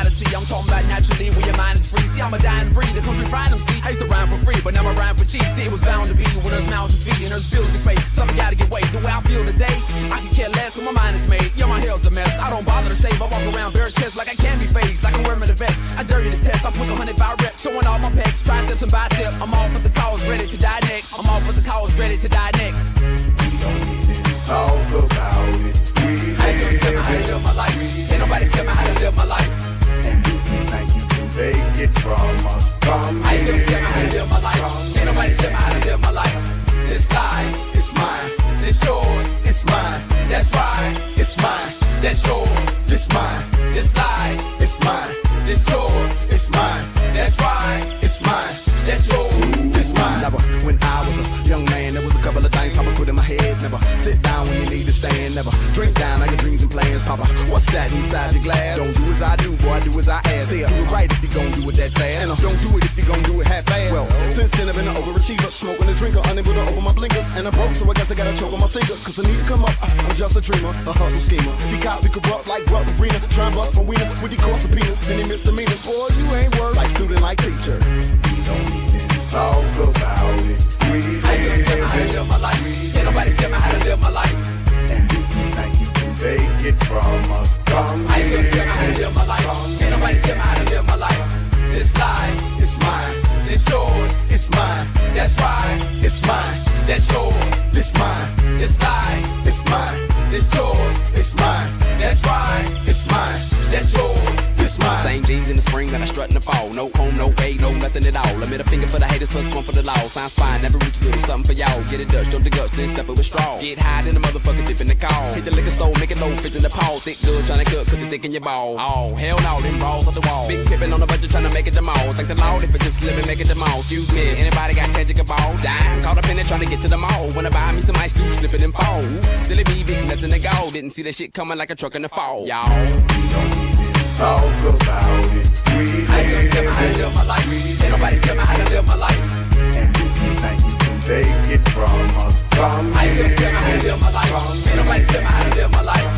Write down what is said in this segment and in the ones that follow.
try to see. I'm talking about naturally when your mind is free. See, I'm a dying breed, the country fried MC. I used to rhyme for free, but now I rhyme for cheap. See, it was bound to be when there's mouths to feed and there's bills to pay. Something gotta get weight. The way I feel today, I can care less when my mind is made. Yo, my hair's a mess. I don't bother to shave. I walk around bare chest like I can't be phased. Like I'm wearing the vest. I dare you to test. I push 105 reps, showing all my pecs, triceps and biceps. I'm all for the cause, ready to die next. I'm all for the cause, ready to die next. We don't need to talk about it. How you gonna tell me how to live my life? Ain't nobody tell me how to live my life. And if you think you can take it from us, come How you gonna tell me how to live my life? Ain't nobody tell me how to live my life. This life, it's mine, this yours, it's mine, that's right. it's mine, That's yours, this mine, this life, it's mine, this yours, it's mine, that's right. it's mine, That's yours. it's mine. Never, when I was a young man, there was a couple of things Papa put in my head. Never sit down when you need to stand. Never drink down all your dreams and plans. Papa, what's that inside your glass? Don't do as I do, boy, do as I ask. Say, do it right if you gon' do it that fast. And don't do it if you gon' do it half-fast. Well, since then I've been an overachiever, smoking a drinker, unable to open my blinkers. And I'm broke, so I guess I gotta choke on my finger. Cause I need to come up, I'm just a dreamer, a hustle schemer. He cops me corrupt like Brother Arena. Try and bust my wiener with the course subpoenas. Then he misdemeanors. Boy, you ain't worth like student, like teacher. We don't need to talk about it. How you gonna tell me how to live my life? Ain't nobody tell me how to live my life. And if you think you can take it from us, come How you gonna tell me how to live my life? Ain't nobody tell me how to live my life. This life, it's mine, this yours, it's mine, that's right. it's mine, That's yours, this mine, this life, it's mine, this yours, it's mine, that's right. it's mine, That's yours. this mine. Same jeans in the spring that I strut in the fall. No comb, no fade, no nothing at all. I made a finger for the haters, plus one for the law. Sounds fine, never reach a little something for y'all. Get it Dutch, jump the guts, then step it with straw. Get high, then the motherfucker dip in the call. Hit the liquor store, make it low, fit in the paw. Thick good, tryna cook, cause they thinking your ball. Oh, hell no, them balls off the wall. Big pippin' on the budget, tryna make it the mall. Thank the Lord if it just live and make it the mall. Excuse me, anybody got change, a ball? Dime, caught up in it, tryna get to the mall. Wanna buy me some ice, do slip it and fall. Silly me, big nuts in the goal. Didn't see that shit coming like a truck in the fall. Y'all. Talk about it. How you gonna tell me how to live my life? Ain't nobody tell me how to live my life. And if you think you can take it from us, come How you gonna tell me how to live my life? Ain't nobody tell me how to live my life.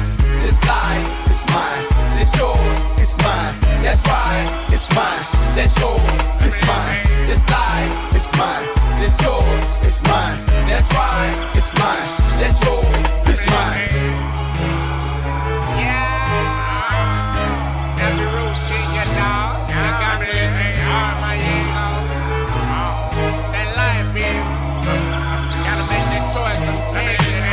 This life, it's mine, this yours, it's mine, that's right. it's mine, That's yours, it's mine, this life, it's mine, this yours, it's mine, that's right. it's mine, That's yours, it's mine. Every rule shit, you know. You got me, all my egos. It's that life, baby. Gotta make that choice and take it,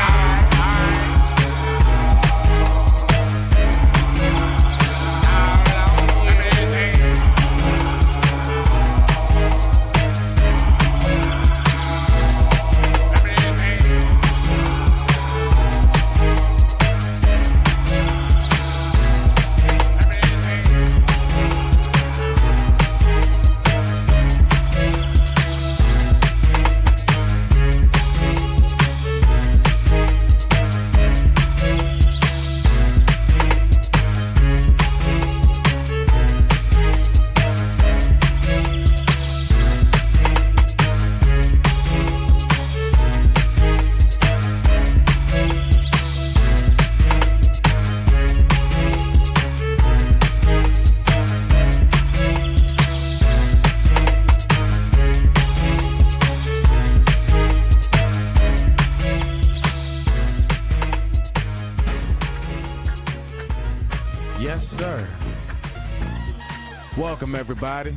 Yes, sir. Welcome, everybody.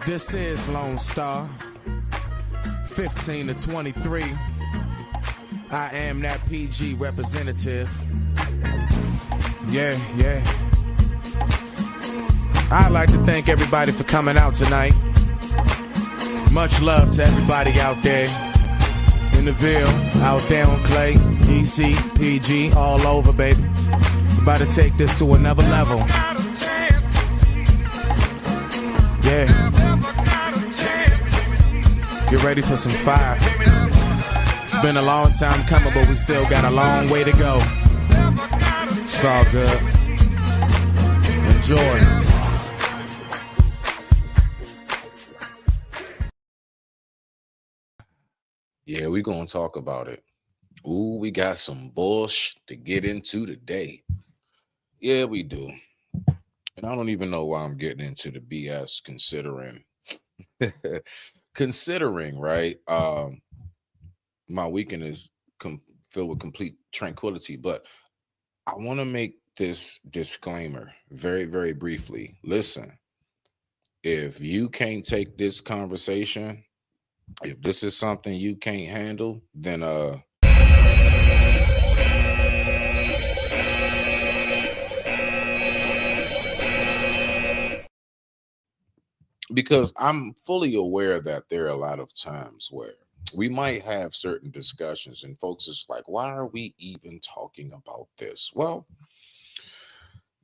This is Lone Star, 15 to 23. I am that PG representative. Yeah. I'd like to thank everybody for coming out tonight. Much love to everybody out there in the Ville, out there on Clay, DC, PG, all over, baby. About to take this to another level. Yeah. Get ready for some fire. It's been a long time coming, but we still got a long way to go. It's all good. Enjoy. Yeah, we gonna talk about it. Ooh, we got some bullshit to get into today. Yeah, we do. And I don't even know why I'm getting into the BS considering, right? My weekend is filled with complete tranquility, but I want to make this disclaimer very, very briefly. Listen, if you can't take this conversation, if this is something you can't handle, then because I'm fully aware that there are a lot of times where we might have certain discussions and folks is like, why are we even talking about this? Well,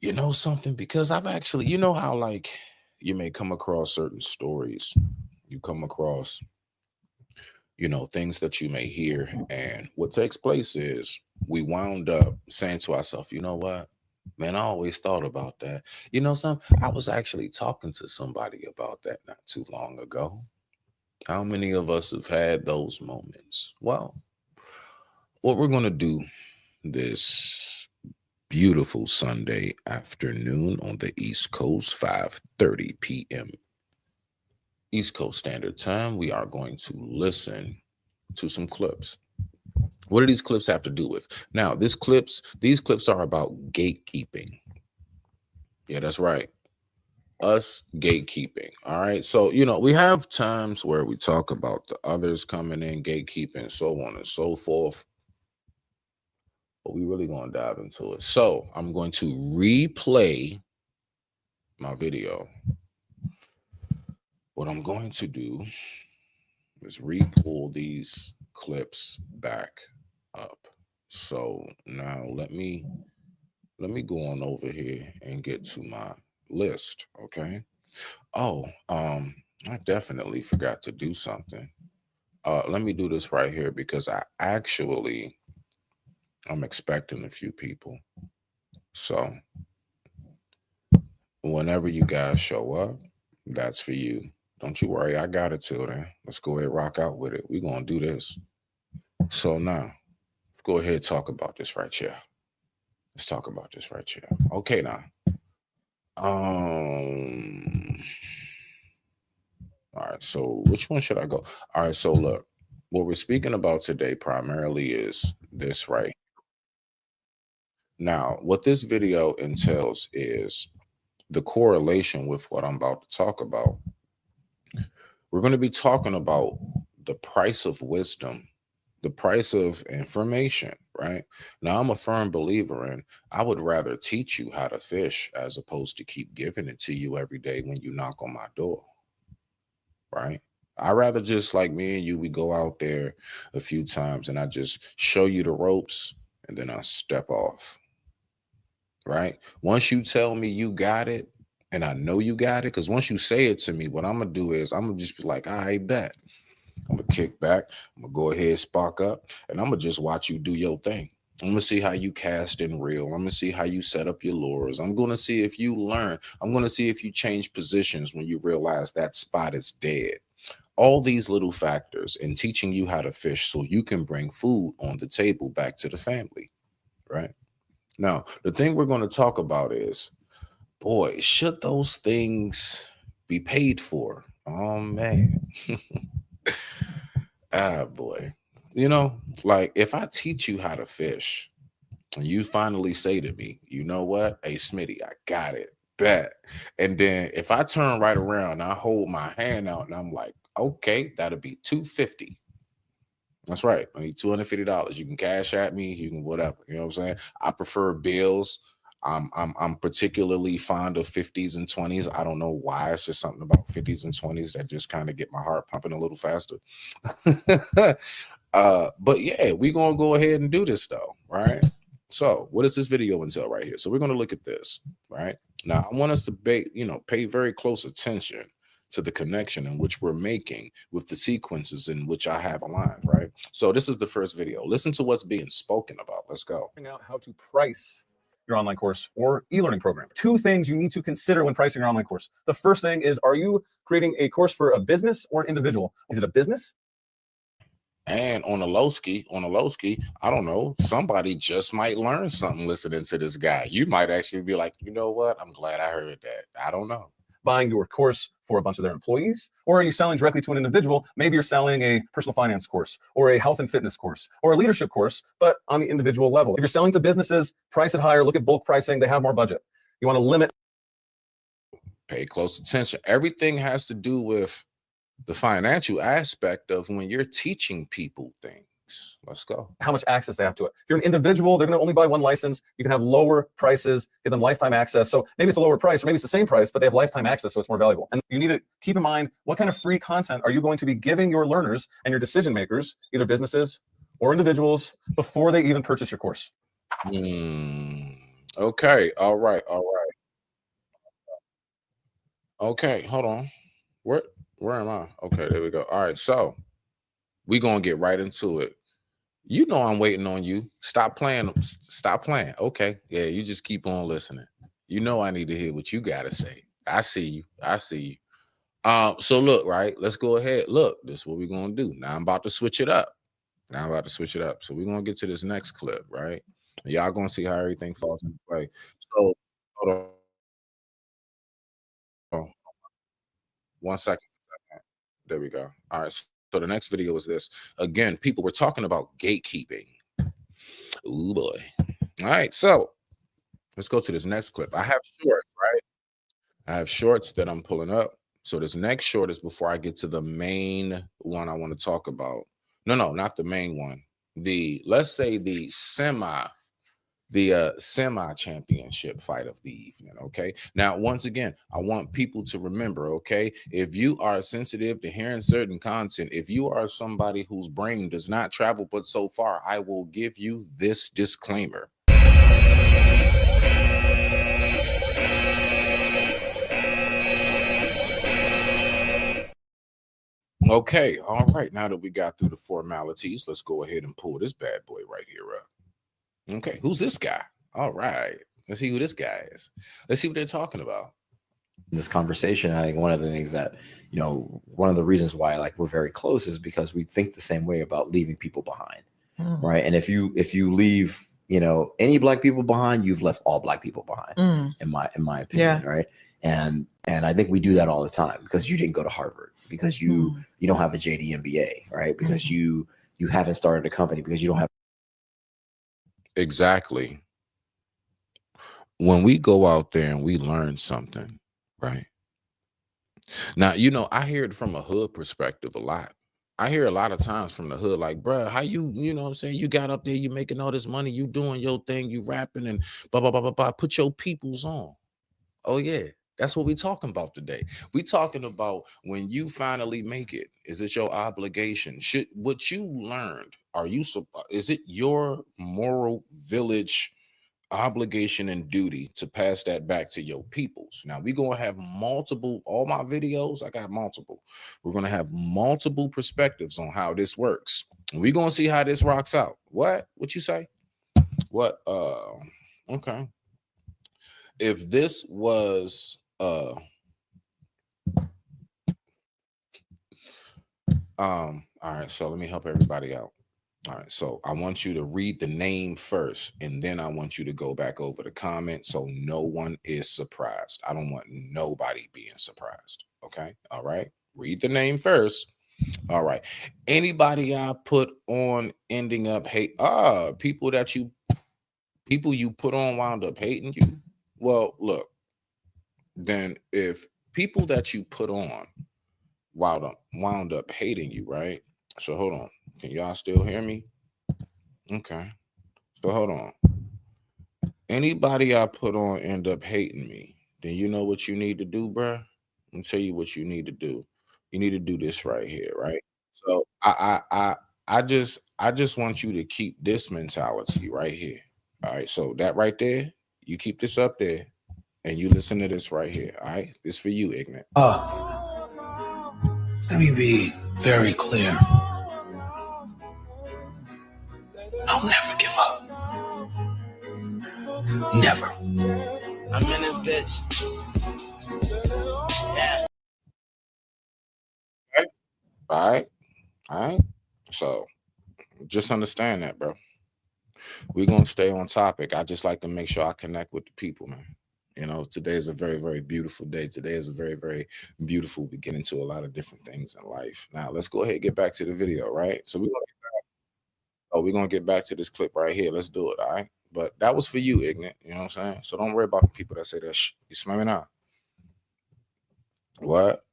you know something, because I've actually, you know how like you may come across certain stories, you come across, you know, things that you may hear, and what takes place is we wound up saying to ourselves, you know what? Man, I always thought about that. You know, I was actually talking to somebody about that not too long ago. How many of us have had those moments? Well, what we're going to do this beautiful Sunday afternoon on the East Coast, 5:30 p.m. East Coast Standard Time, we are going to listen to some clips. What do these clips have to do with? Now, these clips are about gatekeeping. Yeah, that's right. Us gatekeeping. All right. So, you know, we have times where we talk about the others coming in, gatekeeping, so on and so forth. But we really going to dive into it. So I'm going to replay my video. What I'm going to do is re-pull these clips back up. So now let me go on over here and get to my list. Okay. Oh, I definitely forgot to do something. Let me do this right here because I'm expecting a few people. So whenever you guys show up, that's for you. Don't you worry, I got it till then. Let's go ahead and rock out with it. We're gonna do this. So now, let's go ahead and talk about this right here. Let's talk about this right here. Okay, now. All right, so which one should I go? All right, so look, what we're speaking about today primarily is this right now. What this video entails is the correlation with what I'm about to talk about. We're going to be talking about the price of wisdom, the price of information, right? Now, I'm a firm believer in I would rather teach you how to fish as opposed to keep giving it to you every day when you knock on my door, right? I rather just like me and you, we go out there a few times and I just show you the ropes and then I step off, right? Once you tell me you got it and I know you got it, because once you say it to me, what I'm going to do is I'm going to just be like, I bet. I'm going to kick back. I'm going to go ahead, spark up, and I'm going to just watch you do your thing. I'm going to see how you cast and reel. I'm going to see how you set up your lures. I'm going to see if you learn. I'm going to see if you change positions when you realize that spot is dead. All these little factors in teaching you how to fish so you can bring food on the table back to the family, right? Now, the thing we're going to talk about is, boy, should those things be paid for? Oh, man. Boy. You know, like if I teach you how to fish and you finally say to me, you know what? Hey, Smitty, I got it. Bet. And then if I turn right around and I hold my hand out and I'm like, okay, that'll be $250. That's right. I need $250. You can cash at me, you can whatever. You know what I'm saying? I prefer bills. I'm particularly fond of 50s and 20s. I don't know why. It's just something about 50s and 20s that just kind of get my heart pumping a little faster. But yeah, we're gonna go ahead and do this though, right? So what does this video entail right here? So we're gonna look at this, right? Now I want us to pay very close attention to the connection in which we're making with the sequences in which I have aligned, right? So this is the first video. Listen to what's being spoken about. Let's go. Out how to price your online course or e-learning program. Two things you need to consider when pricing your online course. The first thing is, are you creating a course for a business or an individual? Is it a business? And on a low ski, I don't know, somebody just might learn something listening to this guy. You might actually be like, you know what? I'm glad I heard that. I don't know. Buying your course for a bunch of their employees? Or are you selling directly to an individual? Maybe you're selling a personal finance course or a health and fitness course or a leadership course, but on the individual level. If you're selling to businesses, price it higher, look at bulk pricing, they have more budget. You want to limit. Pay close attention. Everything has to do with the financial aspect of when you're teaching people things. Let's go. How much access they have to it. If you're an individual, they're going to only buy one license. You can have lower prices, give them lifetime access. So maybe it's a lower price, or maybe it's the same price, but they have lifetime access, so it's more valuable. And you need to keep in mind, what kind of free content are you going to be giving your learners and your decision makers, either businesses or individuals, before they even purchase your course? Okay. All right. Okay. Hold on. Where am I? Okay, there we go. All right. So we're going to get right into it. You know I'm waiting on you. Stop playing. Stop playing. Okay. Yeah, you just keep on listening. You know I need to hear what you got to say. I see you. So look, right? Let's go ahead. Look, this is what we're going to do. Now I'm about to switch it up. So we're going to get to this next clip, right? Y'all going to see how everything falls into play. So hold on. 1 second. There we go. All right. So the next video is this. Again, people were talking about gatekeeping. Ooh, boy. All right. So let's go to this next clip. I have shorts, right? I have shorts that I'm pulling up. So this next short is before I get to the main one I want to talk about. No, not the main one. Let's say the semi championship fight of the evening. Okay. Now, once again, I want people to remember, okay, if you are sensitive to hearing certain content, if you are somebody whose brain does not travel but so far, I will give you this disclaimer. Okay. All right. Now that we got through the formalities, let's go ahead and pull this bad boy right here up. Okay, who's this guy? All right, let's see who this guy is. Let's see what they're talking about. In this conversation, I think one of the things that, one of the reasons why we're very close is because we think the same way about leaving people behind, right? And if you leave, any black people behind, you've left all black people behind, in my opinion, right? And I think we do that all the time because you didn't go to Harvard, because you don't have a JD MBA, right? Because you haven't started a company, because you don't have. Exactly. When we go out there and we learn something, right? Now, I hear it from a hood perspective a lot. I hear a lot of times from the hood, like, bruh, how you know what I'm saying? You got up there, you making all this money, you doing your thing, you rapping and blah, blah, blah, blah, blah. Put your peoples on. Oh, yeah. That's what we talking about today. We talking about when you finally make it. Is it your obligation? What you learned, is it your moral village obligation and duty to pass that back to your peoples? Now we're going to have all my videos, I got multiple. We're going to have multiple perspectives on how this works. And we're going to see how this rocks out. What you say? What? Okay. If this was all right, so let me help everybody out. All right, so I want you to read the name first, and then I want you to go back over the comments so no one is surprised. I don't want nobody being surprised. Okay, all right, read the name first. All right, anybody I put on ending up hate, people you put on wound up hating you. Well, look, then if people that you put on wound up hating you, right? So hold on. Can y'all still hear me? Okay. So hold on. Anybody I put on end up hating me, then you know what you need to do, bruh? Let me tell you what you need to do. You need to do this right here, right? So I just want you to keep this mentality right here. All right. So that right there, you keep this up there and you listen to this right here. All right. This for you, Ignorant. Let me be very clear. I'll never give up. Never. I'm in this bitch. Yeah. All right. So Just understand that, bro. We're gonna stay on topic. I just like to make sure I connect with the people, man. You know, today is a very, very beautiful day. Today is a very, very beautiful beginning to a lot of different things in life. Now, let's go ahead and get back to the video, right? So we're gonna get back to this clip right here. Let's do it, all right? But that was for you, Ignorant. You know what I'm saying? So don't worry about the people that say that. Shh, you smell me now? What?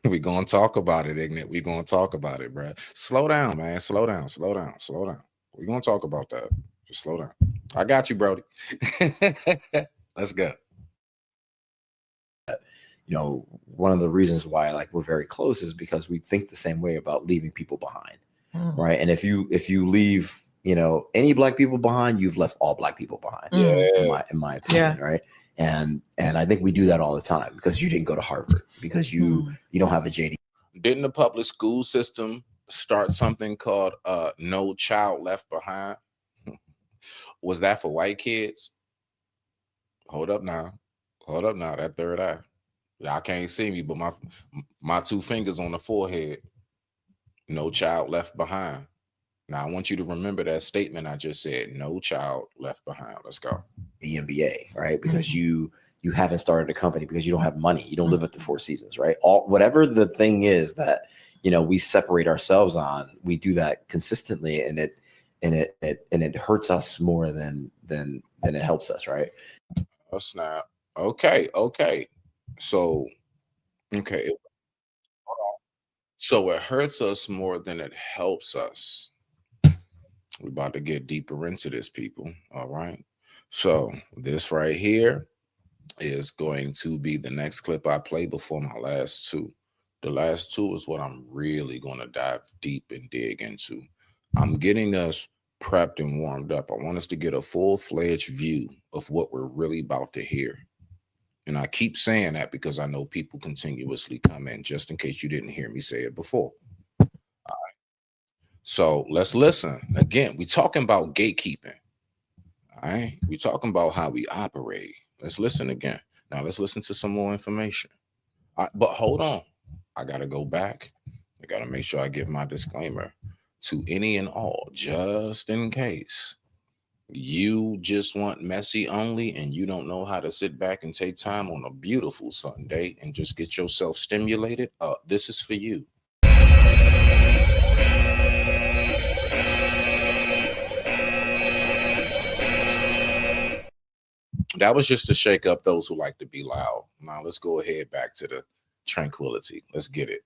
We're gonna talk about it, Ignorant. We're gonna talk about it, bro. Slow down, man. Slow down, slow down, slow down. We're gonna talk about that. Just slow down. I got you, Brody. Let's go. You know, one of the reasons why like we're very close is because we think the same way about leaving people behind, right? And if you leave, you know, any black people behind, you've left all black people behind. In my opinion, right? And I think we do that all the time because you didn't go to Harvard, because you don't have a JD. Didn't the public school system start something called No Child Left Behind? Was that for white kids? Hold up now. Hold up now. That third eye. Y'all can't see me, but my two fingers on the forehead. No child left behind. Now I want you to remember that statement I just said. No child left behind. Let's go. The MBA, right? Because you haven't started a company, because you don't have money. You don't live at the Four Seasons, right? Whatever the thing is that, you know, we separate ourselves on, we do that consistently, and it hurts us more than it helps us, right? Oh snap. Okay. So, okay. Hold on. So it hurts us more than it helps us. We're about to get deeper into this, people. All right. So this right here is going to be the next clip I play before my last two. The last two is what I'm really going to dive deep and dig into. I'm getting us prepped and warmed up. I want us to get a full-fledged view of what we're really about to hear. And I keep saying that because I know people continuously come in, just in case you didn't hear me say it before. All right. So let's listen. Again, we're talking about gatekeeping. All right. We're talking about how we operate. Let's listen again. Now let's listen to some more information. But hold on. I got to go back. I got to make sure I give my disclaimer to any and all, just in case you just want messy only and you don't know how to sit back and take time on a beautiful Sunday and just get yourself stimulated. This is for you. That was just to shake up those who like to be loud. Now let's go ahead back to the tranquility. Let's get it.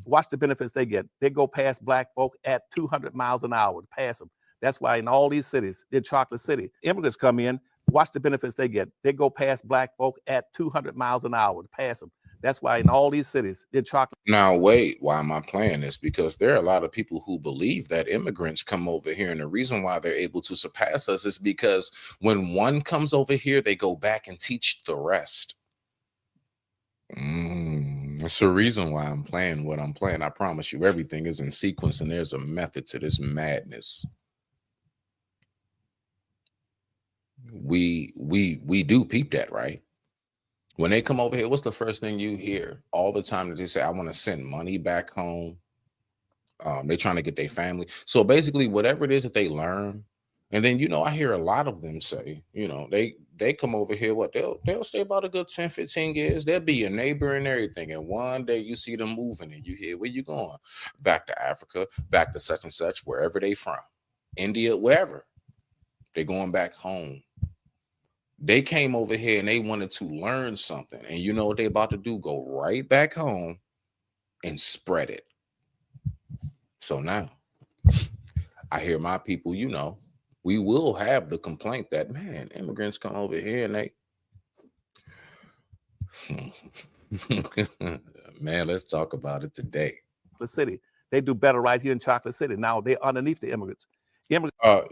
Watch the benefits they get. They go past black folk at 200 miles an hour to pass them. That's why in all these cities, in Chocolate City, immigrants come in, watch the benefits they get. They go past black folk at 200 miles an hour to pass them. That's why in all these cities, in Chocolate. Now, wait, why am I playing this? Because there are a lot of people who believe that immigrants come over here, and the reason why they're able to surpass us is because when one comes over here, they go back and teach the rest. That's the reason why I'm playing what I'm playing. I promise you, everything is in sequence, and there's a method to this madness. We do peep that, right? When they come over here, what's the first thing you hear all the time? That they say, I want to send money back home. They're trying to get their family. So basically, whatever it is that they learn, and then, you know, I hear a lot of them say, you know, they come over here, what they'll stay about a good 10, 15 years. They'll be your neighbor and everything. And one day you see them moving and you hear, where you going? Back to Africa, back to such and such, wherever they from. India, wherever. They're going back home. They came over here and they wanted to learn something. And you know what they about to do? Go right back home and spread it. So now I hear my people, you know, we will have the complaint that, man, immigrants come over here and they, man, let's talk about it today. The city, they do better right here in Chocolate City. Now they're underneath the immigrants.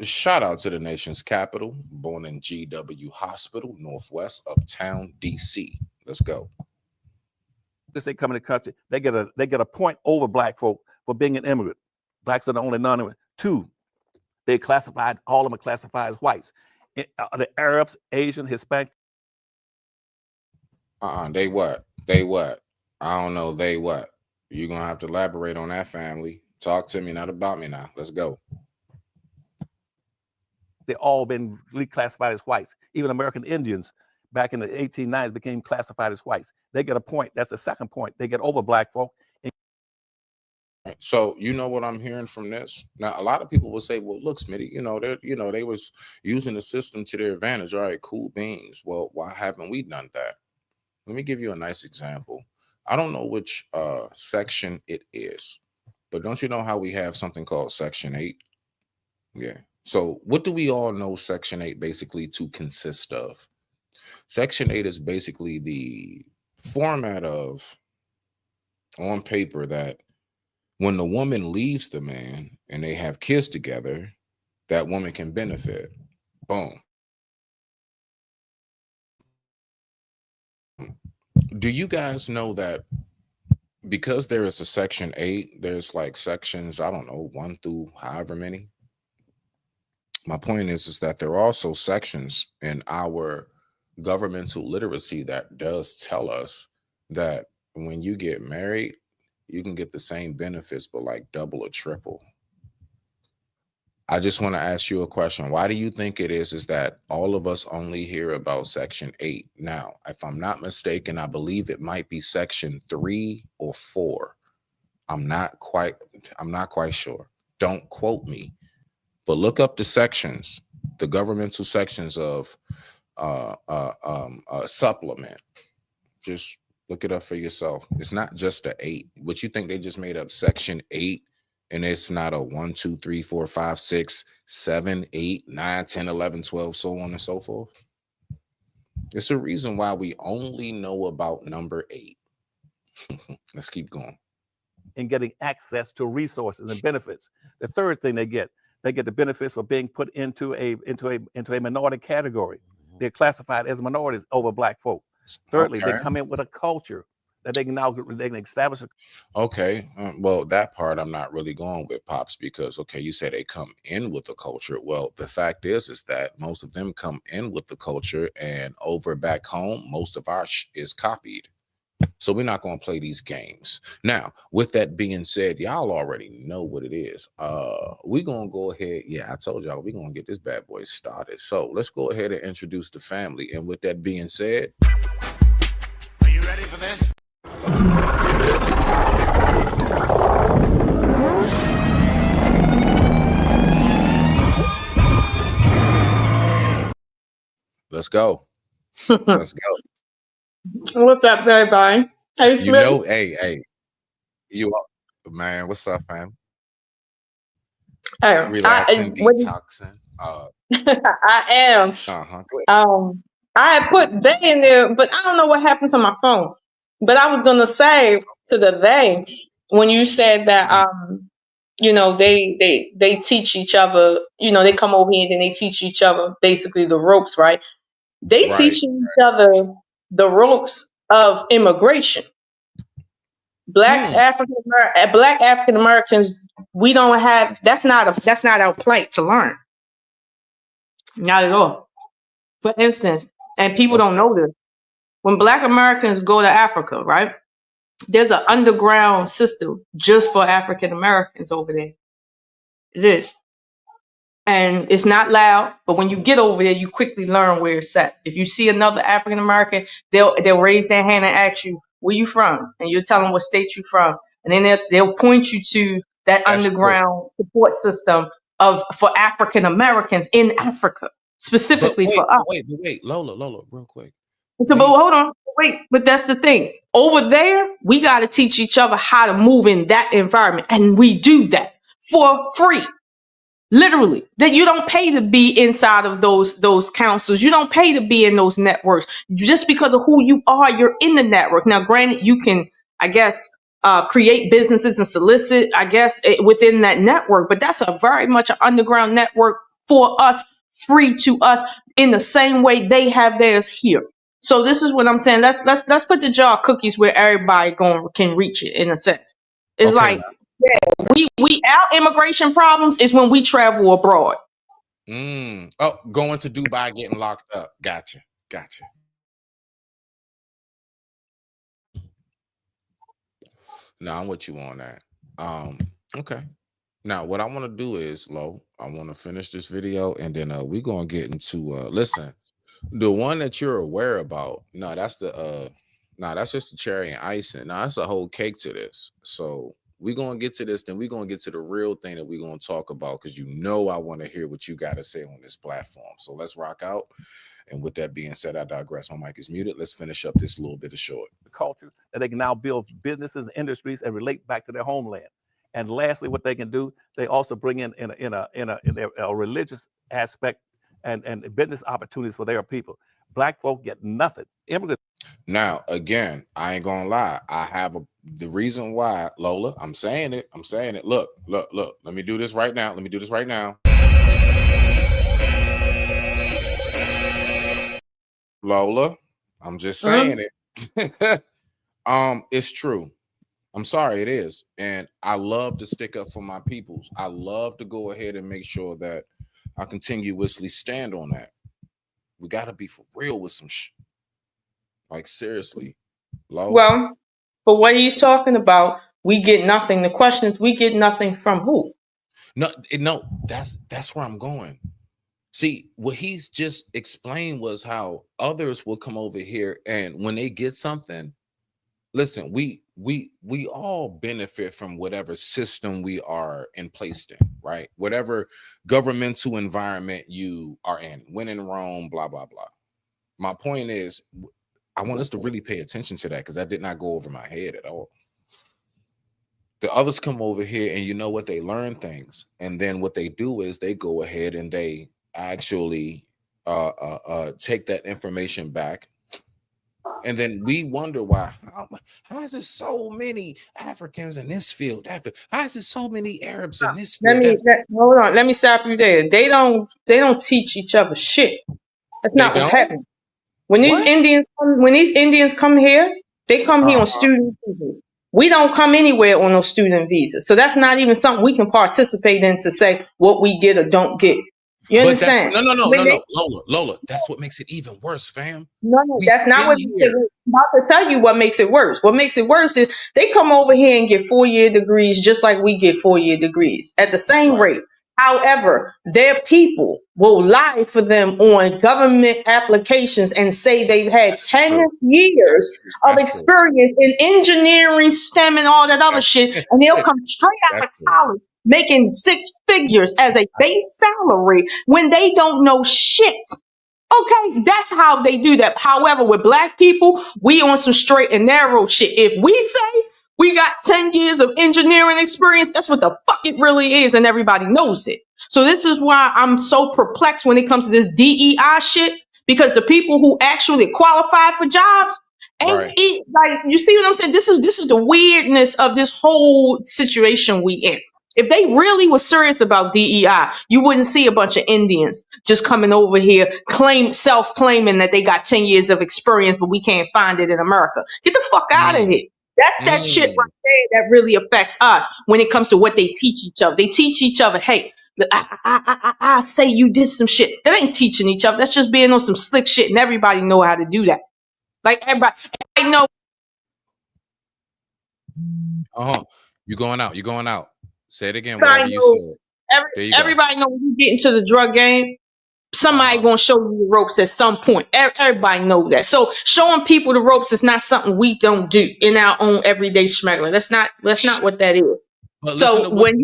Shout out to the nation's capital, born in GW Hospital, Northwest, Uptown, DC. Let's go. Because they come in the country, they get a point over black folk for being an immigrant. Blacks are the only non-immigrant. Two, they classified, all of them are classified as whites. The Arabs, Asian, Hispanic. They what? They what? I don't know. They what? You're gonna have to elaborate on that, family. Talk to me, not about me now. Let's go. They all been reclassified as whites. Even American Indians back in the 1890s became classified as whites. They get a point. That's the second point. They get over black folk. So you know what I'm hearing from this? Now, a lot of people will say, well, look, Smitty, they was using the system to their advantage. All right, cool beans. Well, why haven't we done that? Let me give you a nice example. I don't know which section it is, but don't you know how we have something called Section 8? Yeah. So what do we all know Section 8 basically to consist of? Section 8 is basically the format of, on paper, that when the woman leaves the man and they have kids together, that woman can benefit. Boom. Do you guys know that because there is a Section 8, there's like sections, I don't know, 1 through however many? My point is that there are also sections in our governmental literacy that does tell us that when you get married, you can get the same benefits, but like double or triple. I just want to ask you a question. Why do you think it is that all of us only hear about Section 8? Now, if I'm not mistaken, I believe it might be Section 3 or 4. I'm not quite sure. Don't quote me. But look up the sections, the governmental sections of supplement. Just look it up for yourself. It's not just a 8. What you think they just made up Section 8, and it's not a 1, 2, 3, 4, 5, 6, 7, 8, 9, 10, 11, 12, so on and so forth. It's a reason why we only know about number 8. Let's keep going. And getting access to resources and benefits. The third thing they get the benefits for being put into a minority category. They're classified as minorities over black folk. Thirdly, Okay. they come in with a culture that they can establish. Okay, well, that part I'm not really going with, Pops, because okay, you said they come in with the culture. Well, the fact is that most of them come in with the culture, and over back home, most of our is copied. So we're not going to play these games. Now, with that being said, y'all already know what it is. We're going to go ahead. Yeah, I told y'all we're going to get this bad boy started. So let's go ahead and introduce the family. And with that being said, Are you ready for this? let's go. Let's go. What's up, everybody? Hey, You Smith. know, hey, you up, man. What's up, fam? Hey, Relaxing, detoxing. I am. Good. I had put they in there, but I don't know what happened to my phone. But I was gonna say to the they when you said that they teach each other, they come over here and then they teach each other basically the ropes, right? They Right. teach each other the ropes of immigration. Black African Americans, we don't have that's not our plight to learn. Not at all. For instance, and people don't know this, when Black Americans go to Africa, right? There's an underground system just for African Americans over there. It is. And it's not loud, but when you get over there, you quickly learn where it's at. If you see another African American, they'll raise their hand and ask you, where you from? And you tell them what state you from. And then they'll point you to that That's underground support system for African Americans in Africa, specifically for us. Wait, Lola, real quick. So, but hold on, wait. But that's the thing. Over there, we got to teach each other how to move in that environment, and we do that for free. Literally, that you don't pay to be inside of those councils. You don't pay to be in those networks. Just because of who you are, you're in the network. Now, granted, you can, I guess, create businesses and solicit, I guess, within that network. But that's a very much an underground network for us, free to us, in the same way they have theirs here. So this is what I'm saying. Let's put the jar of cookies where everybody can reach it in a sense. It's Okay. like, we our immigration problems is when we travel abroad. Oh, going to Dubai, getting locked up. Gotcha. No, I'm with you on that. Okay. Now, what I want to do is, Lo, I want to finish this video, and then we're gonna get into listen, the one that you're aware about. No, that's the no, that's just the cherry and icing. Now that's a whole cake to this. So we're gonna get to this, then we're gonna get to the real thing that we're gonna talk about, because you know I want to hear what you got to say on this platform. So let's rock out. And with that being said, I digress. My mic is muted. Let's finish up this little bit of short. Culture that they can now build businesses and industries and relate back to their homeland. And lastly, what they can do, they also bring in a religious aspect and business opportunities for their people. Black folk get nothing. Immigrants. Now, again, I ain't gonna lie. I have the reason why, Lola. I'm saying it. I'm saying it. Look. Let me do this right now. Lola, I'm just saying it. It's true. I'm sorry, it is. And I love to stick up for my peoples. I love to go ahead and make sure that I continuously stand on that. We got to be for real with some like, seriously. Low. Well, for what he's talking about, we get nothing. The question is, we get nothing from who? No, that's where I'm going. See, what he's just explained was how others will come over here, and when they get something, listen, we all benefit from whatever system we are placed in, right? Whatever governmental environment you are in, when in Rome, blah, blah, blah. My point is, I want us to really pay attention to that, because that did not go over my head at all. The others come over here, and you know what? They learn things. And then what they do is they go ahead and they actually take that information back, and then we wonder why. How is there so many Africans in this field? How is there so many Arabs in this field? Hold on. Let me stop you there. They don't teach each other shit. That's not what's happening. When these Indians come here, they come here on student visas. We don't come anywhere on those student visas. So that's not even something we can participate in to say what we get or don't get. You understand? No, Lola. That's what makes it even worse, fam. No, that's not what I'm about to tell you. What makes it worse? What makes it worse is they come over here and get 4-year degrees just like we get 4-year degrees at the same rate. However, their people will lie for them on government applications and say they've had 10 years of experience in engineering, STEM, and all that other shit, and they'll come straight out of college making 6 figures as a base salary when they don't know shit. Okay, that's how they do that. However, with black people, we on some straight and narrow shit. If we say we got 10 years of engineering experience, that's what the fuck it really is, and everybody knows it. So this is why I'm so perplexed when it comes to this DEI shit, because the people who actually qualify for jobs ain't it, like, you see what I'm saying? This is the weirdness of this whole situation we in. If they really were serious about DEI, you wouldn't see a bunch of Indians just coming over here, self-claiming that they got 10 years of experience, but we can't find it in America. Get the fuck out of here. That's that shit right there that really affects us when it comes to what they teach each other. They teach each other, hey, I say you did some shit. That ain't teaching each other. That's just being on some slick shit, and everybody know how to do that. Like everybody know. You're going out. Say it again. Whatever you said. Everybody know when you get into the drug game, somebody gonna show you the ropes at some point. Everybody know that. So showing people the ropes is not something we don't do in our own everyday smuggling. That's not what that is. But so wait,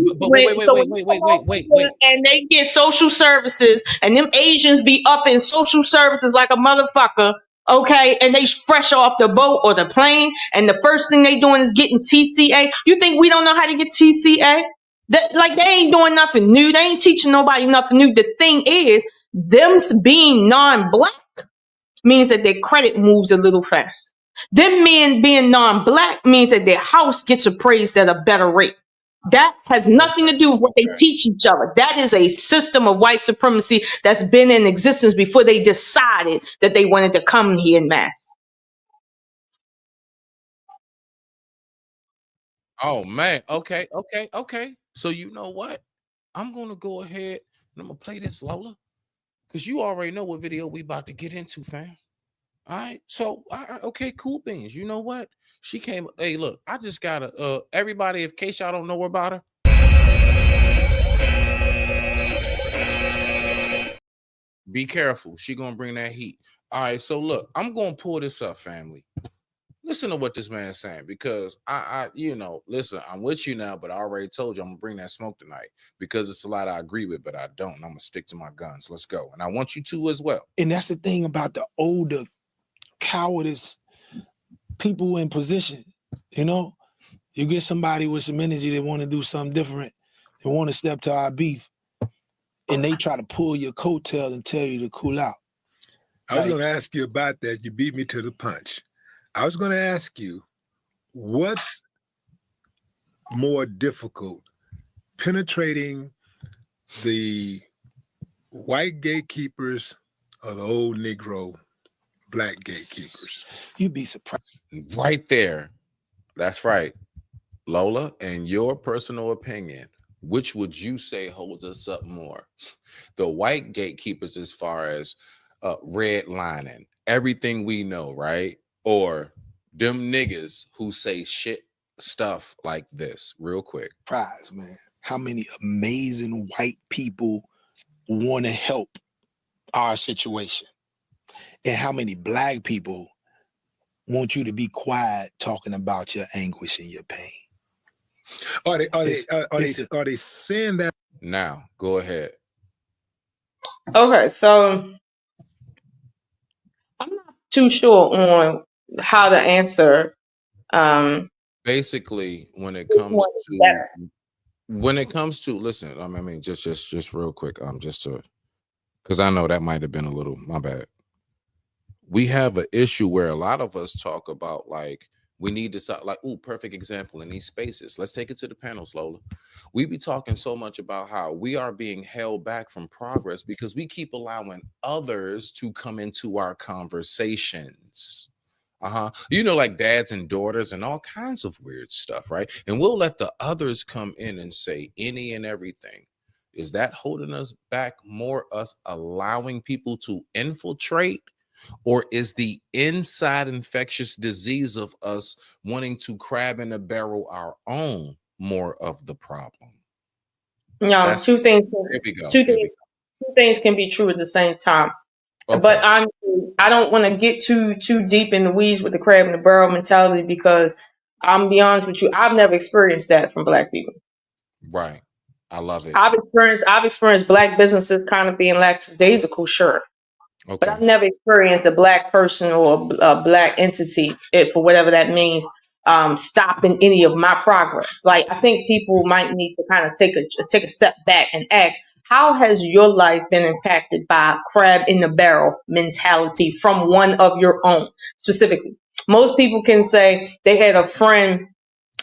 and they get social services, and them Asians be up in social services like a motherfucker. Okay, and they fresh off the boat or the plane, and the first thing they doing is getting TCA. You think we don't know how to get TCA? Like they ain't doing nothing new. They ain't teaching nobody nothing new. The thing is, them being non-black means that their credit moves a little fast. Them men being non-black means that their house gets appraised at a better rate. That has nothing to do with what they teach each other. That is a system of white supremacy that's been in existence before they decided that they wanted to come here in mass. Oh man, okay. So you know what? I'm gonna go ahead and I'm gonna play this, Lola, because you already know what video we about to get into, fam. All right, so okay, cool beans. You know what? She came. Hey, look, I just gotta everybody, in case y'all don't know about her, Be careful. She gonna bring that heat. All right, so look, I'm gonna pull this up, family. Listen to what this man's saying, because listen, I'm with you now, but I already told you I'm gonna bring that smoke tonight because it's a lot I agree with, but I don't. I'm gonna stick to my guns. Let's go. And I want you to as well. And that's the thing about the older cowardice people in position. You know, you get somebody with some energy that want to do something different, they want to step to our beef, and they try to pull your coattail and tell you to cool out. I was going to ask you about that. You beat me to the punch. I was going to ask you, what's more difficult, penetrating the white gatekeepers or the old Negro black gatekeepers? You'd be surprised. Right there. That's right. Lola, in your personal opinion, which would you say holds us up more? The white gatekeepers as far as redlining everything we know, right? Or them niggas who say shit stuff like this, real quick. Prize, man. How many amazing white people want to help our situation, and how many black people want you to be quiet talking about your anguish and your pain. Are they saying that? Now, go ahead. Okay, so I'm not too sure on how to answer. Basically, when it comes to listen, I mean, just real quick, just to, because I know that might have been a little, my bad. We have an issue where a lot of us talk about, like, we need to start, like, perfect example in these spaces. Let's take it to the panels, Lola. We be talking so much about how we are being held back from progress because we keep allowing others to come into our conversations. Like dads and daughters and all kinds of weird stuff, right? And we'll let the others come in and say any and everything. Is that holding us back more, us allowing people to infiltrate? Or is the inside infectious disease of us wanting to crab in a barrel our own more of the problem? No, two things can be true at the same time. Okay. But I don't want to get too deep in the weeds with the crab in the barrel mentality, because I'm be honest with you, I've never experienced that from black people. Right. I love it. I've experienced black businesses kind of being lackadaisical, sure. Okay. But I've never experienced a black person or a black entity, for whatever that means, stopping any of my progress. Like, I think people might need to kind of take a step back and ask, how has your life been impacted by crab in the barrel mentality from one of your own specifically? Most people can say they had a friend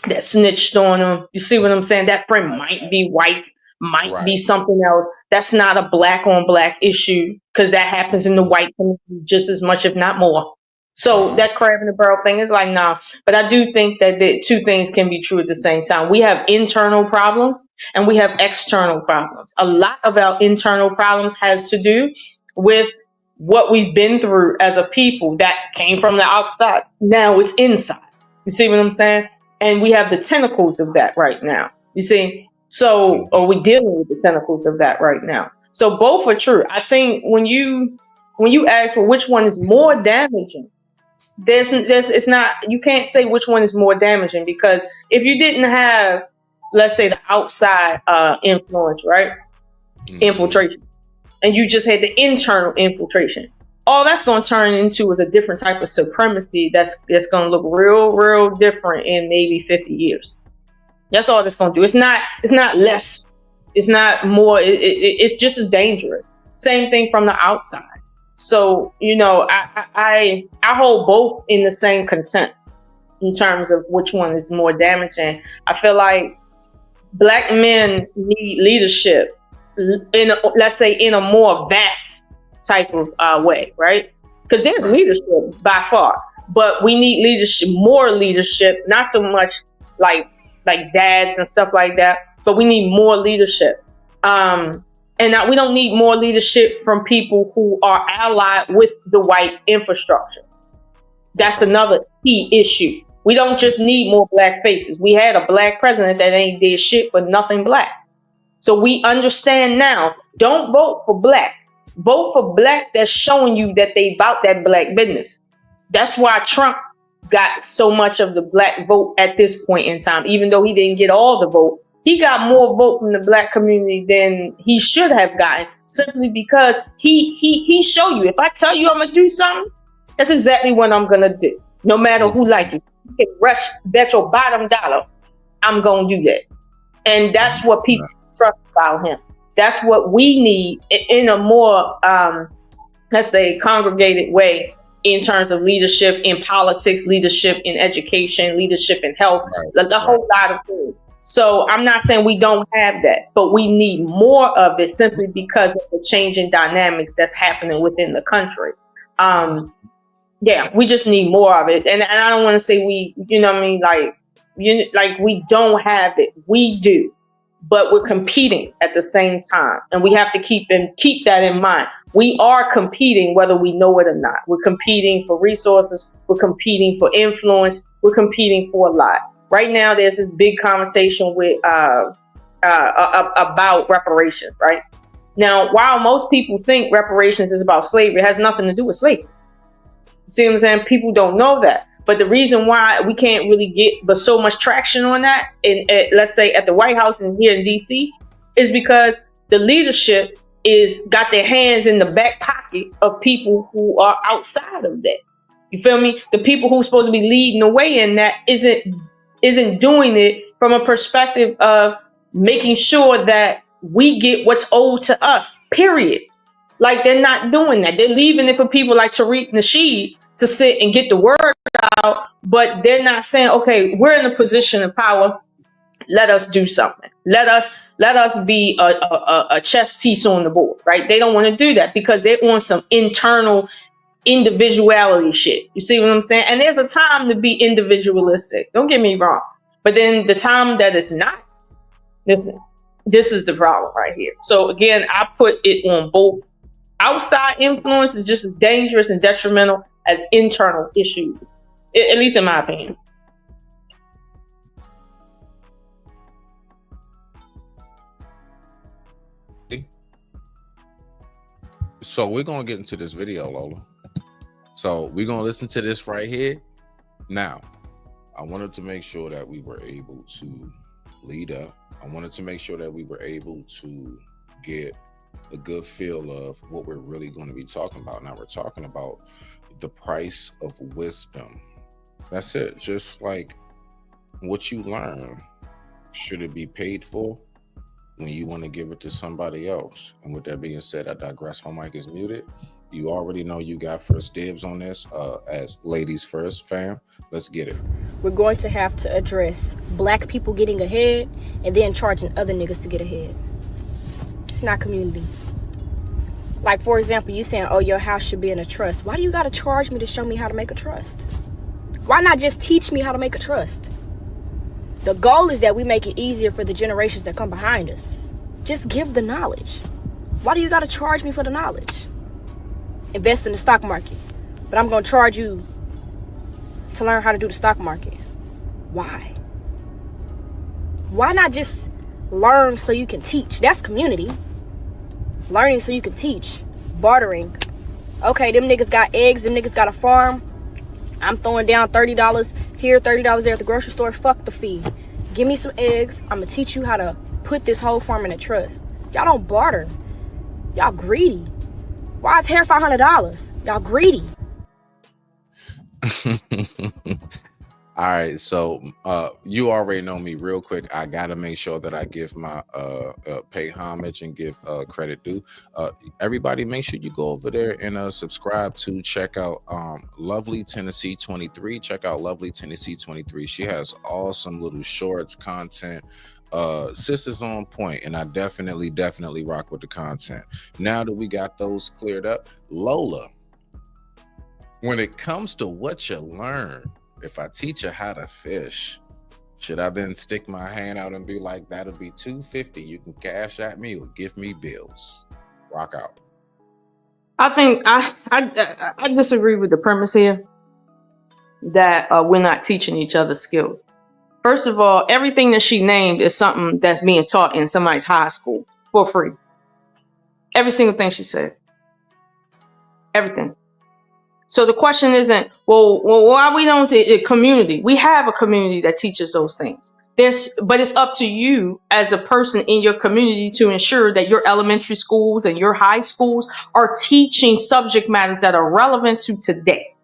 that snitched on them. You see what I'm saying? That friend might be white, might be something else. That's not a black on black issue, because that happens in the white community just as much, if not more. So that crab in the barrel thing is like, nah. But I do think that the two things can be true at the same time. We have internal problems and we have external problems. A lot of our internal problems has to do with what we've been through as a people that came from the outside. Now it's inside. You see what I'm saying? And we have the tentacles of that right now. You see? So, are we dealing with the tentacles of that right now? So both are true. I think when you ask, well, which one is more damaging, it's not, you can't say which one is more damaging, because if you didn't have, let's say, the outside influence, right? Infiltration, and you just had the internal infiltration, all that's going to turn into is a different type of supremacy that's going to look real different in maybe 50 years. That's all that's going to do. It's not less. It's not more. It's just as dangerous. Same thing from the outside. So, I hold both in the same contempt in terms of which one is more damaging. I feel like black men need leadership let's say in a more vast type of way, right? Because there's leadership by far, but we need leadership, more leadership, not so much like dads and stuff like that, but we need more leadership. And we don't need more leadership from people who are allied with the white infrastructure. That's another key issue. We don't just need more black faces. We had a black president that ain't did shit but nothing black. So we understand now, don't vote for black. Vote for black that's showing you that they about that black business. That's why Trump got so much of the black vote at this point in time, even though he didn't get all the vote. He got more vote from the black community than he should have gotten, simply because he show you, if I tell you I'm gonna do something, that's exactly what I'm gonna do. No matter who like it. You can bet your bottom dollar I'm gonna do that. And that's what people trust about him. That's what we need in a more let's say congregated way, in terms of leadership in politics, leadership in education, leadership in health, the whole lot of things. So I'm not saying we don't have that, but we need more of it, simply because of the changing dynamics that's happening within the country. Yeah, we just need more of it. And I don't want to say we, you know what I mean, like we don't have it. We do, but we're competing at the same time, and we have to keep that in mind. We are competing whether we know it or not. We're competing for resources. We're competing for influence. We're competing for a lot. Right now, there's this big conversation with about reparations. Right now, while most people think reparations is about slavery, it has nothing to do with slavery. See what I'm saying? People don't know that. But the reason why we can't really get but so much traction on that, let's say at the White House and here in DC, is because the leadership got their hands in the back pocket of people who are outside of that. You feel me? The people who's supposed to be leading the way in that isn't doing it from a perspective of making sure that we get what's owed to us, period. Like, they're not doing that. They're leaving it for people like Tariq Nasheed to sit and get the word out, but they're not saying, okay, we're in a position of power. Let us do something. Let us be a chess piece on the board, right? They don't want to do that because they're on some internal individuality shit. You see what I'm saying? And there's a time to be individualistic. Don't get me wrong. But then the time that it's not, listen, this is the problem right here. So again, I put it on both. Outside influence is just as dangerous and detrimental as internal issues, at least in my opinion. So we're going to get into this video, Lola. So we're going to listen to this right here. Now, I wanted to make sure that we were able to lead up. I wanted to make sure that we were able to get a good feel of what we're really going to be talking about. Now we're talking about the price of wisdom. That's it. Just like what you learn, should it be paid for when you want to give it to somebody else? And with that being said, I digress. My mic is muted. You already know you got first dibs on this, as ladies first, fam. Let's get it. We're going to have to address black people getting ahead and then charging other niggas to get ahead. It's not community. Like, for example, you saying, oh, your house should be in a trust. Why do you got to charge me to show me how to make a trust? Why not just teach me how to make a trust? The goal is that we make it easier for the generations that come behind us. Just give the knowledge. Why do you got to charge me for the knowledge? Invest in the stock market, but I'm going to charge you to learn how to do the stock market. Why? Why not just learn so you can teach? That's community. Learning so you can teach. Bartering. Okay, them niggas got eggs, them niggas got a farm. I'm throwing down $30 here, $30 there at the grocery store. Fuck the fee. Give me some eggs. I'm gonna teach you how to put this whole farm in a trust. Y'all don't barter. Y'all greedy. Why is hair $500? Y'all greedy. All right, so you already know me. Real quick, I gotta make sure that I give my pay homage and give credit due. Everybody, make sure you go over there and subscribe to check out Lovely Tennessee 23. Check out Lovely Tennessee 23. She has awesome little shorts, content. Sis is on point, and I definitely rock with the content. Now that we got those cleared up, Lola, when it comes to what you learn, if I teach you how to fish, should I then stick my hand out and be like, that'll be $250, you can cash at me or give me bills? Rock out. I think I disagree with the premise here that we're not teaching each other skills. First of all, everything that she named is something that's being taught in somebody's high school for free. Every single thing she said. everything. So the question isn't, well, why we don't a community? We have a community that teaches those things. But it's up to you as a person in your community to ensure that your elementary schools and your high schools are teaching subject matters that are relevant to today.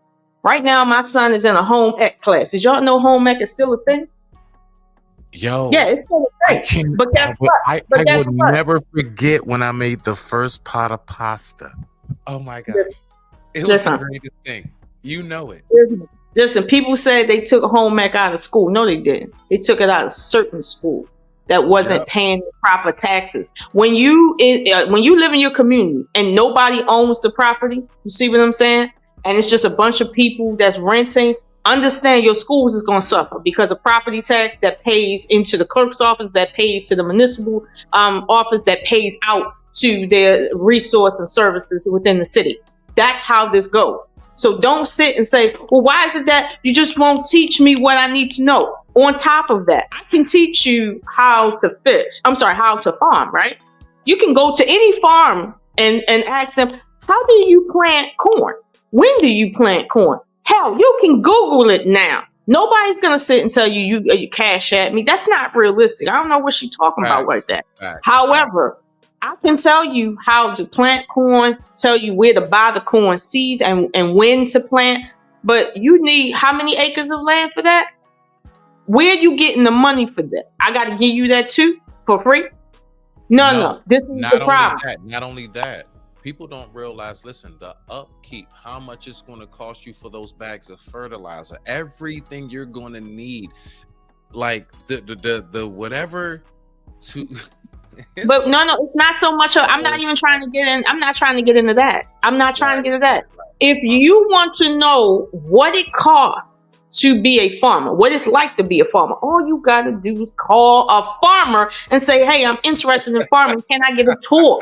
Right now, my son is in a home ec class. Did y'all know home ec is still a thing? Yo, Yeah, it's still a thing. But guess what? I would never forget when I made the first pot of pasta. Oh my God. It was the greatest thing. You know it. Listen, people said they took home ec out of school. No, they didn't. They took it out of certain schools that wasn't paying the proper taxes. When you live in your community and nobody owns the property, you see what I'm saying? And it's just a bunch of people that's renting. Understand your schools is going to suffer because of property tax that pays into the clerk's office, that pays to the municipal office, that pays out to their resource and services within the city. That's how this goes. So don't sit and say, well, why is it that you just won't teach me what I need to know? On top of that, I can teach you how to how to farm, right? You can go to any farm and ask them, how do you plant corn? When do you plant corn? Hell, you can Google it now. Nobody's going to sit and tell you cash at me. That's not realistic. I don't know what she's talking about like that. However, I can tell you how to plant corn, tell you where to buy the corn seeds and when to plant. But you need how many acres of land for that? Where are you getting the money for that? I got to give you that too for free? No. This is the problem. Not only that, people don't realize, listen, the upkeep, how much it's going to cost you for those bags of fertilizer, everything you're going to need, like the whatever to... But no, it's not so much. I'm not even trying to get in. I'm not trying to get into that. If you want to know what it costs to be a farmer, what it's like to be a farmer, all you got to do is call a farmer and say, hey, I'm interested in farming. Can I get a tour?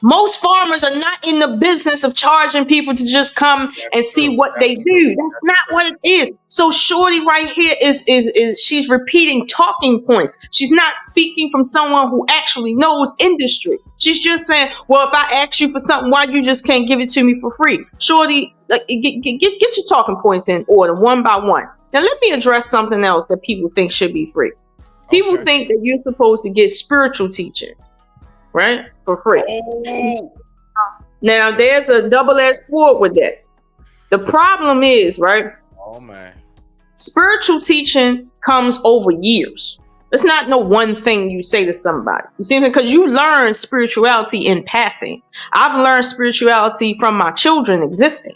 Most farmers are not in the business of charging people to just come and see what they do. That's not what it is. So Shorty right here is she's repeating talking points. She's not speaking from someone who actually knows industry. She's just saying, well, if I ask you for something, why you just can't give it to me for free? Shorty, like, get your talking points in order one by one. Now let me address something else that people think should be free. People think that you're supposed to get spiritual teaching, right? For free. Now there's a double-edged sword with that. The problem is, right? Oh man. Spiritual teaching comes over years. It's not no one thing you say to somebody. You see, because you learn spirituality in passing. I've learned spirituality from my children existing.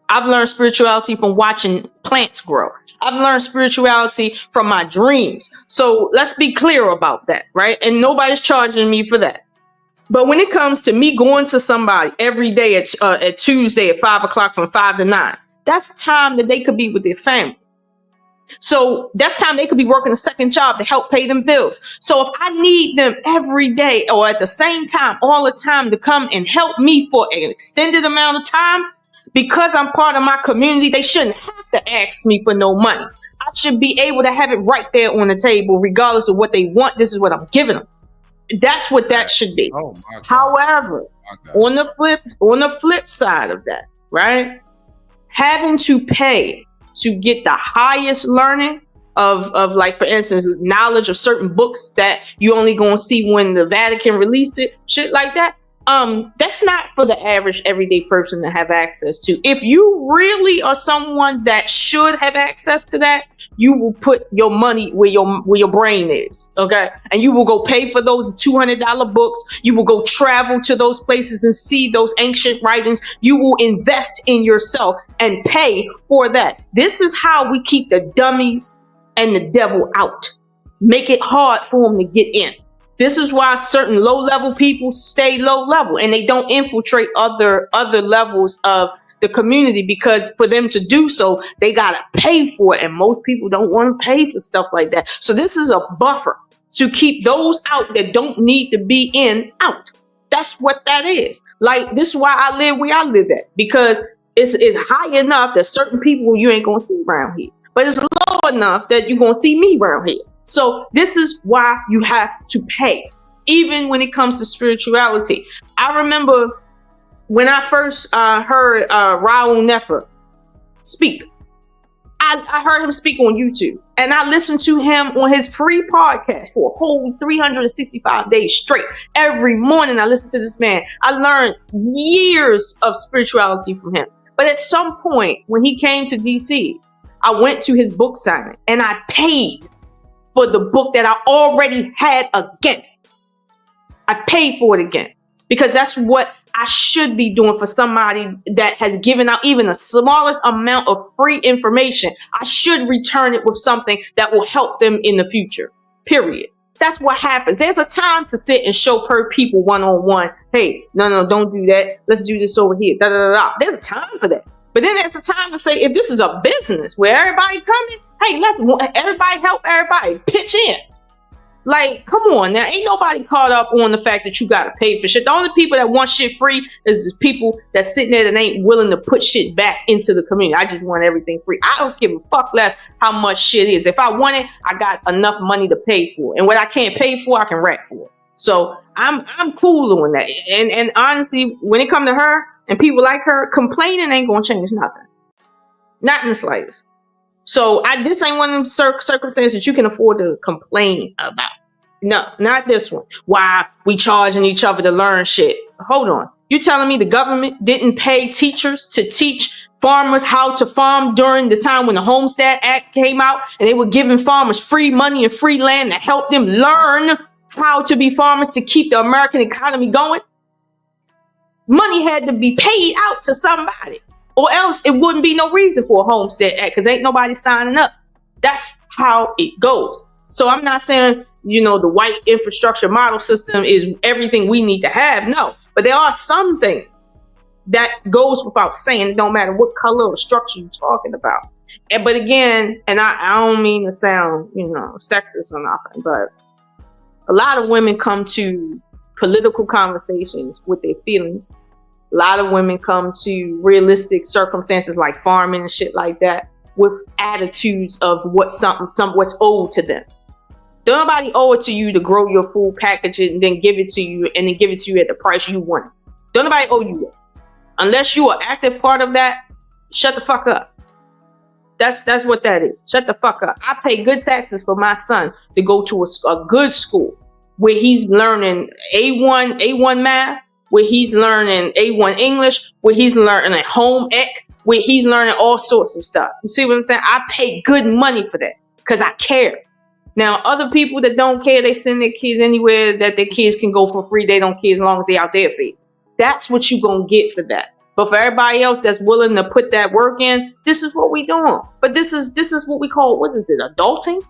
I've learned spirituality from watching plants grow. I've learned spirituality from my dreams. So let's be clear about that, right? And nobody's charging me for that. But when it comes to me going to somebody every day at Tuesday at 5 o'clock from 5 to 9, that's time that they could be with their family. So that's time they could be working a second job to help pay them bills. So if I need them every day or at the same time, all the time to come and help me for an extended amount of time, because I'm part of my community, they shouldn't have to ask me for no money. I should be able to have it right there on the table, regardless of what they want. This is what I'm giving them. That's what that should be. Oh my God. However, on the flip side of that, right? Having to pay to get the highest learning of like, for instance, knowledge of certain books that you only gonna see when the Vatican release it, shit like that. That's not for the average everyday person to have access to. If you really are someone that should have access to that, you will put your money where your brain is, okay? And you will go pay for those $200 books. You will go travel to those places and see those ancient writings. You will invest in yourself and pay for that. This is how we keep the dummies and the devil out. Make it hard for them to get in. This is why certain low-level people stay low-level and they don't infiltrate other levels of the community, because for them to do so, they got to pay for it. And most people don't want to pay for stuff like that. So this is a buffer to keep those out that don't need to be in out. That's what that is. Like, this is why I live where I live at, because it's high enough that certain people you ain't going to see around here. But it's low enough that you're going to see me around here. So this is why you have to pay, even when it comes to spirituality. I remember when I first heard Raul Nefer speak, I heard him speak on YouTube, and I listened to him on his free podcast for a whole 365 days straight. Every morning I listened to this man. I learned years of spirituality from him. But at some point when he came to DC, I went to his book signing and I paid for the book that I already had again. I paid for it again because that's what I should be doing for somebody that has given out even the smallest amount of free information. I should return it with something that will help them in the future, period. That's what happens. There's a time to sit and show per people one-on-one. Hey, no, don't do that. Let's do this over here. Da, da, da, da. There's a time for that. But then there's a time to say, if this is a business where everybody coming, hey, let's everybody help everybody. Pitch in. Like, come on now. Ain't nobody caught up on the fact that you got to pay for shit. The only people that want shit free is the people that sitting there that ain't willing to put shit back into the community. I just want everything free. I don't give a fuck less how much shit is. If I want it, I got enough money to pay for it. And what I can't pay for, I can rack for it. So I'm cool on that. And honestly, when it comes to her and people like her, complaining ain't going to change nothing. Not in the slightest. So this ain't one of them circumstances that you can afford to complain about. No, not this one. Why we charging each other to learn shit? Hold on. You telling me the government didn't pay teachers to teach farmers how to farm during the time when the Homestead Act came out and they were giving farmers free money and free land to help them learn how to be farmers to keep the American economy going? Money had to be paid out to somebody. Or else it wouldn't be no reason for a Homestead Act because ain't nobody signing up. That's how it goes. So I'm not saying, the white infrastructure model system is everything we need to have. No, but there are some things that goes without saying. It don't matter what color or structure you're talking about. But again, and I don't mean to sound, sexist or nothing, but a lot of women come to political conversations with their feelings. A lot of women come to realistic circumstances like farming and shit like that with attitudes of what's owed to them. Don't nobody owe it to you to grow your food, package it, and then give it to you, and then give it to you at the price you want it. Don't nobody owe you that. Unless you are active part of that, shut the fuck up. That's what that is. Shut the fuck up. I pay good taxes for my son to go to a good school where he's learning A1 math, where he's learning A1 English, where he's learning home ec, where he's learning all sorts of stuff. You see what I'm saying? I pay good money for that because I care. Now, other people that don't care, they send their kids anywhere that their kids can go for free. They don't care as long as they out their face. That's what you're going to get for that. But for everybody else that's willing to put that work in, this is what we doing. But this is what we call, what is it, adulting?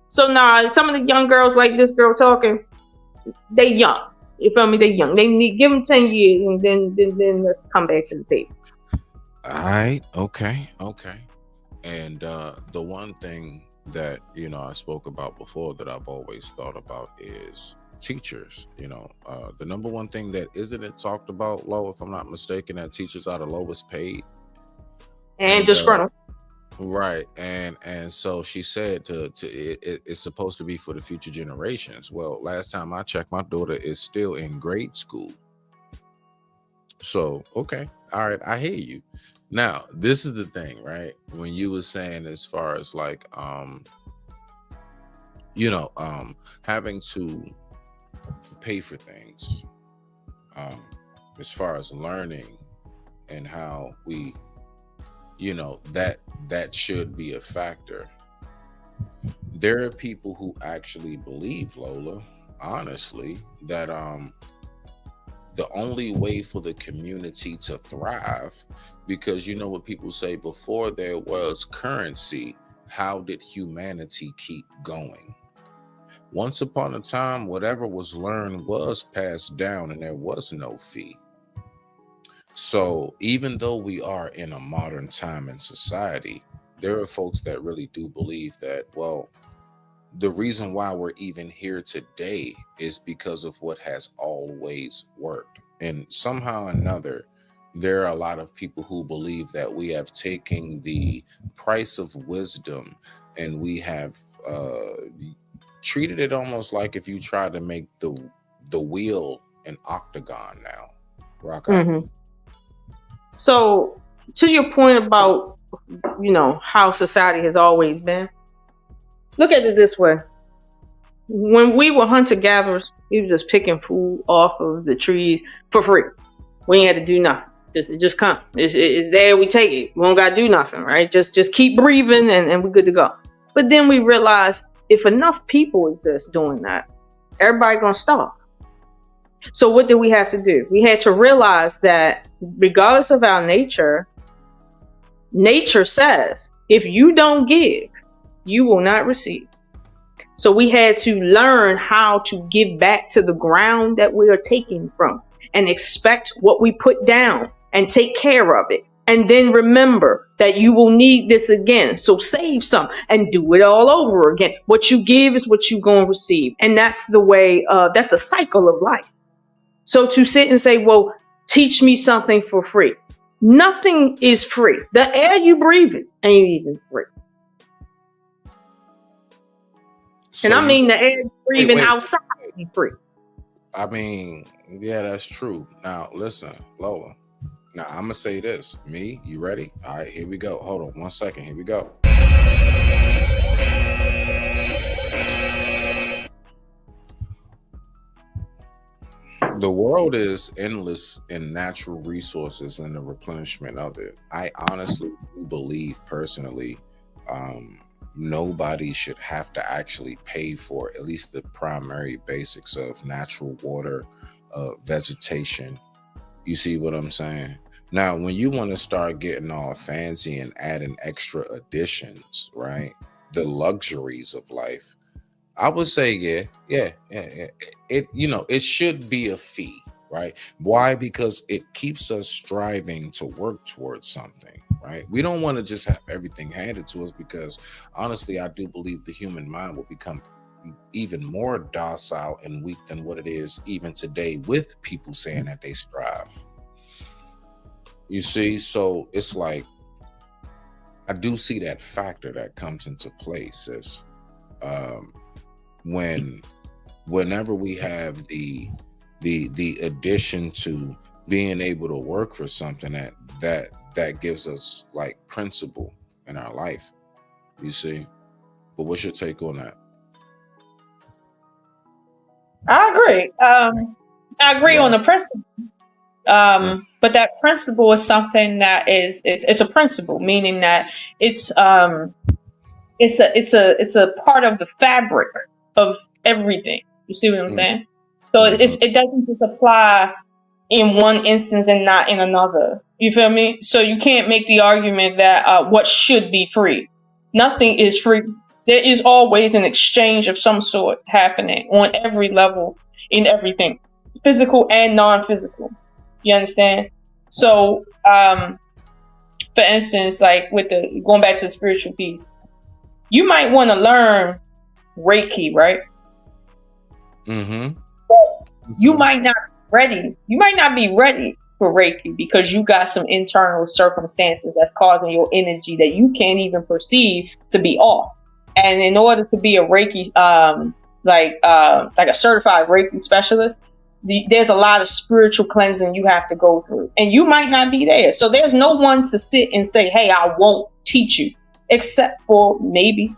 So some of the young girls like this girl talking, they young. You feel me? They young. They need give them 10 years, and then let's come back to the table. All right. Okay. And the one thing that I spoke about before that I've always thought about is teachers. The number one thing that isn't it talked about low, if I'm not mistaken, that teachers are the lowest paid and disgruntled. Right. And so she said it's supposed to be for the future generations. Well, last time I checked, my daughter is still in grade school. So, okay. All right. I hear you. Now, this is the thing, right? When you were saying as far as like, having to pay for things, as far as learning and how we, that should be a factor. There are people who actually believe, Lola, honestly, that the only way for the community to thrive, because what people say, before there was currency, how did humanity keep going? Once upon a time, whatever was learned was passed down and there was no fee. So even though we are in a modern time in society, there are folks that really do believe that, well, the reason why we're even here today is because of what has always worked. And somehow or another, there are a lot of people who believe that we have taken the price of wisdom and we have treated it almost like if you try to make the wheel an octagon now. Rock out. So to your point about, how society has always been, look at it this way. When we were hunter-gatherers, we were just picking food off of the trees for free. We ain't had to do nothing. It just come. It's there, we take it. We don't got to do nothing, right? Just keep breathing and we're good to go. But then we realized if enough people exist doing that, everybody going to starve. So what did we have to do? We had to realize that regardless of our nature says, if you don't give, you will not receive. So we had to learn how to give back to the ground that we are taking from and expect what we put down and take care of it. And then remember that you will need this again. So save some and do it all over again. What you give is what you're going to receive. And that's the way, that's the cycle of life. So to sit and say, well, teach me something for free. Nothing is free. The air you breathe ain't even free. So and I mean the air you breathing wait. outside is free. I mean, yeah, that's true. Now, listen, Lola. Now, I'm going to say this. Me, you ready? All right, here we go. Hold on 1 second. Here we go. The world is endless in natural resources and the replenishment of it. I honestly believe personally, nobody should have to actually pay for at least the primary basics of natural water, vegetation. You see what I'm saying? Now, when you want to start getting all fancy and adding extra additions, right? The luxuries of life, I would say, yeah. It, it should be a fee, right? Why? Because it keeps us striving to work towards something, right? We don't want to just have everything handed to us, because honestly, I do believe the human mind will become even more docile and weak than what it is even today, with people saying that they strive. You see, so it's like, I do see that factor that comes into play, sis. Whenever we have the addition to being able to work for something that gives us like principle in our life, you see. But what's your take on that? I agree. I agree on the principle. But that principle is something that it's a principle, meaning that it's a part of the fabric of everything. You see what I'm saying? So it doesn't just apply in one instance and not in another. You feel me? So you can't make the argument that what should be free. Nothing is free. There is always an exchange of some sort happening on every level in everything, physical and non-physical. You understand? So, for instance, like with going back to the spiritual piece, you might want to learn Reiki, right? Mm-hmm. But you might not be ready. You might not be ready for Reiki because you got some internal circumstances that's causing your energy that you can't even perceive to be off. And in order to be a Reiki, like a certified Reiki specialist, there's a lot of spiritual cleansing you have to go through, and you might not be there. So there's no one to sit and say, hey, I won't teach you, except for maybe,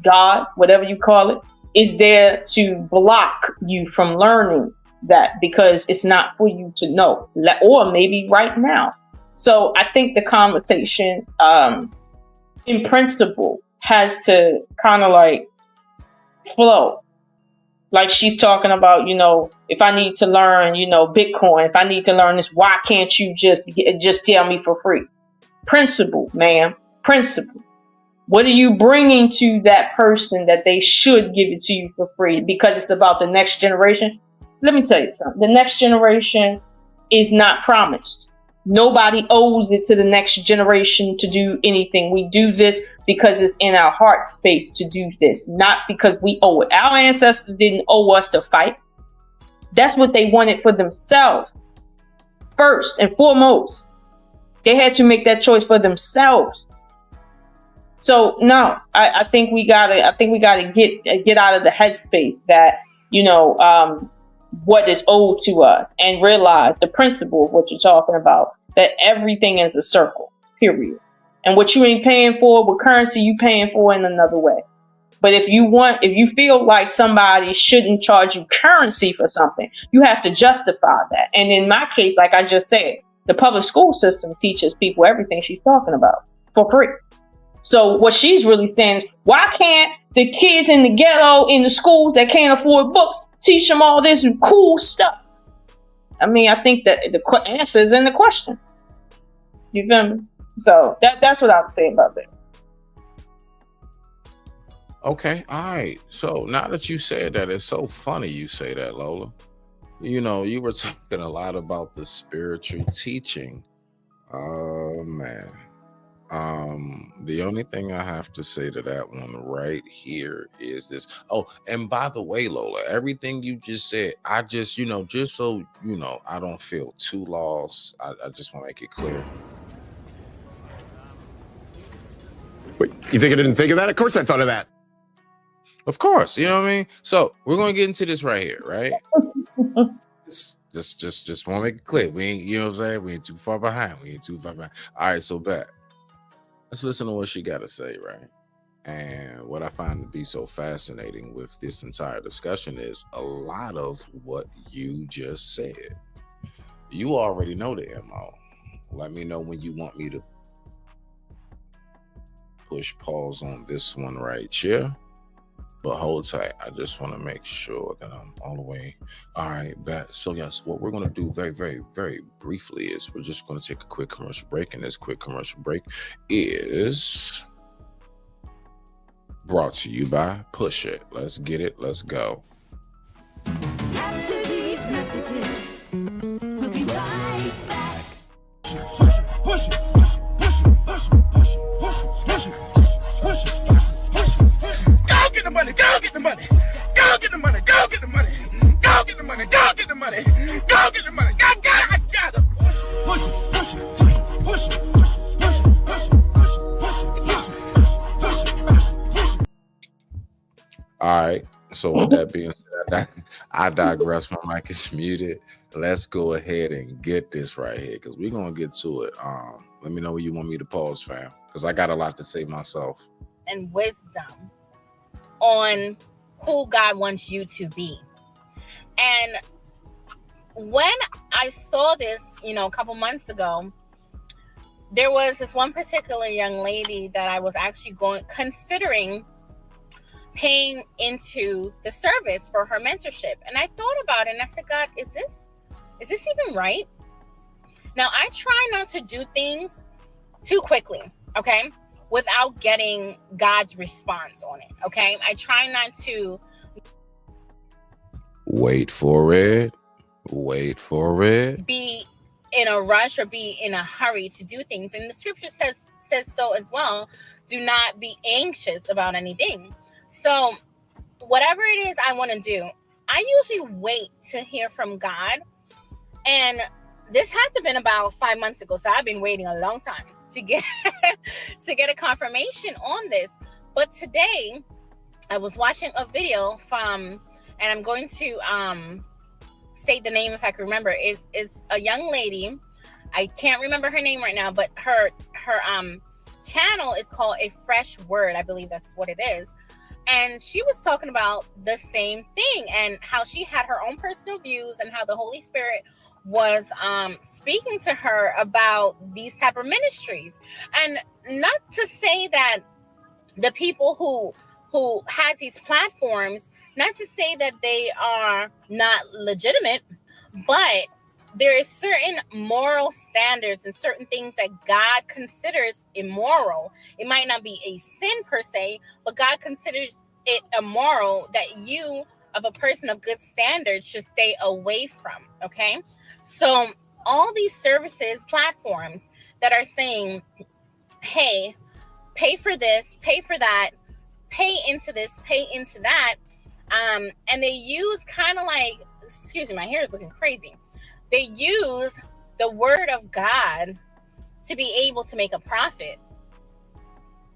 God, whatever you call it, is there to block you from learning that because it's not for you to know, or maybe right now. So I think the conversation in principle has to kind of like flow. Like she's talking about, if I need to learn, Bitcoin, if I need to learn this, why can't you just tell me for free? Principle, ma'am, principle. What are you bringing to that person that they should give it to you for free? Because it's about the next generation. Let me tell you something. The next generation is not promised. Nobody owes it to the next generation to do anything. We do this because it's in our heart space to do this, not because we owe it. Our ancestors didn't owe us to fight. That's what they wanted for themselves. First and foremost, they had to make that choice for themselves. So no, I think we gotta get out of the headspace that, what is owed to us and realize the principle of what you're talking about that everything is a circle, period. And what you ain't paying for with currency, you paying for in another way. But if you feel like somebody shouldn't charge you currency for something, you have to justify that. And in my case, like I just said, the public school system teaches people everything she's talking about for free. So what she's really saying is, why can't the kids in the ghetto, in the schools that can't afford books, teach them all this cool stuff? I mean, I think that the answer is in the question. You feel me? So that's what I would say about that. Okay, all right. So now that you said that, it's so funny you say that, Lola. You know, you were talking a lot about the spiritual teaching. Oh man. The only thing I have to say to that one right here is this. Oh, and by the way, Lola, everything you just said, I just, just so I don't feel too lost. I just want to make it clear. Wait, you think I didn't think of that? Of course I thought of that. Of course, you know what I mean? So we're gonna get into this right here, right? Just want to make it clear. We ain't, you know what I'm saying? We ain't too far behind. All right, so back. Let's listen to what she got to say, right? And what I find to be so fascinating with this entire discussion is a lot of what you just said. You already know the MO. Let me know when you want me to push pause on this one right here. But hold tight. I just want to make sure that I'm all the way. All right, back. So yes, what we're going to do very, very, very briefly is we're just going to take a quick commercial break. And this quick commercial break is brought to you by Push It. Let's get it. Let's go. After these messages, we'll be right back. Push it, push it, push it, push it, push it, push it, push it, push it, push it, push it, push it. Go get the money, go get the money, go get the money, go get the money, go get the money, go get the money, go get the money, I got it. Push it, push it, push it, push it, push it, push it, push it, push it, push it, push it, push it, push it. All right. So with that being said, I digress. My mic is muted. Let's go ahead and get this right here because we're gonna get to it. Let me know where you want me to pause, fam, because I got a lot to say myself. And wisdom on who God wants you to be. And when I saw this, a couple months ago, there was this one particular young lady that I was actually considering paying into the service for her mentorship. And I thought about it and I said, God, is this even right? Now, I try not to do things too quickly, okay? Without getting God's response on it, okay? I try not to wait for it, be in a rush or be in a hurry to do things. And the scripture says so as well. Do not be anxious about anything. So whatever it is I want to do, I usually wait to hear from God. And this had to have been about 5 months ago. So I've been waiting a long time to get a confirmation on this. But today I was watching a video from, and I'm going to state the name if I can remember, is a young lady. I can't remember her name right now, but her channel is called A Fresh Word. I believe that's what it is. And she was talking about the same thing and how she had her own personal views and how the Holy Spirit was speaking to her about these type of ministries. And not to say that the people who has these platforms, not to say that they are not legitimate, but there is certain moral standards and certain things that God considers immoral. It might not be a sin per se, but God considers it immoral that you, of a person of good standards, should stay away from, okay? So all these services, platforms that are saying, hey, pay for this, pay for that, pay into this, pay into that, and they use kind of like, excuse me, my hair is looking crazy. They use the word of God to be able to make a profit.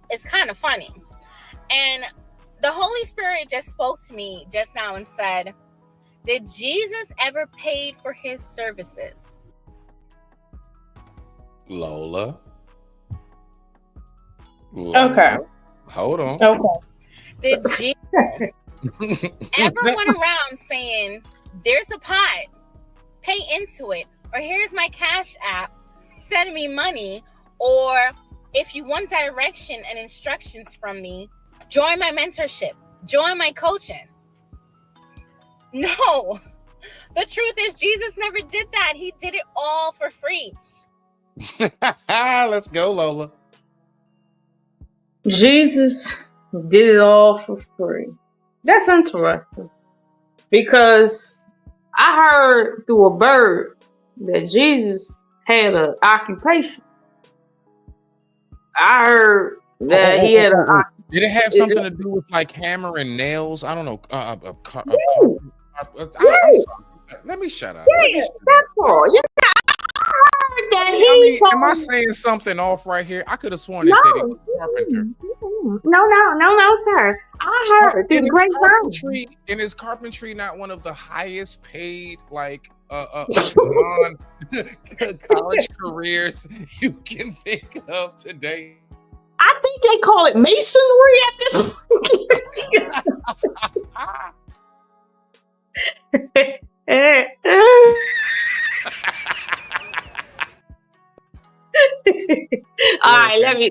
It's kind of funny. And the Holy Spirit just spoke to me just now and said, did Jesus ever pay for his services? Lola. Okay. Hold on. Okay. Did Jesus ever went around saying, "There's a pot, pay into it," or "Here's my cash app, send me money," or "If you want direction and instructions from me, join my mentorship, join my coaching"? No. The truth is, Jesus never did that. He did it all for free. Let's go, Lola. Jesus did it all for free. That's interesting. Because I heard through a bird that Jesus had an occupation. I heard that he had an Did it have something to do with like hammer and nails? I don't know. I'm sorry. Let me shut up. Yeah, that's all. Yeah, I heard that Am I saying something off right here? I could have sworn they said he was a carpenter. No, sir. I heard through the great In his carpentry, not one of the highest paid like college careers you can think of today. I think they call it masonry at this All right, let me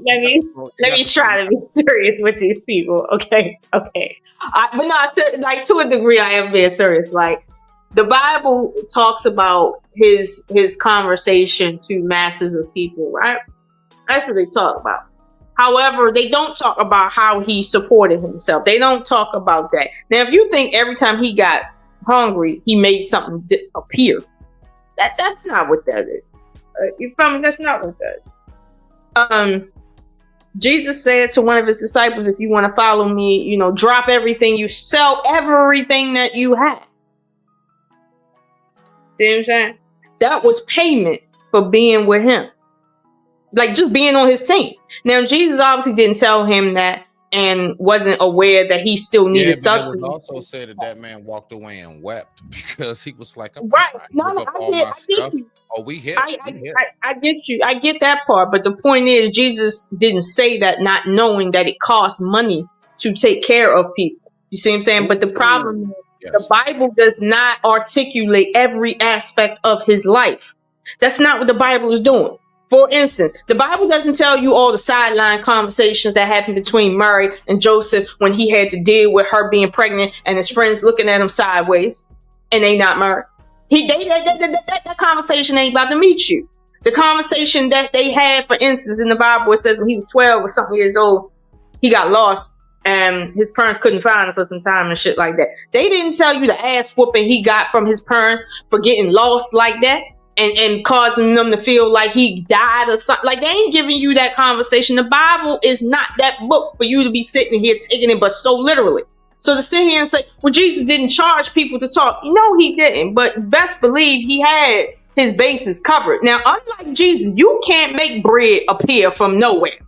try to be serious with these people. Okay. But no, like to a degree, I am being serious. Like the Bible talks about his conversation to masses of people, right? That's what they talk about. However, they don't talk about how he supported himself. They don't talk about that. Now, if you think every time he got hungry, he made something appear, that's not what that is. You feel me? That's not what that is. Jesus said to one of his disciples, "If you want to follow me, drop everything you sell, everything that you have." See what I'm saying? That was payment for being with him. Like just being on his team. Now, Jesus obviously didn't tell him that and wasn't aware that he still needed substance. It was also said that man walked away and wept because he was like, right. We hit. I get you. I get that part. But the point is, Jesus didn't say that not knowing that it costs money to take care of people. You see what I'm saying? But the problem is the Bible does not articulate every aspect of his life. That's not what the Bible is doing. For instance, the Bible doesn't tell you all the sideline conversations that happened between Mary and Joseph when he had to deal with her being pregnant and his friends looking at him sideways and they not married. That conversation ain't about to meet you. The conversation that they had, for instance, in the Bible, it says when he was 12 or something years old, he got lost and his parents couldn't find him for some time and shit like that. They didn't tell you the ass whooping he got from his parents for getting lost like that. And causing them to feel like he died or something. Like they ain't giving you that conversation. The Bible is not that book for you to be sitting here taking it, but so literally. So to sit here and say, well, Jesus didn't charge people to talk. No, he didn't. But best believe he had his bases covered. Now, unlike Jesus, you can't make bread appear from nowhere.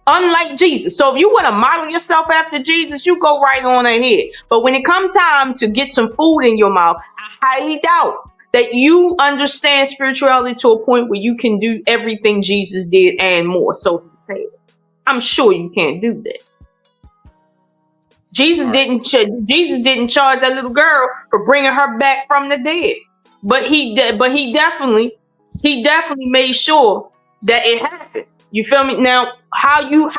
Unlike Jesus. So if you want to model yourself after Jesus, you go right on ahead. But when it comes time to get some food in your mouth, I highly doubt that you understand spirituality to a point where you can do everything Jesus did and more. So he said, I'm sure you can't do that. Jesus didn't charge that little girl for bringing her back from the dead, but he definitely made sure that it happened. You feel me? Now, how you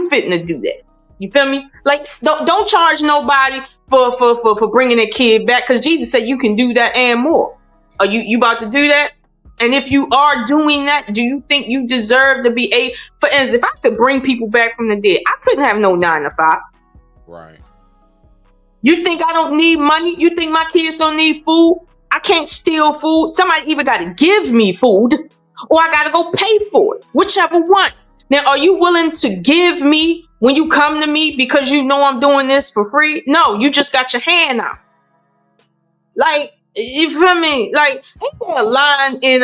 fitting to do that? You feel me? Like don't charge nobody for bringing a kid back, because Jesus said you can do that and more. Are you about to do that? And if you are doing that, do you think you deserve to be for instance, if I could bring people back from the dead, I couldn't have no 9 to 5. Right. You think I don't need money? You think my kids don't need food? I can't steal food. Somebody either got to give me food or I got to go pay for it, whichever one. Now, are you willing to give me when you come to me because you know I'm doing this for free? No, you just got your hand out. Like, you feel me? Like, ain't there a line in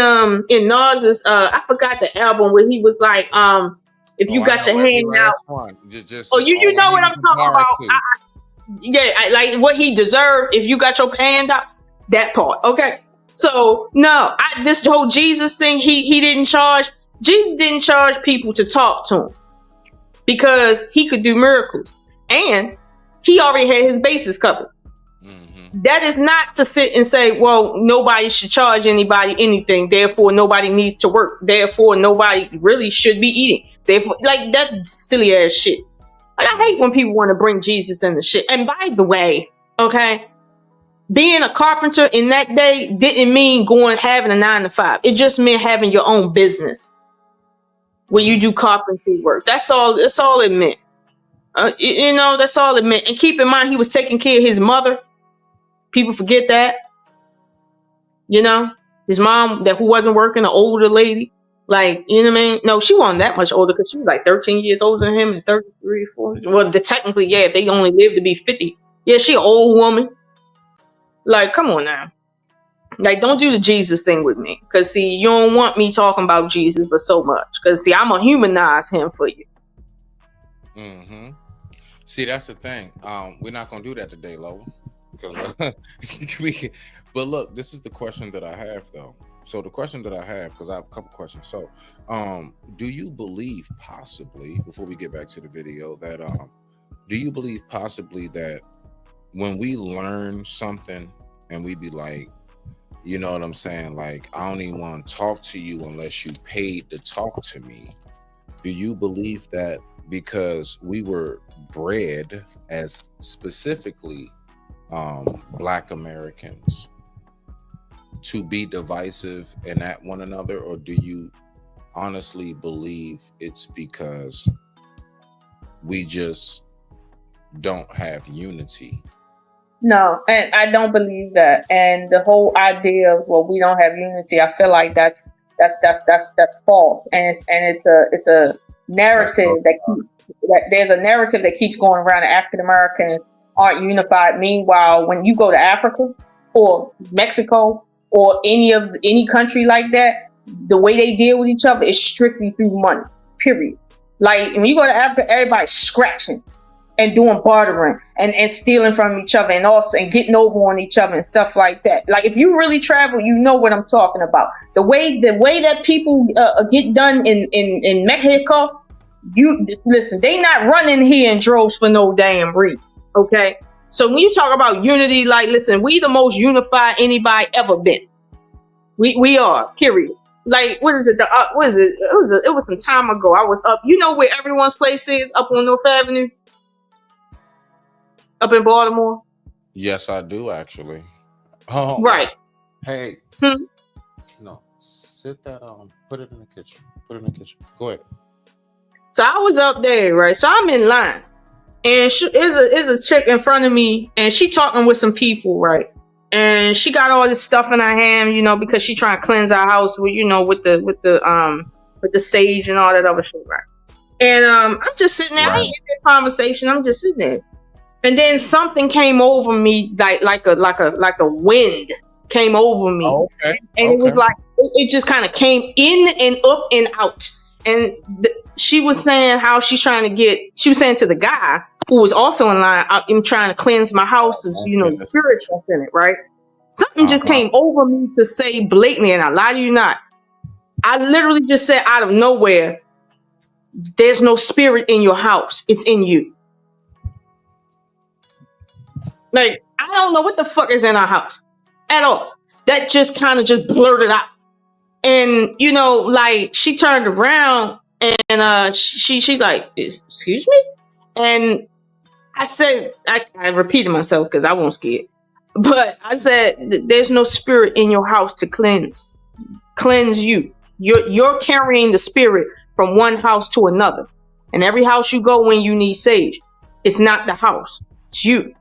Nas's I forgot the album where he was like, if you got your hand out. You know what I'm talking about. Like what he deserved if you got your hand out. That part. Okay. So no, this whole Jesus thing, he didn't charge. Jesus didn't charge people to talk to him because he could do miracles, and he already had his bases covered. That is not to sit and say, well, nobody should charge anybody anything, therefore nobody needs to work, therefore nobody really should be eating, therefore, like, that silly ass shit. Like, I hate when people want to bring Jesus in the shit. And by the way, okay, being a carpenter in that day didn't mean having a 9 to 5. It just meant having your own business where you do carpentry work. That's all it meant. That's all it meant. And keep in mind, he was taking care of his mother. People forget that. His mom, who wasn't working, an older lady. Like, you know what I mean? No, she wasn't that much older because she was like 13 years older than him and 33, 40. Well, technically, yeah, if they only lived to be 50. Yeah, she an old woman. Like, come on now. Like, don't do the Jesus thing with me. Because, see, you don't want me talking about Jesus for so much. Because, see, I'm going to humanize him for you. See, that's the thing. We're not going to do that today, Lola. But look, this is the question that I have, though. So the question that I have, because I have a couple questions. So, do you believe possibly, before we get back to the video, that do you believe possibly that when we learn something and we be like, you know what I'm saying, like, I don't even want to talk to you unless you paid to talk to me? Do you believe that because we were bred as specifically Black Americans to be divisive and at one another, or do you honestly believe it's because we just don't have unity? No, and I don't believe that. And the whole idea of, well, we don't have unity, I feel like that's false. And it's a narrative there's a narrative that keeps going around that African Americans aren't unified. Meanwhile, when you go to Africa or Mexico or any country like that, the way they deal with each other is strictly through money. Period. Like, when you go to Africa, everybody's scratching and doing bartering and stealing from each other and getting over on each other and stuff like that. Like, if you really travel, you know what I'm talking about. The way that people get done in Mexico, you listen, they not running here in droves for no damn reason. Okay, so when you talk about unity, like, listen, we the most unified anybody ever been. We are, period. Like, what is it? It was some time ago. I was up. You know where everyone's place is? Up on North Avenue, up in Baltimore. Yes, I do actually. Oh, right. Hey, no, sit that put it in the kitchen. Put it in the kitchen. Go ahead. So I was up there, right? So I'm in line. And is a chick in front of me, and she talking with some people, right? And she got all this stuff in her hand, because she trying to cleanse our house with, with the sage and all that other shit, right? And I'm just sitting there. Right. I ain't in that conversation. I'm just sitting there, and then something came over me, like a wind came over me, and it was like it just kind of came in and up and out. And she was saying how she was saying to the guy who was also in line, I'm trying to cleanse my house of, the spirit that's in it, right? Something just came over me to say blatantly, and I lie to you not. I literally just said out of nowhere, there's no spirit in your house. It's in you. Like, I don't know what the fuck is in our house at all. That just kind of just blurted out. And, like, she turned around and she's like, excuse me? And I said, I repeated myself because I won't scared. But I said, there's no spirit in your house to cleanse you. You're carrying the spirit from one house to another. And every house you go in, you need sage. It's not the house. It's you.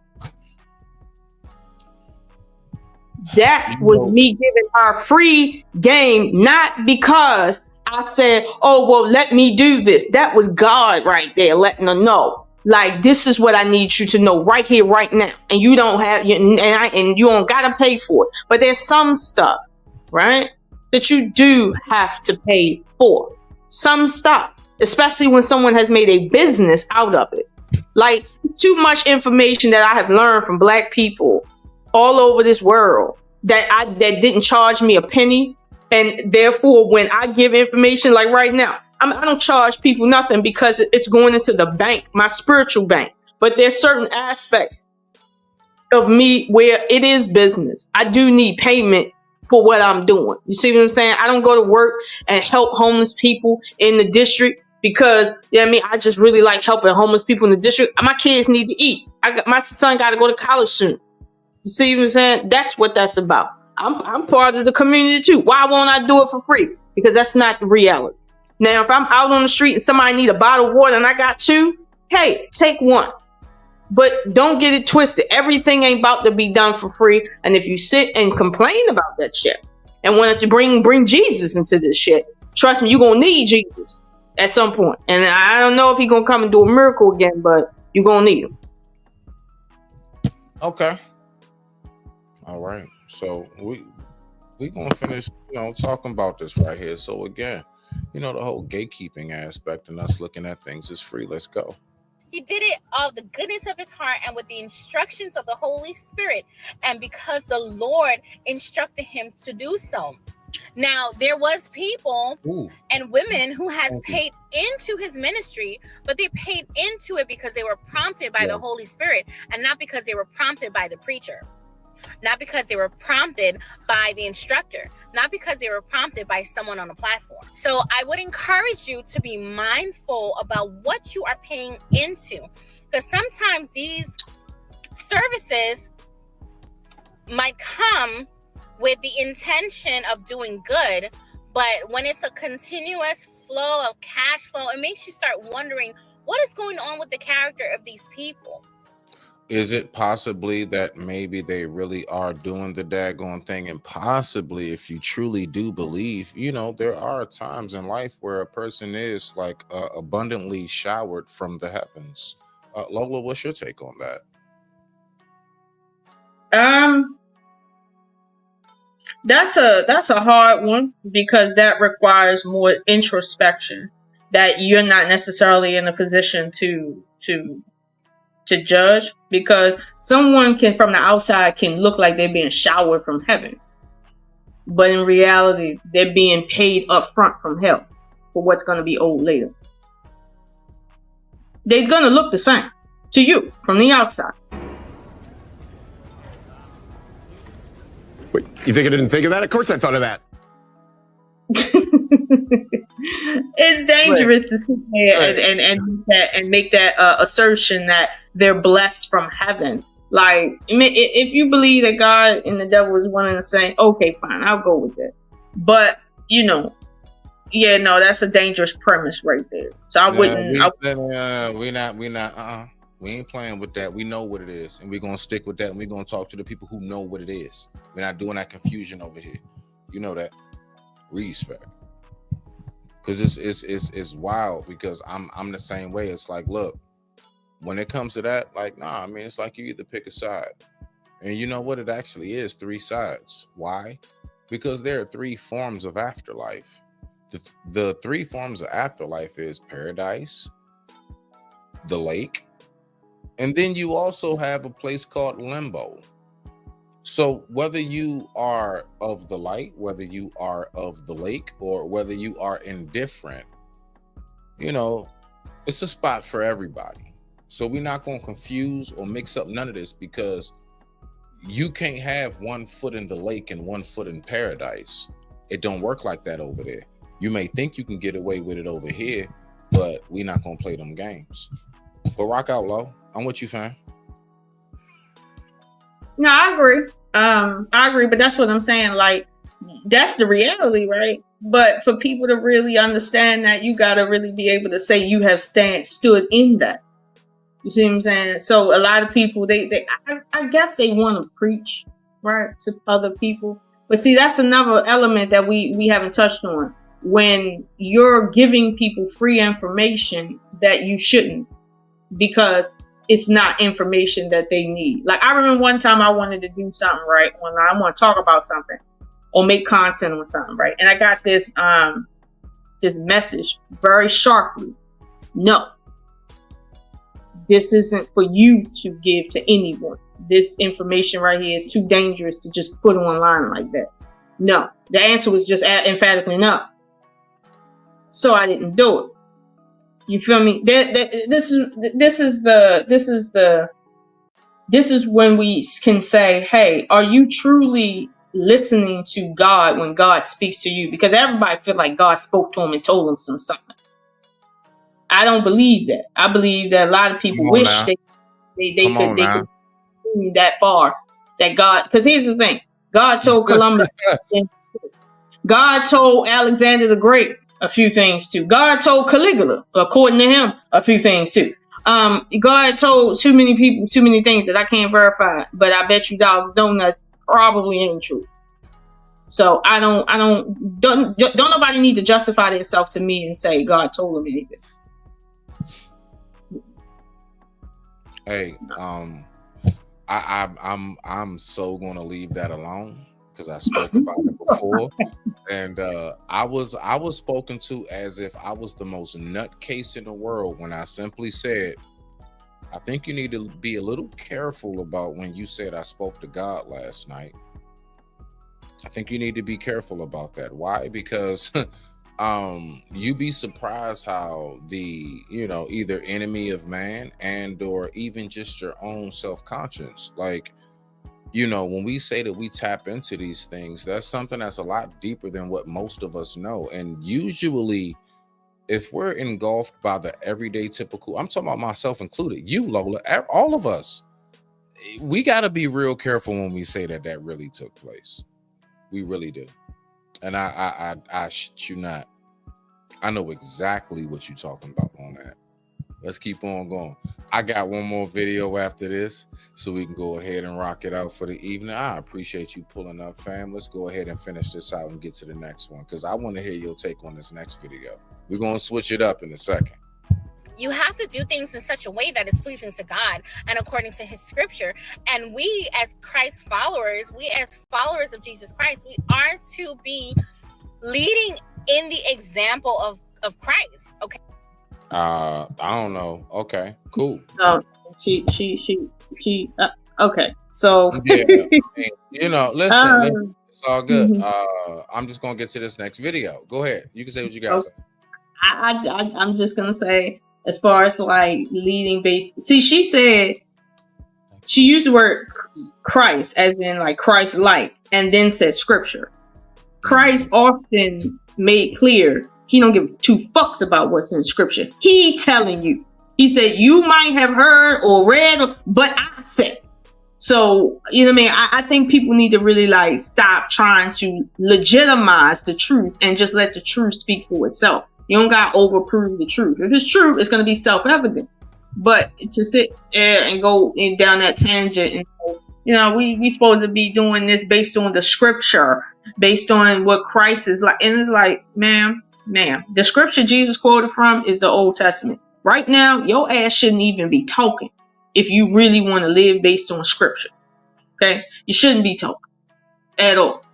That was me giving her free game, not because I said, oh, well, let me do this. That was God right there letting her know, like, this is what I need you to know right here, right now. And you don't have, and you don't got to pay for it. But there's some stuff, right, that you do have to pay for. Some stuff, especially when someone has made a business out of it. Like, it's too much information that I have learned from Black people all over this world that didn't charge me a penny. And therefore, when I give information, like right now, I don't charge people nothing because it's going into the bank, my spiritual bank. But there's certain aspects of me where it is business. I do need payment for what I'm doing. You see what I'm saying? I don't go to work and help homeless people in the district because, you know what I mean, I just really like helping homeless people in the district. My kids need to eat. My son got to go to college soon. You see what I'm saying? That's what that's about. I'm part of the community too. Why won't I do it for free? Because that's not the reality. Now, if I'm out on the street and somebody need a bottle of water and I got two, hey, take one. But don't get it twisted. Everything ain't about to be done for free. And if you sit and complain about that shit and want to bring Jesus into this shit, trust me, you're going to need Jesus at some point. And I don't know if he's going to come and do a miracle again, but you're going to need him. Okay. All right. So we gonna finish, talking about this right here. So again, the whole gatekeeping aspect and us looking at things is free. Let's go. He did it of the goodness of his heart and with the instructions of the Holy Spirit, and because the Lord instructed him to do so. Now, there was people and women who has paid into his ministry, but they paid into it because they were prompted by the Holy Spirit and not because they were prompted by the preacher. Not because they were prompted by the instructor, not because they were prompted by someone on a platform. So I would encourage you to be mindful about what you are paying into, because sometimes these services might come with the intention of doing good, but when it's a continuous flow of cash flow, it makes you start wondering what is going on with the character of these people. Is it possibly that maybe they really are doing the daggone thing? And possibly, if you truly do believe, there are times in life where a person is like abundantly showered from the heavens. Lola, what's your take on that? That's a hard one because that requires more introspection that you're not necessarily in a position to judge, because someone can from the outside can look like they're being showered from heaven, but in reality they're being paid up front from hell for what's going to be owed later. They're going to look the same to you from the outside. Wait, you think I didn't think of that? Of course I thought of that. It's dangerous to sit there and make that assertion that they're blessed from heaven. Like, if you believe that God and the devil is one and the same, okay, fine, I'll go with that. But that's a dangerous premise right there. So I wouldn't. We ain't playing with that. We know what it is, and we're gonna stick with that. And we're gonna talk to the people who know what it is. We're not doing that confusion over here. You know that. Respect. Because it's wild, because I'm the same way. It's like, look, when it comes to that, like, nah, I mean, it's like you either pick a side. And you know what? It actually is three sides. Why? Because there are three forms of afterlife. The three forms of afterlife is paradise, the lake, and then you also have a place called limbo. So whether you are of the light, whether you are of the lake, or whether you are indifferent, it's a spot for everybody. So we're not going to confuse or mix up none of this, because you can't have 1 foot in the lake and 1 foot in paradise. It don't work like that over there. You may think you can get away with it over here, but we're not going to play them games. But rock out, Low. I'm with you, fam. No, I agree, but that's what I'm saying. Like, that's the reality, right? But for people to really understand that, you got to really be able to say you have stood in that. You see what I'm saying? So a lot of people, I guess they want to preach, right, to other people. But see, that's another element that we haven't touched on. When you're giving people free information that you shouldn't, because it's not information that they need. Like, I remember one time I wanted to do something, right? When I want to talk about something or make content on something, right? And I got this message very sharply. No, this isn't for you to give to anyone. this information right here is too dangerous to just put online like that. No, the answer was just emphatically no. So I didn't do it. You feel me? This is when we can say, hey, are you truly listening to God when God speaks to you? Because everybody feel like God spoke to him and told him something. I don't believe that. I believe that a lot of people wish they could see that far. That God, because here's the thing, God told Columbus, God told Alexander the Great a few things too. God told Caligula, according to him, a few things too. God told too many people too many things that I can't verify, but I bet you dollars donuts probably ain't true. So don't nobody need to justify themselves to me and say God told them anything. Hey, I'm so gonna leave that alone because I spoke about it before, and I was spoken to as if I was the most nutcase in the world when I simply said, I think you need to be a little careful about when you said I spoke to God last night. I think you need to be careful about that. Why? Because you'd be surprised how the, either enemy of man and or even just your own self-conscious, like, when we say that we tap into these things, that's something that's a lot deeper than what most of us know. And usually if we're engulfed by the everyday typical, I'm talking about myself included, you, Lola, all of us, we got to be real careful when we say that really took place. We really do. And I shit you not, I know exactly what you're talking about on that. Let's keep on going. I got one more video after this, so we can go ahead and rock it out for the evening. I appreciate you pulling up, fam. Let's go ahead and finish this out and get to the next one, because I want to hear your take on this next video. We're going to switch it up in a second. You have to do things in such a way that is pleasing to God and according to his scripture. And we as Christ followers, we as followers of Jesus Christ, we are to be leading in the example of Christ. Okay. I don't know. Okay, cool. No, she okay. So yeah, listen, it's all good. I'm just gonna get to this next video. Go ahead. You can say what you got to say. I'm just gonna say, as far as like leading based, see, she said she used the word Christ as in like Christ like, and then said scripture. Christ often made clear he don't give two fucks about what's in scripture. He telling you. He said you might have heard or read, but I said. So, you know what I mean? I think people need to really like stop trying to legitimize the truth and just let the truth speak for itself. You don't got to overprove the truth. If it's true, it's going to be self-evident. But to sit there and go down that tangent and, we supposed to be doing this based on the scripture, based on what Christ is like. And it's like, ma'am, the scripture Jesus quoted from is the Old Testament. Right now, your ass shouldn't even be talking if you really want to live based on scripture. Okay? You shouldn't be talking at all.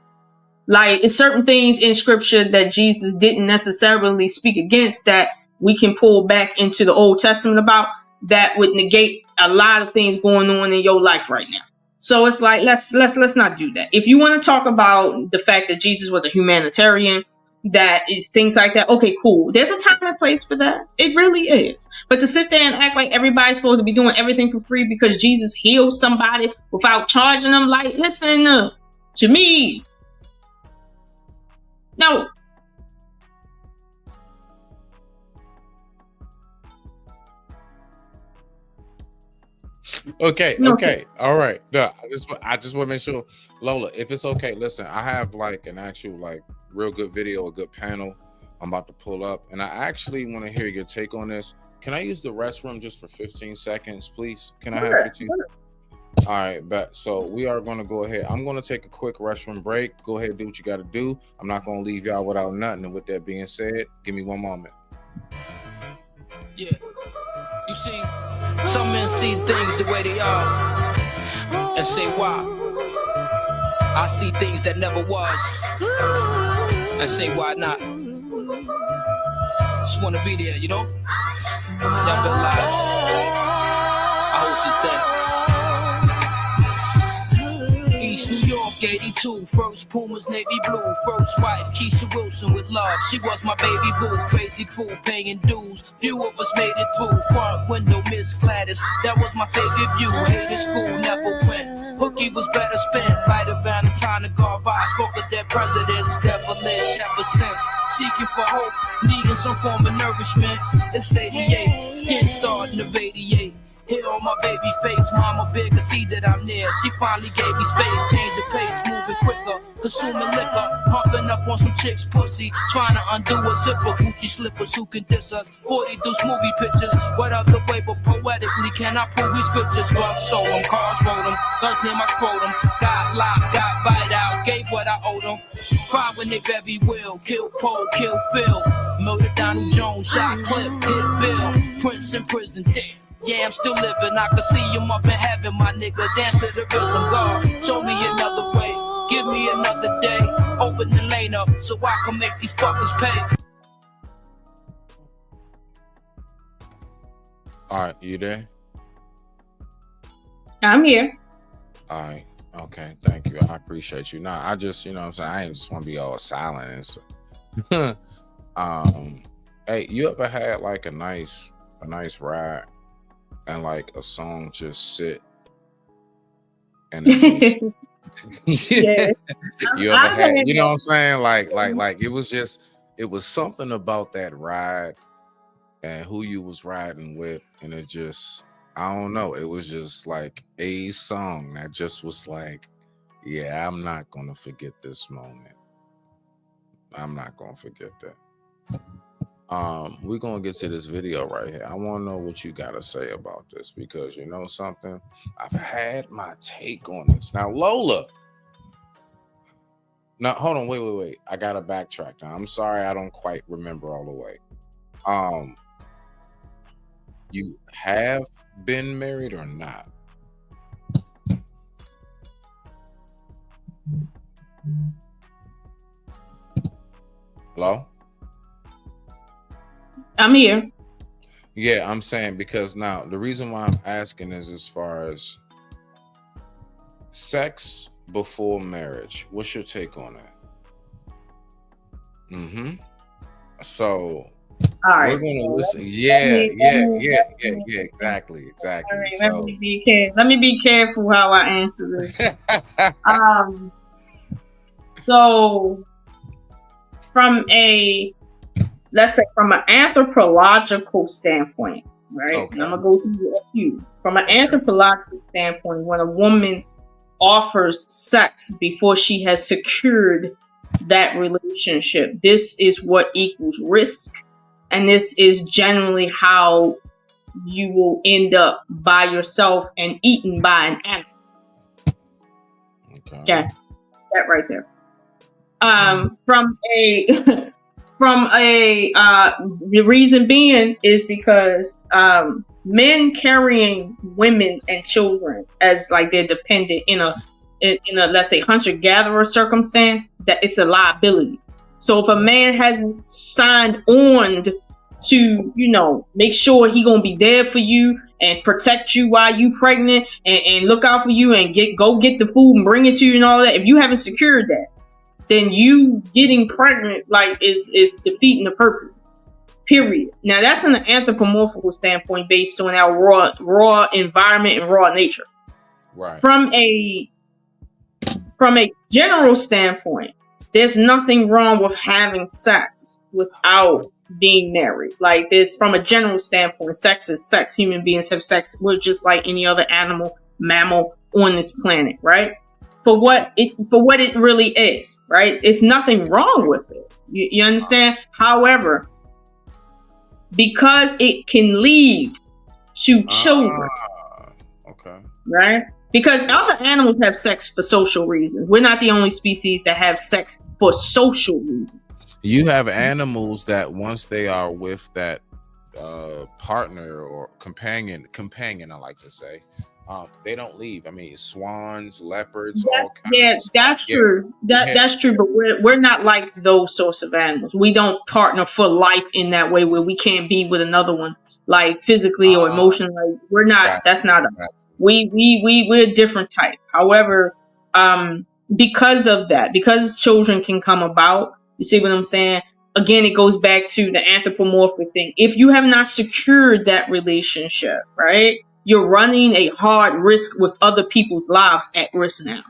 Like, it's certain things in scripture that Jesus didn't necessarily speak against that we can pull back into the Old Testament about that would negate a lot of things going on in your life right now. So it's like, let's not do that. If you want to talk about the fact that Jesus was a humanitarian, that is things like that, okay, cool. There's a time and place for that. It really is. But to sit there and act like everybody's supposed to be doing everything for free because Jesus healed somebody without charging them, like, listen to me. No. Okay. All right. No, I just want to make sure, Lola, if it's okay, listen, I have like an actual like real good video, a good panel I'm about to pull up, and I actually want to hear your take on this. Can I use the restroom just for 15 seconds, please? Can I have 15 seconds? All right, bet. So we are going to go ahead. I'm going to take a quick restroom break. Go ahead, do what you got to do. I'm not going to leave y'all without nothing. And with that being said, give me one moment. Yeah. You see, some men see things the way they are and say, why? I see things that never was and say, why not? Just want to be there, you know? Y'all been lives. I hope she's there. 82. First Pumas, navy blue. First wife, Keisha Wilson with love. She was my baby boo. Crazy crew, paying dues. Few of us made it through. Front window, Miss Gladys. That was my favorite view. Hated school, never went. Hooky was better spent. Right around the time to go by. Spoke of their presidents, devilish ever since. Seeking for hope, needing some form of nourishment. It's 88, skin starting to radiate. Hit on my baby face, mama big to see that I'm near. She finally gave me space, change the pace, moving quicker. Consuming liquor, humping up on some chick's pussy. Trying to undo a zipper, Gucci slippers, who can diss us? 40 deuce movie pictures, what other way but poetically can I prove these scriptures? Drugs sold them, cars rode them, guns near my scrotum. Got locked, got bite out, gave what I owed them. Cry when they very will, kill Paul, kill Phil. Murder Donald Jones, shot Clip, hit Bill. Prince in prison, damn. Yeah, I'm still living. I can see him up in heaven, my nigga. Dance to the rhythm, God. Show me another way. Give me another day. Open the lane up so I can make these fuckers pay. All right, you there? I'm here. All right. Okay. Thank you. I appreciate you. Nah, I just, you know what I'm saying? I ain't just want to be all silent and stuff. Hey, you ever had like a nice ride and like a song just sit and it just, Yeah. you ever had, you know what I'm saying? Like it was something about that ride and who you was riding with, and it just, I don't know, it was just like a song that just was like, yeah, I'm not gonna forget this moment. I'm not gonna forget that. We're gonna get to this video right here. I want to know what you gotta say about this, because you know something, I've had my take on this. Now, Lola. Now, hold on, wait. I gotta backtrack now. I'm sorry, I don't quite remember all the way. You have been married or not? Hello? I'm here. Yeah, I'm saying, because now the reason why I'm asking is as far as sex before marriage. What's your take on that? So All right. we're gonna listen. Yeah, exactly. All right, So let me be careful how I answer this. So from let's say from an anthropological standpoint, right? Okay. And I'm gonna go through a few. From an anthropological standpoint, when a woman offers sex before she has secured that relationship, this is what equals risk, and this is generally how you will end up by yourself and eaten by an animal. Okay, that right there. The reason being is because men carrying women and children as like their dependent in a let's say hunter-gatherer circumstance, that it's a liability. So if a man hasn't signed on to, you know, make sure he gonna be there for you and protect you while you pregnant and look out for you and go get the food and bring it to you and all that, if you haven't secured that, then you getting pregnant like is defeating the purpose. Period. Now that's an anthropomorphical standpoint based on our raw environment and raw nature. Right. From a general standpoint, there's nothing wrong with having sex without being married. Like this, from a general standpoint, sex is sex. Human beings have sex. We're just like any other mammal on this planet, right? For what it really is, right? It's nothing wrong with it. You understand? However, because it can lead to children, right? Because other animals have sex for social reasons. We're not the only species that have sex for social reasons. You have animals that once they are with that partner or companion, I like to say, they don't leave. I mean, swans, leopards, all kinds. That's true. That's true. But we're not like those sorts of animals. We don't partner for life in that way where we can't be with another one, like physically or emotionally. We're not. That's not. We're a different type. However, because of that, because children can come about, you see what I'm saying? Again, it goes back to the anthropomorphic thing. If you have not secured that relationship, right, you're running a hard risk with other people's lives at risk now.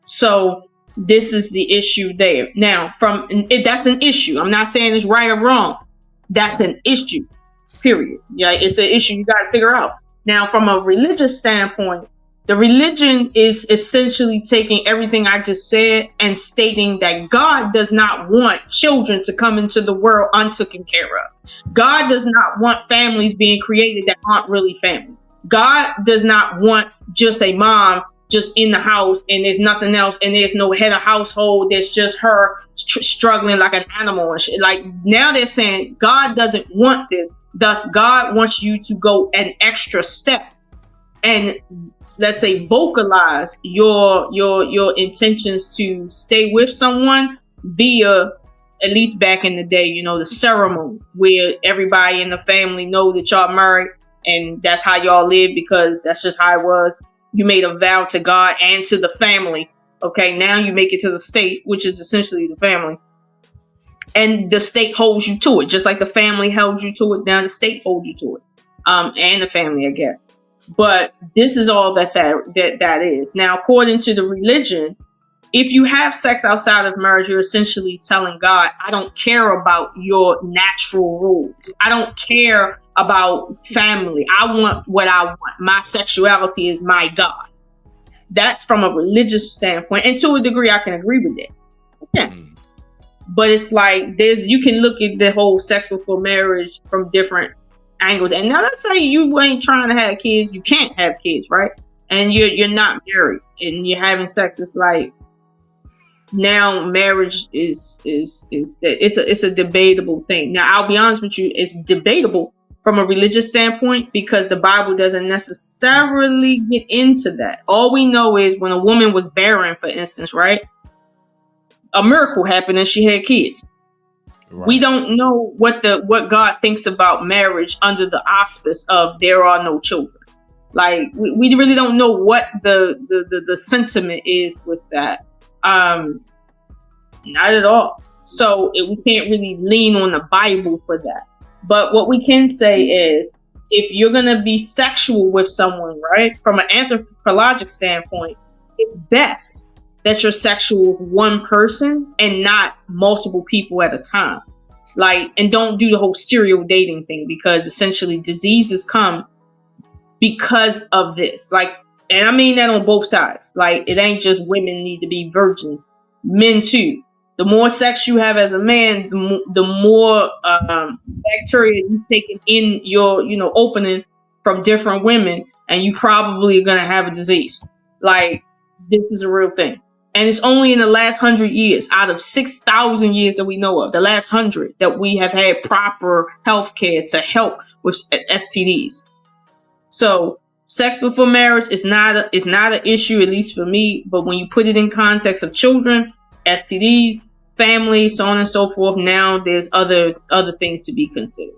So this is the issue there. Now, that's an issue. I'm not saying it's right or wrong. That's an issue. Period. Yeah, it's an issue you got to figure out. Now, from a religious standpoint, the religion is essentially taking everything I just said and stating that God does not want children to come into the world untaken care of. God does not want families being created that aren't really family. God does not want just a mom just in the house and there's nothing else and there's no head of household. There's just her struggling like an animal and shit. Like now they're saying God doesn't want this. Thus, God wants you to go an extra step and let's say vocalize your intentions to stay with someone via, at least back in the day, you know, the ceremony where everybody in the family know that y'all married and that's how y'all live because that's just how it was. You made a vow to God and to the family. Okay, now you make it to the state, which is essentially the family. And the state holds you to it, just like the family held you to it. Now the state holds you to it, and the family, I guess. But this is all that is. Now, according to the religion, if you have sex outside of marriage, you're essentially telling God, I don't care about your natural rules. I don't care about family. I want what I want. My sexuality is my God. That's from a religious standpoint. And to a degree, I can agree with it. Yeah. But it's like you can look at the whole sex before marriage from different angles. And now let's say you ain't trying to have kids, you can't have kids, right? And you're not married and you're having sex. It's like now marriage is it's a debatable thing. Now I'll be honest with you, it's debatable from a religious standpoint because the Bible doesn't necessarily get into that. All we know is when a woman was barren, for instance, right? A miracle happened and she had kids. Right. We don't know what God thinks about marriage under the auspice of there are no children. Like we really don't know what the sentiment is with that. Not at all. So we can't really lean on the Bible for that. But what we can say is if you're going to be sexual with someone, right, from an anthropologic standpoint, it's best that you're sexual with one person and not multiple people at a time. Like, and don't do the whole serial dating thing because essentially diseases come because of this. Like, and I mean that on both sides. Like, it ain't just women need to be virgins. Men too. The more sex you have as a man, the more bacteria you taking in your, opening from different women, and you probably are gonna have a disease. Like, this is a real thing, and it's only in the last 100 years, out of 6,000 years that we know of, the last 100 that we have had proper health care to help with STDs. So, sex before marriage is not an issue, at least for me. But when you put it in context of children, STDs, family, so on and so forth, now there's other things to be considered.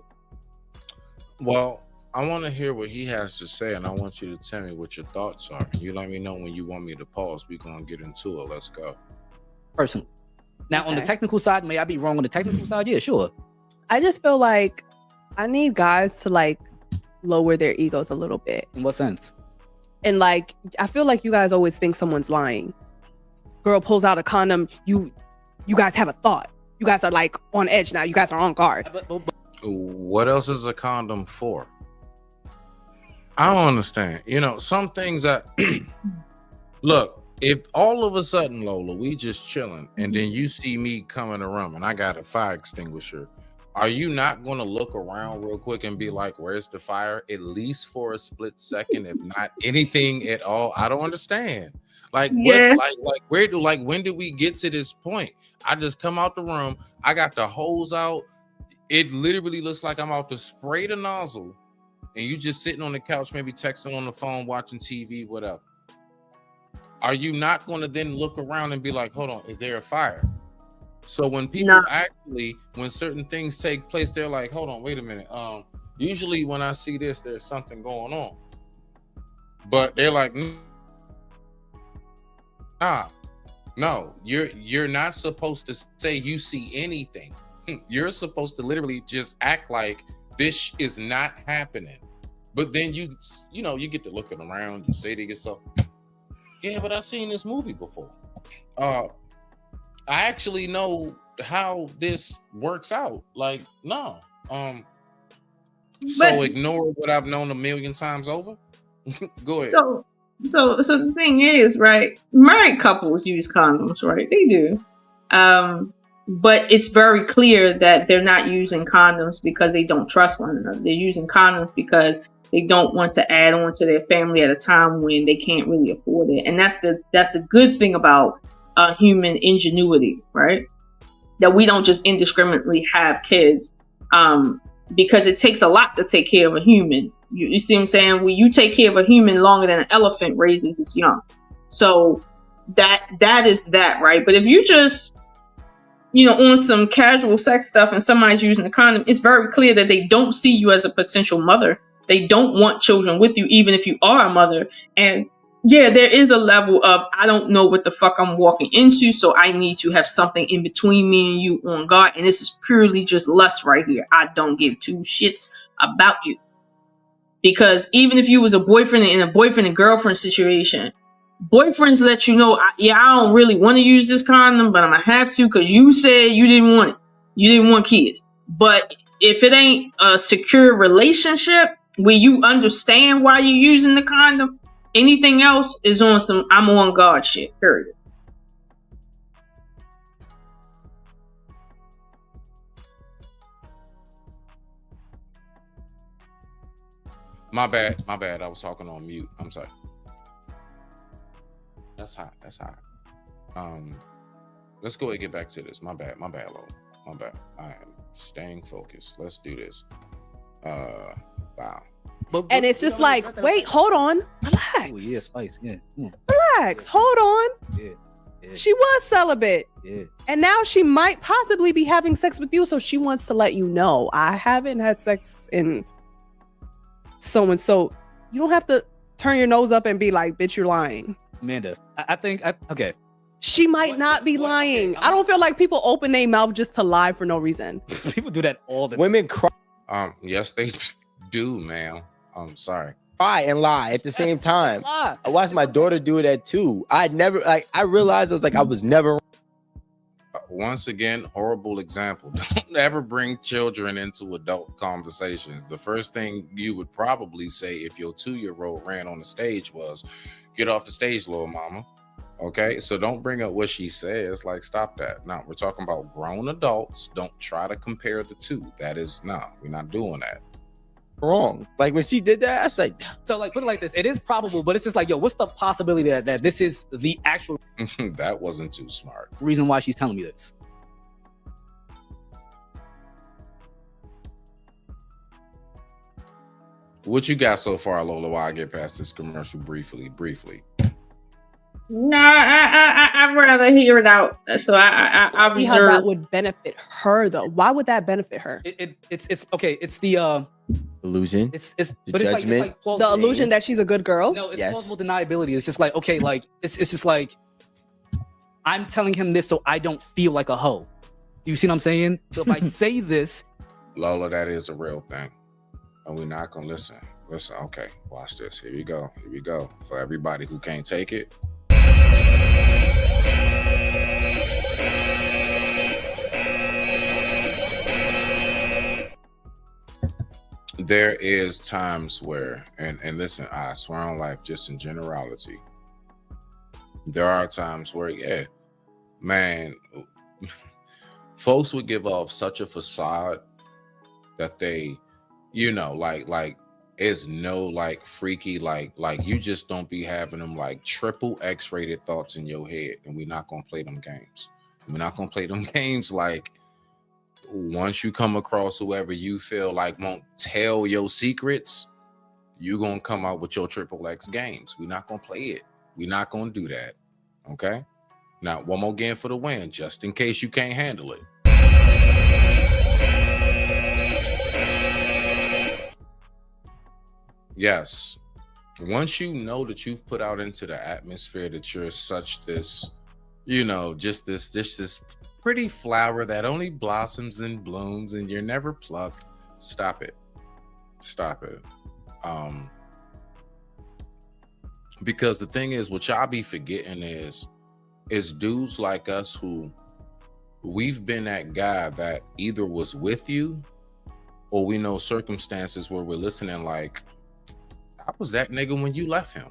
Well, I want to hear what he has to say, and I want you to tell me what your thoughts are. And you let me know when you want me to pause. We're going to get into it. Let's go. Personally. Now, on the technical side, may I be wrong on the technical side? Yeah, sure. I just feel like I need guys to, like, lower their egos a little bit. In what sense? And, like, I feel like you guys always think someone's lying. Girl pulls out a condom, you guys have a thought. You guys are like on edge now. You guys are on guard. What else is a condom for? I don't understand. Some things that look, if all of a sudden, Lola, we just chilling and then you see me coming around and I got a fire extinguisher, are you not going to look around real quick and be like, where's the fire? At least for a split second, if not anything at all. I don't understand. Like, yeah. When did we get to this point? I just come out the room. I got the hose out. It literally looks like I'm out to spray the nozzle. And you just sitting on the couch, maybe texting on the phone, watching TV, whatever. Are you not going to then look around and be like, hold on, is there a fire? So when people when certain things take place, they're like, hold on, wait a minute. Usually when I see this, there's something going on. But they're like, nah, No, you're not supposed to say you see anything. You're supposed to literally just act like this is not happening. But then you get to looking around, you say to yourself, yeah, but I've seen this movie before. I actually know how this works out. Like, no. So ignore what I've known a million times over. Go ahead. So the thing is, right? Married couples use condoms, right? They do. But it's very clear that they're not using condoms because they don't trust one another. They're using condoms because they don't want to add on to their family at a time when they can't really afford it. And that's the good thing about human ingenuity, right? That we don't just indiscriminately have kids, because it takes a lot to take care of a human. You see what I'm saying? When you take care of a human longer than an elephant raises its young. So that is that, right? But if you just, on some casual sex stuff and somebody's using a condom, it's very clear that they don't see you as a potential mother. They don't want children with you, even if you are a mother. And yeah, there is a level of, I don't know what the fuck I'm walking into, so I need to have something in between me and you on guard. And this is purely just lust right here. I don't give two shits about you. Because even if you was a boyfriend in a boyfriend and girlfriend situation, boyfriends let you know, I don't really want to use this condom, but I'm gonna have to because you said you didn't want it. You didn't want kids. But if it ain't a secure relationship where you understand why you're using the condom, anything else is on some I'm on guard shit, period. My bad. I was talking on mute. I'm sorry. That's hot. Let's go ahead and get back to this. My bad, Lo. My bad. I am staying focused. Let's do this. Wow. And it's just like, wait, hold on, relax. Ooh, yeah, spice. Yeah. Relax, hold on. Yeah. She was celibate. Yeah. And now she might possibly be having sex with you, so she wants to let you know, I haven't had sex in so and so. You don't have to turn your nose up and be like, bitch, you're lying. Amanda, I think okay. She might not be lying. I don't feel like people open their mouth just to lie for no reason. People do that all the time. Women cry. Yes, they do, ma'am. I'm sorry. Cry and lie at the same time. I watched my daughter do that too. I realized I was never. Once again, horrible example. Don't ever bring children into adult conversations. The first thing you would probably say if your 2-year-old ran on the stage was, get off the stage, little mama. Okay, so don't bring up what she says. Like, stop that. No, we're talking about grown adults. Don't try to compare the two. That is, we're not doing that. Wrong. Like when she did that, I said, so like put it like this. It is probable, but it's just like, yo, what's the possibility that this is the actual that wasn't too smart reason why she's telling me this? What you got so far, Lola, while I get past this commercial briefly? No, I'd rather hear it out. So I see how that would benefit her, though. Why would that benefit her? It's okay. It's the illusion. It's the but judgment. It's like the illusion that she's a good girl. No, it's plausible deniability. It's just like, okay, like it's just like I'm telling him this so I don't feel like a hoe. Do you see what I'm saying? So if I say this, Lola, that is a real thing, and we're not gonna listen. Listen, okay, watch this. Here we go. For everybody who can't take it. There is times where, and listen, I swear on life, just in generality, there are times where, yeah, man, folks would give off such a facade that they, like is no like freaky, like you just don't be having them like triple X-rated thoughts in your head, and we're not gonna play them games. Like once you come across whoever you feel like won't tell your secrets, you're gonna come out with your triple X games. We're not gonna play it. We're not gonna do that. Okay. Now, one more game for the win, just in case you can't handle it. Yes. Once you know that you've put out into the atmosphere that you're such this you know, just this pretty flower that only blossoms and blooms and you're never plucked. Stop it. Because the thing is, what y'all be forgetting is dudes like us who we've been that guy that either was with you or we know circumstances where we're listening like, I was that nigga when you left him.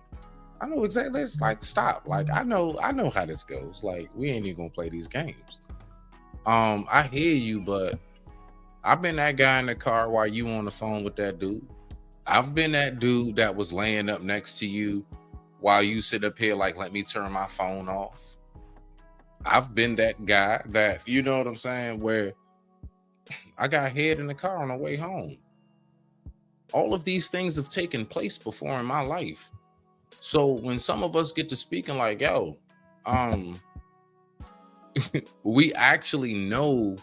I know exactly. It's like, stop. Like, I know how this goes. Like, we ain't even gonna play these games. I hear you, but I've been that guy in the car while you on the phone with that dude. I've been that dude that was laying up next to you while you sit up here like, let me turn my phone off. I've been that guy that, you know what I'm saying, where I got head in the car on the way home. All of these things have taken place before in my life. So when some of us get to speaking like, yo, we actually know,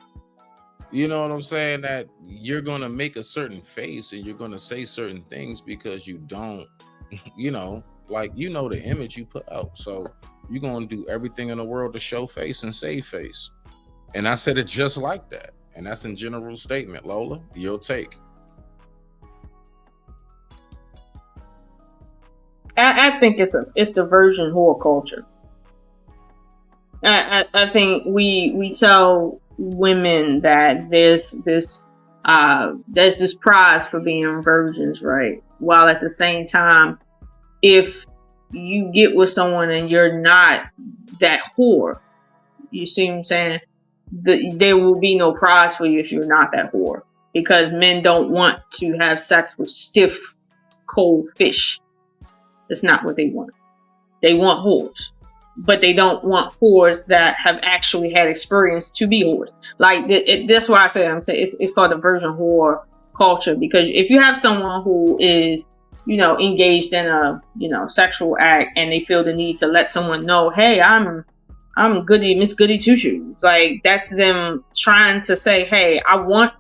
you know what I'm saying, that you're going to make a certain face and you're going to say certain things because you don't, you know, like, you know, the image you put out. So you're going to do everything in the world to show face and save face. And I said it just like that. And that's in general statement. Lola, your take. I think it's the virgin whore culture. I think we tell women that there's this prize for being virgins, right? While at the same time, if you get with someone and you're not that whore, you see what I'm saying? There will be no prize for you if you're not that whore, because men don't want to have sex with stiff, cold fish. That's not what they want. They want whores, but they don't want whores that have actually had experience to be whores. Like that's why I'm saying it's called the virgin whore culture, because if you have someone who is, you know, engaged in a, you know, sexual act and they feel the need to let someone know, hey, I'm goody Miss Goody Two Shoes. Like, that's them trying to say, hey, I want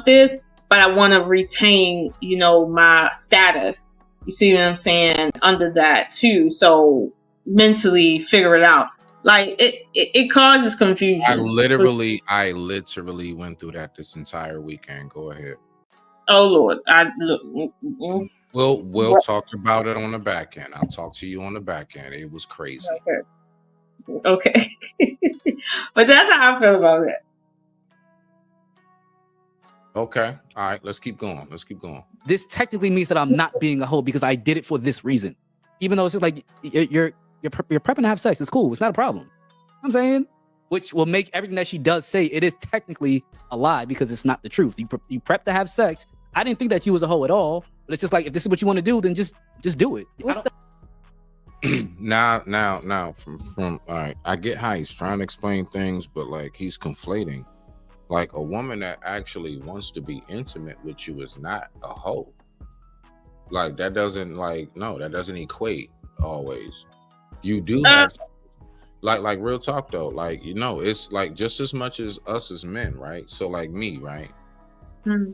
this, but I want to retain, you know, my status. You see what I'm saying? Under that too. So mentally figure it out. Like it causes confusion. I literally went through that this entire weekend. Go ahead. Oh Lord. We'll talk about it on the back end. I'll talk to you on the back end. It was crazy. Okay. But that's how I feel about it. Okay. All right. Let's keep going. This technically means that I'm not being a hoe because I did it for this reason. Even though it's just like you're prepping to have sex. It's cool. It's not a problem. I'm saying, which will make everything that she does say, it is technically a lie because it's not the truth. You prep to have sex. I didn't think that you was a hoe at all. But it's just like, if this is what you want to do, then just do it. Now, from all right, I get how he's trying to explain things, but like, he's conflating. Like, a woman that actually wants to be intimate with you is not a hoe. Like, that doesn't, like, no, that doesn't equate always. You do have, like real talk though, like, you know, it's like just as much as us as men, right? So like me, right? Mm-hmm.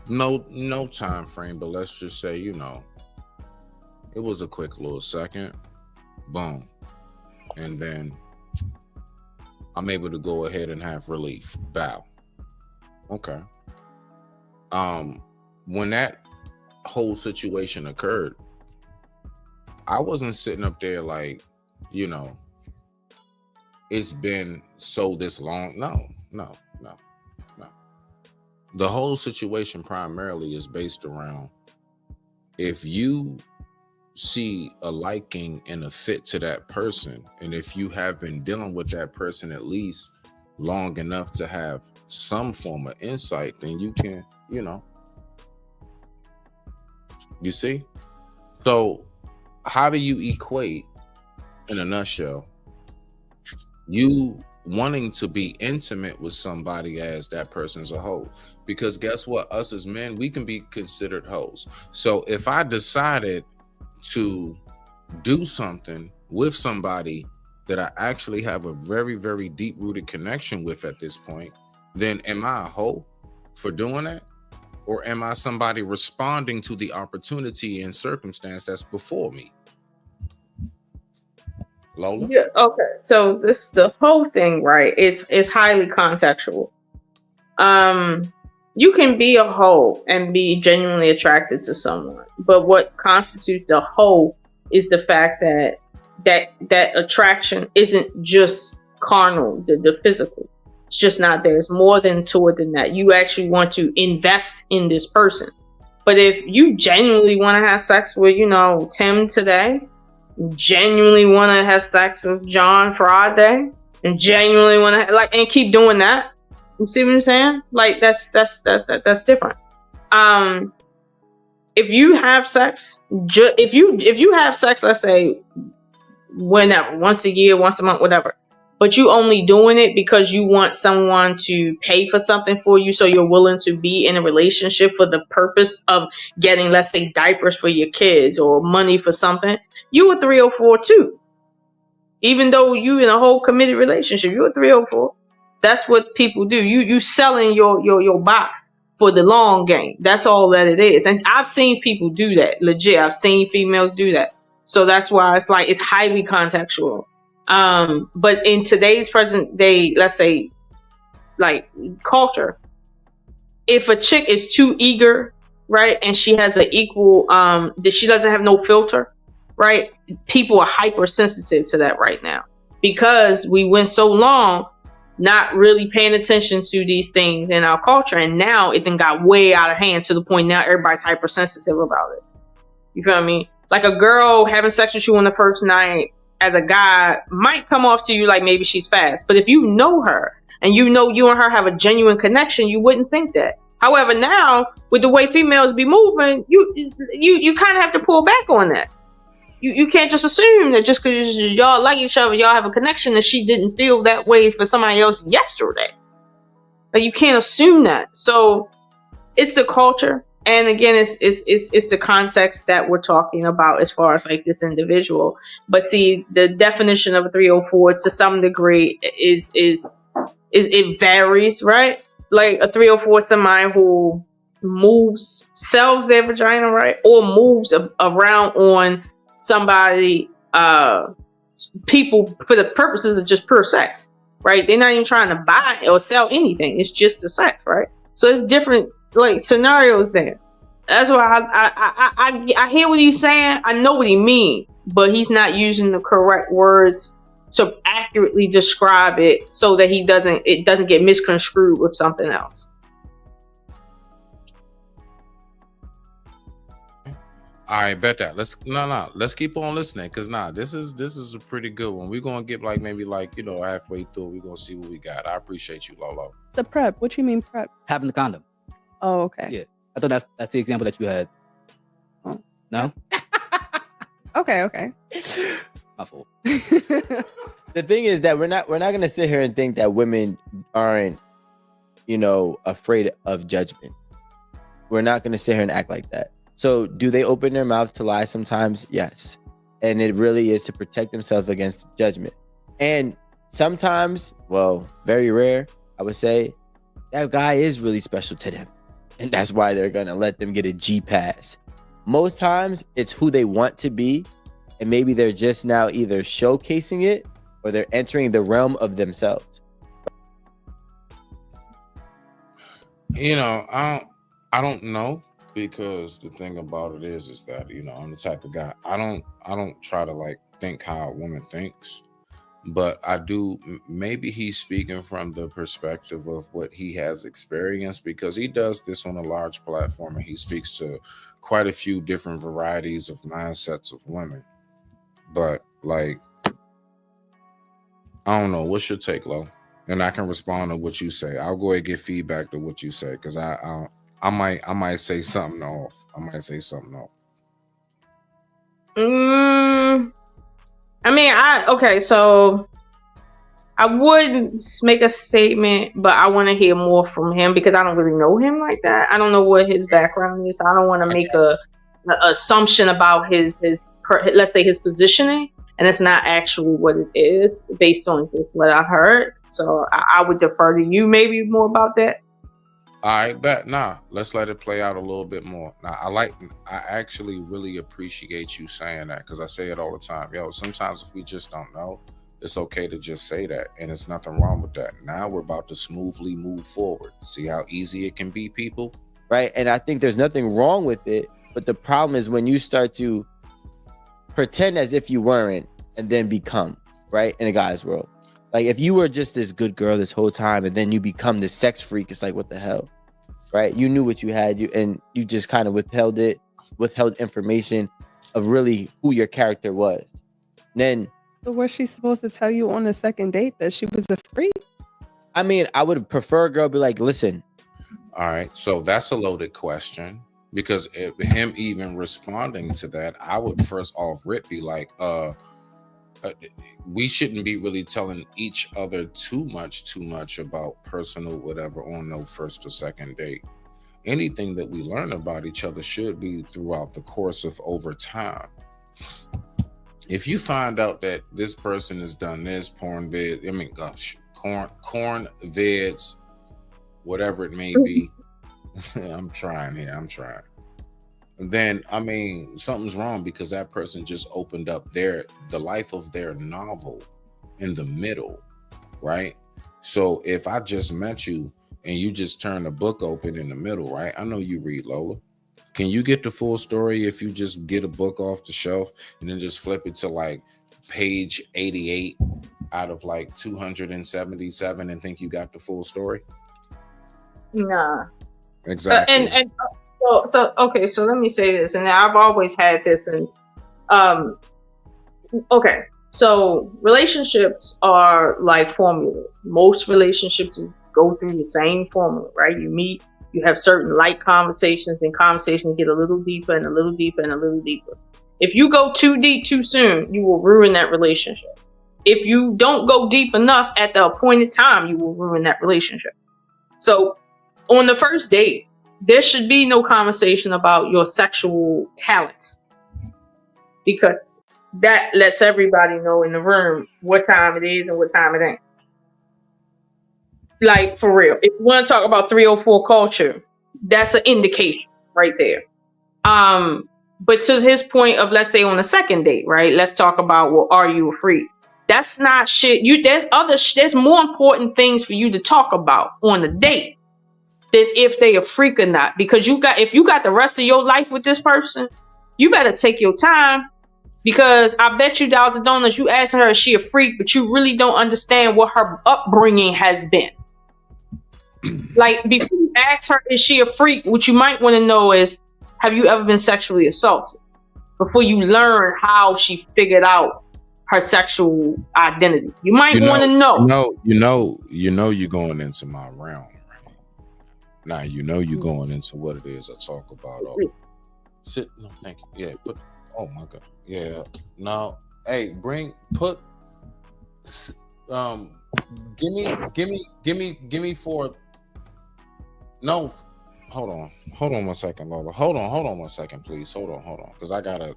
No time frame, but let's just say, you know, it was a quick little second, boom, and then I'm able to go ahead and have relief. Bow. Okay. When that whole situation occurred, I wasn't sitting up there like, you know, it's been so this long. No. The whole situation primarily is based around, if you see a liking and a fit to that person, and if you have been dealing with that person at least long enough to have some form of insight, then you can, you know, you see? So how do you equate, in a nutshell, you wanting to be intimate with somebody as that person's a hoe? Because guess what? Us as men, we can be considered hoes. So if I decided to do something with somebody that I actually have a very, very deep-rooted connection with at this point, then am I a hoe for doing that? Or am I somebody responding to the opportunity and circumstance that's before me? Lola? Yeah. Okay. So the whole thing, right, is highly contextual. You can be a hoe and be genuinely attracted to someone, but what constitutes a hoe is the fact that attraction isn't just carnal, the physical. It's just not there. It's more to it than that. You actually want to invest in this person. But if you genuinely want to have sex with, Tim today, genuinely want to have sex with John Friday, and genuinely want to and keep doing that. You see what I'm saying? Like that's different. If you have sex, if you have sex, let's say whenever, once a year, once a month, whatever, but you only doing it because you want someone to pay for something for you, so you're willing to be in a relationship for the purpose of getting, let's say, diapers for your kids or money for something, you a 304 too. Even though you in a whole committed relationship, you're a 304. That's what people do. You selling your box for the long game. That's all that it is. And I've seen people do that. Legit. I've seen females do that. So that's why it's highly contextual. But in today's present day, let's say, like, culture, if a chick is too eager, right, and she has an equal that she doesn't have no filter, right, people are hypersensitive to that right now, because we went so long not really paying attention to these things in our culture, and now it then got way out of hand to the point now everybody's hypersensitive about it. You feel me? Like, a girl having sex with you on the first night as a guy might come off to you like maybe she's fast, but if you know her and you know you and her have a genuine connection, you wouldn't think that. However, now with the way females be moving, you kind of have to pull back on that. You can't just assume that just because y'all like each other, y'all have a connection, that she didn't feel that way for somebody else yesterday. Like, you can't assume that. So it's the culture, and again, it's the context that we're talking about as far as like this individual. But see, the definition of a 304 to some degree is it varies, right? Like, a 304 is somebody who sells their vagina, right, or moves around on somebody, people, for the purposes of just pure sex, right? They're not even trying to buy or sell anything. It's just the sex, right? So it's different, like, scenarios there. That's why I hear what he's saying. I know what he means, but he's not using the correct words to accurately describe it, so that it doesn't get misconstrued with something else. I bet that. Let's keep on listening, because this is a pretty good one. We're gonna get maybe halfway through. We're gonna see what we got. I appreciate you, Lolo. The prep. What you mean prep? Having the condom. Oh, okay. Yeah, I thought that's the example that you had. Oh. No. Okay. My fault. The thing is that we're not gonna sit here and think that women aren't, afraid of judgment. We're not gonna sit here and act like that. So do they open their mouth to lie sometimes? Yes. And it really is to protect themselves against judgment. And sometimes, well, very rare, I would say, that guy is really special to them. And that's why they're going to let them get a G pass. Most times it's who they want to be. And maybe they're just now either showcasing it or they're entering the realm of themselves. I don't know. Because the thing about it is that, I'm the type of guy, I don't try to think how a woman thinks, but I do. Maybe he's speaking from the perspective of what he has experienced, because he does this on a large platform and he speaks to quite a few different varieties of mindsets of women. But I don't know. What's your take, Lo? And I can respond to what you say. I'll go ahead and get feedback to what you say, because I might say something off. So I would make a statement, but I want to hear more from him, because I don't really know him like that. I don't know what his background is. I don't want to make an assumption about his let's say his positioning, and it's not actually what it is based on what I heard. So I would defer to you maybe more about that. I bet. Nah, let's let it play out a little bit more. Now, I actually really appreciate you saying that, because I say it all the time. Yo, sometimes if we just don't know, it's okay to just say that, and there's nothing wrong with that. Now we're about to smoothly move forward. See how easy it can be, people? Right. And I think there's nothing wrong with it. But the problem is when you start to pretend as if you weren't and then become, right, in a guy's world. Like if you were just this good girl this whole time and then you become this sex freak, it's like, what the hell? Right? You knew what you had, and you just kind of withheld information of really who your character was. Then So was she supposed to tell you on the second date that she was a freak? I mean, I would prefer a girl be like, listen. All right, so that's a loaded question, because if him even responding to that, I would first off rip be like, we shouldn't be really telling each other too much about personal whatever on no first or second date. Anything that we learn about each other should be throughout the course of over time. If you find out that this person has done this corn vids, whatever it may be, I'm trying. Then I mean something's wrong, because that person just opened up the life of their novel in the middle, right? So if I just met you and you just turn the book open in the middle, right? I know you read, Lola. Can you get the full story if you just get a book off the shelf and then just flip it to like page 88 out of like 277 and think you got the full story? Nah. Exactly. So okay, so let me say this, and I've always had this, and okay, so relationships are like formulas. Most relationships go through the same formula, right? You meet, you have certain light conversations, then conversations get a little deeper and a little deeper and a little deeper. If you go too deep too soon, you will ruin that relationship. If you don't go deep enough at the appointed time, you will ruin that relationship. So on the first date, there should be no conversation about your sexual talents, because that lets everybody know in the room what time it is and what time it ain't. Like, for real. If you want to talk about 304 culture, that's an indication right there. But to his point of, let's say on the second date, right? Let's talk about, well, are you a freak? That's not shit. There's more important things for you to talk about on the date than if they a freak or not. Because if you got the rest of your life with this person, you better take your time, because I bet you dollars and donuts you asking her is she a freak, but you really don't understand what her upbringing has been. Like, before you ask her is she a freak, what you might want to know is, have you ever been sexually assaulted? Before you learn how she figured out her sexual identity, you might want to know. You're going into my realm, right? Now you're going into what it is I talk about. Sit. No, thank you. Yeah, but oh my god. Yeah. No. Hey, give me 4. No. Hold on 1 second, Lola. Hold on 1 second, please. Hold on. Because I gotta.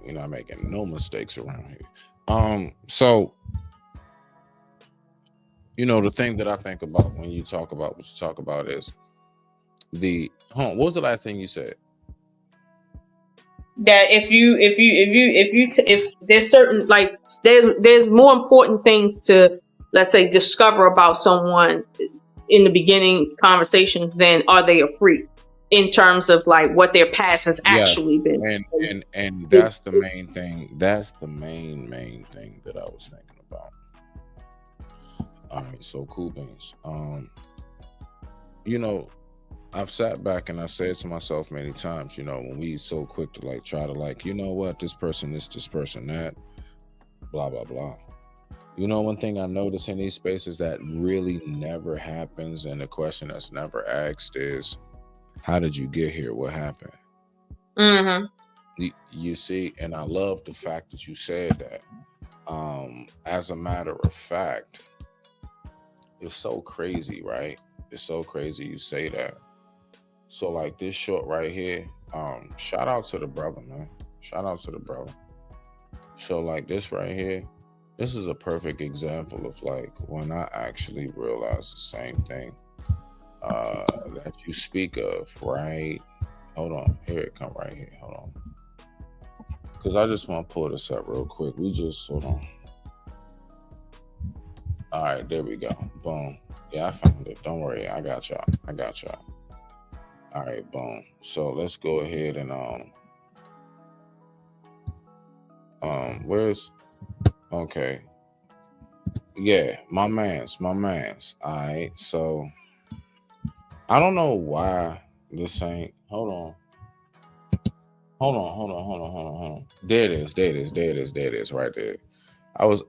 You're not making no mistakes around here. So, the thing that I think about when you talk about what you talk about is what was the last thing you said? That if there's certain, like, there's more important things to, let's say, discover about someone in the beginning conversation than are they a freak, in terms of like what their past has actually been. And that's the main thing. That's the main thing that I was thinking about. All right, so cool beans. I've sat back and I've said to myself many times, when we so quick to like try to like, what, this person this person that, blah blah blah. One thing I notice in these spaces that really never happens, and the question that's never asked is, how did you get here? What happened? Mm-hmm. You see, and I love the fact that you said that. As a matter of fact, it's so crazy, right? It's so crazy you say that. So like this short right here, shout out to the brother, man. Shout out to the brother. So like this right here, this is a perfect example of like when I actually realized the same thing that you speak of, right? Hold on, here it come right here. Hold on, because I just want to pull this up real quick. We just hold on. All right, there we go. Boom. Yeah, I found it. Don't worry, I got y'all. All right, boom. So let's go ahead and where's okay. Yeah, my man's. All right, so I don't know why this ain't. Hold on. There it is, right there. I was.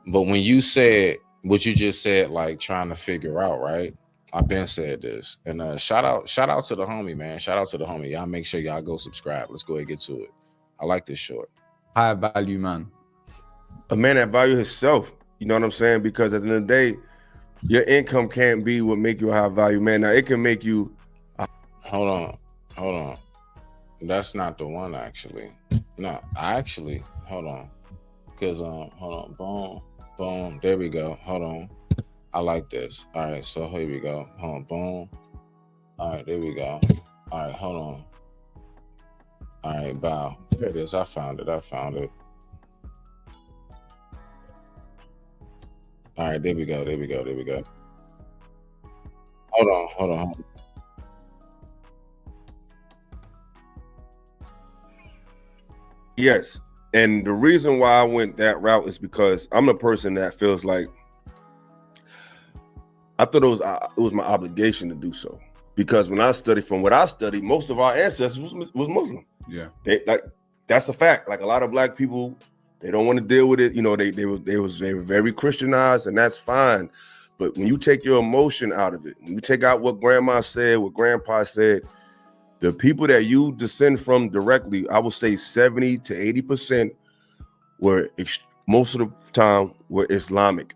But when you said what you just said, like trying to figure out, right? I've been said this, and shout out to the homie, man. Shout out to the homie. Y'all make sure y'all go subscribe. Let's go ahead and get to it. I like this short. High value man. A man that value himself. You know what I'm saying? Because at the end of the day, your income can't be what make you a high value man. Now it can make you. Hold on. That's not the one actually. No, hold on. Cause hold on, boom. There we go. Hold on. I like this. All right, so here we go. Hold on, boom. All right, there we go. All right, hold on. All right, bow. There it is. I found it. All right, there we go. Hold on. Yes. And the reason why I went that route is because I'm the person that feels like I thought it was my obligation to do so. Because when I studied, from what I studied, most of our ancestors was Muslim. Yeah. That's a fact. Like a lot of black people, they don't want to deal with it. You know, they were very Christianized, and that's fine. But when you take your emotion out of it, when you take out what grandma said, what grandpa said, the people that you descend from directly, I would say 70 to 80% were most of the time were Islamic.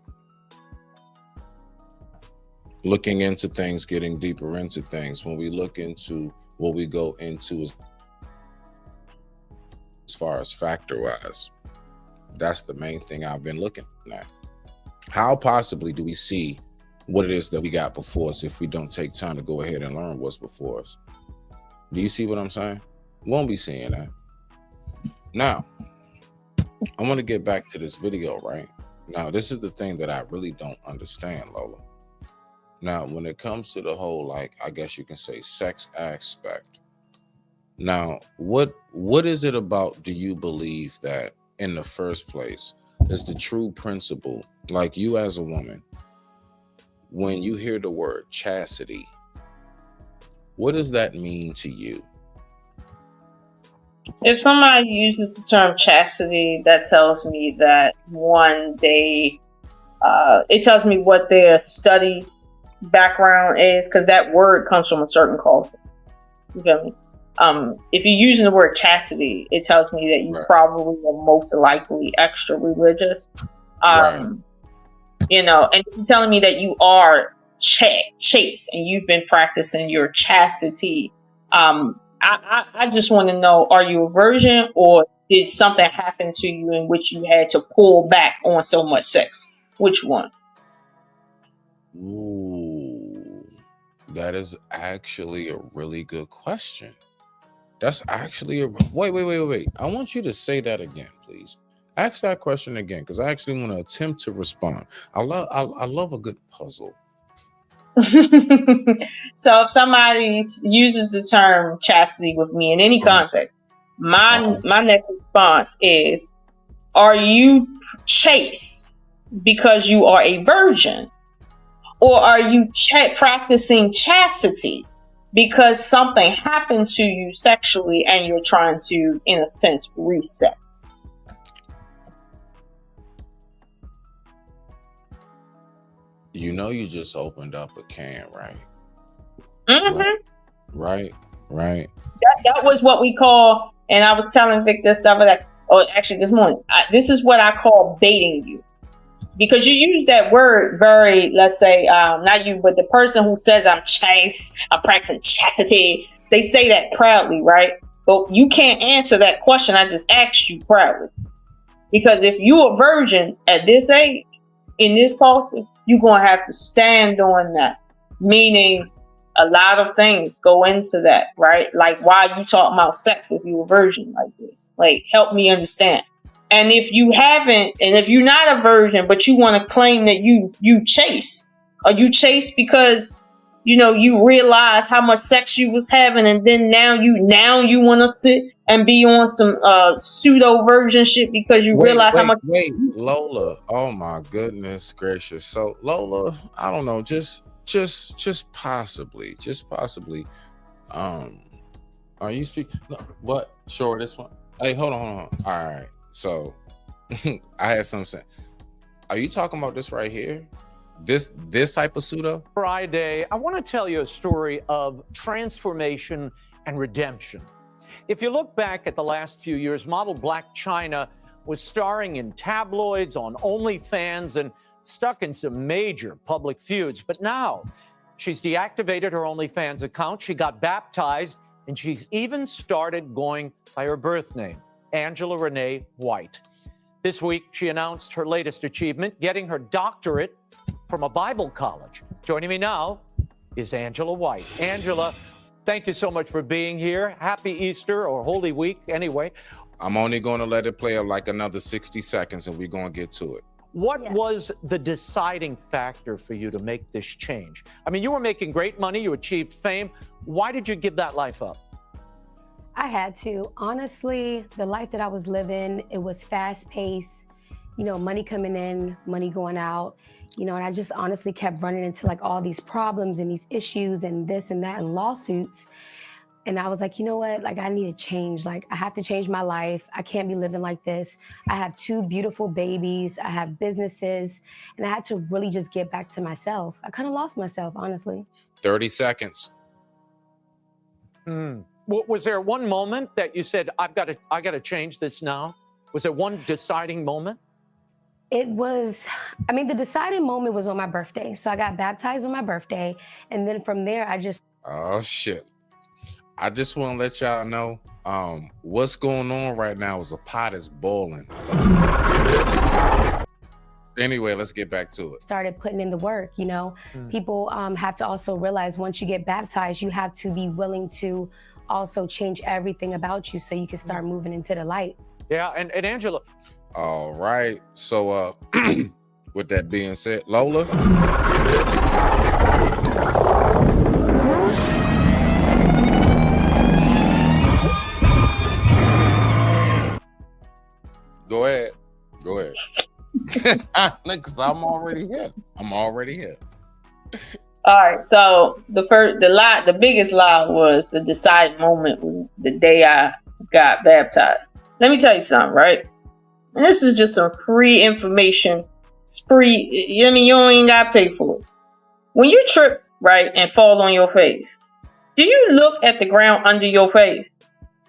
Looking into things, getting deeper into things. When we look into what we go into as far as factor wise, that's the main thing I've been looking at. How possibly do we see what it is that we got before us if we don't take time to go ahead and learn what's before us? Do you see what I'm saying? Won't be seeing that. Now, I want to get back to this video, right? Now, this is the thing that I really don't understand, Lola. Now, when it comes to the whole, like, I guess you can say sex aspect. Now, what is it about, do you believe, that in the first place is the true principle, like you as a woman, when you hear the word chastity, what does that mean to you? If somebody uses the term chastity, that tells me that one, it tells me what their study background is, because that word comes from a certain culture. You feel me? If you're using the word chastity, it tells me that you probably are most likely extra religious. You know, and if you're telling me that you are chaste and you've been practicing your chastity, I just want to know, are you a virgin, or did something happen to you in which you had to pull back on so much sex? Which one? Ooh, that is actually a really good question. That's actually a wait. I want you to say that again, please. Ask that question again, because I actually want to attempt to respond. I love a good puzzle. So if somebody uses the term chastity with me in any context, my next response is, are you chaste because you are a virgin, or are you practicing chastity because something happened to you sexually and you're trying to, in a sense, reset? You know, you just opened up a can, right? Mm-hmm. Right. That was what we call, and I was telling Vic this stuff like, actually this morning, this is what I call baiting you. Because you use that word very, let's say, not you, but the person who says I'm chaste, I'm practicing chastity, they say that proudly, right? But you can't answer that question I just asked you proudly. Because if you a virgin at this age, in this culture, you're going to have to stand on that. Meaning, a lot of things go into that, right? Like, why you talking about sex if you're a virgin like this? Like, help me understand. And if you haven't, and if you're not a virgin, but you want to claim that you chase, or you chase because you realize how much sex you was having, and then now you want to sit and be on some pseudo virgin shit because you realize how much. Wait, Lola. Oh my goodness gracious. So Lola, I don't know, just possibly. Are you speaking? No, what? Sure, this one. Hey, hold on. All right. So I had some sense. Are you talking about this right here? This type of pseudo? Friday, I want to tell you a story of transformation and redemption. If you look back at the last few years, model Blac Chyna was starring in tabloids, on OnlyFans, and stuck in some major public feuds. But now she's deactivated her OnlyFans account. She got baptized, and she's even started going by her birth name, Angela Renee White. This week, she announced her latest achievement, getting her doctorate from a Bible college. Joining me now is Angela White. Angela, thank you so much for being here. Happy Easter, or Holy Week, anyway. I'm only going to let it play up like another 60 seconds and we're going to get to it. What was the deciding factor for you to make this change? I mean, you were making great money, you achieved fame. Why did you give that life up? I had to. Honestly, the life that I was living, it was fast paced, money coming in, money going out, and I just honestly kept running into like all these problems and these issues and this and that and lawsuits. And I was like, you know what? Like, I need to change. Like, I have to change my life. I can't be living like this. I have 2 beautiful babies. I have businesses. And I had to really just get back to myself. I kind of lost myself, honestly. 30 seconds. Was there one moment that you said, I got to change this now? Was there one deciding moment? It was, the deciding moment was on my birthday. So I got baptized on my birthday. And then from there, Oh, shit. I just want to let y'all know what's going on right now is a pot is boiling. Anyway, let's get back to it. Started putting in the work, People have to also realize once you get baptized, you have to be willing to also change everything about you so you can start moving into the light. Yeah, and Angela. All right. So with that being said, Lola. Go ahead. Because I'm already here. All right. So the biggest lie was the deciding moment was the day I got baptized. Let me tell you something, right? And this is just some free information. It's free. You don't even gotta pay for it. When you trip, right, and fall on your face, do you look at the ground under your face?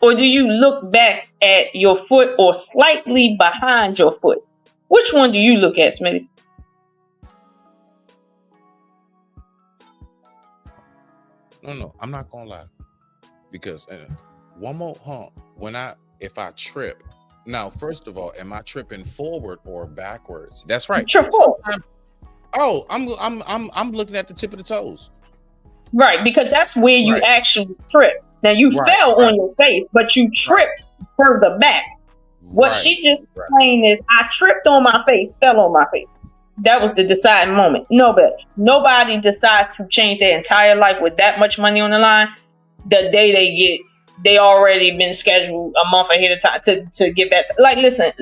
Or do you look back at your foot or slightly behind your foot? Which one do you look at, Smitty? No, I'm not gonna lie. Because one more if I trip. Now, first of all, am I tripping forward or backwards? That's right. Trip forward. I'm looking at the tip of the toes. Right, because that's where you actually trip. Now you fell on your face, but you tripped further back. What she just explained is I tripped on my face, fell on my face. That was the deciding moment. Nobody decides to change their entire life with that much money on the line. The day they already been scheduled a month ahead of time to get back. Like, listen.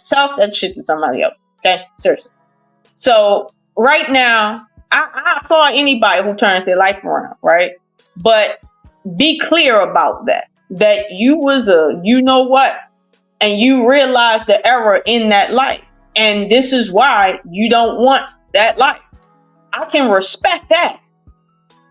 Talk that shit to somebody else. Okay, seriously. So right now, I applaud anybody who turns their life around, right? But be clear about that you was and you realize the error in that life. And this is why you don't want that life. I can respect that.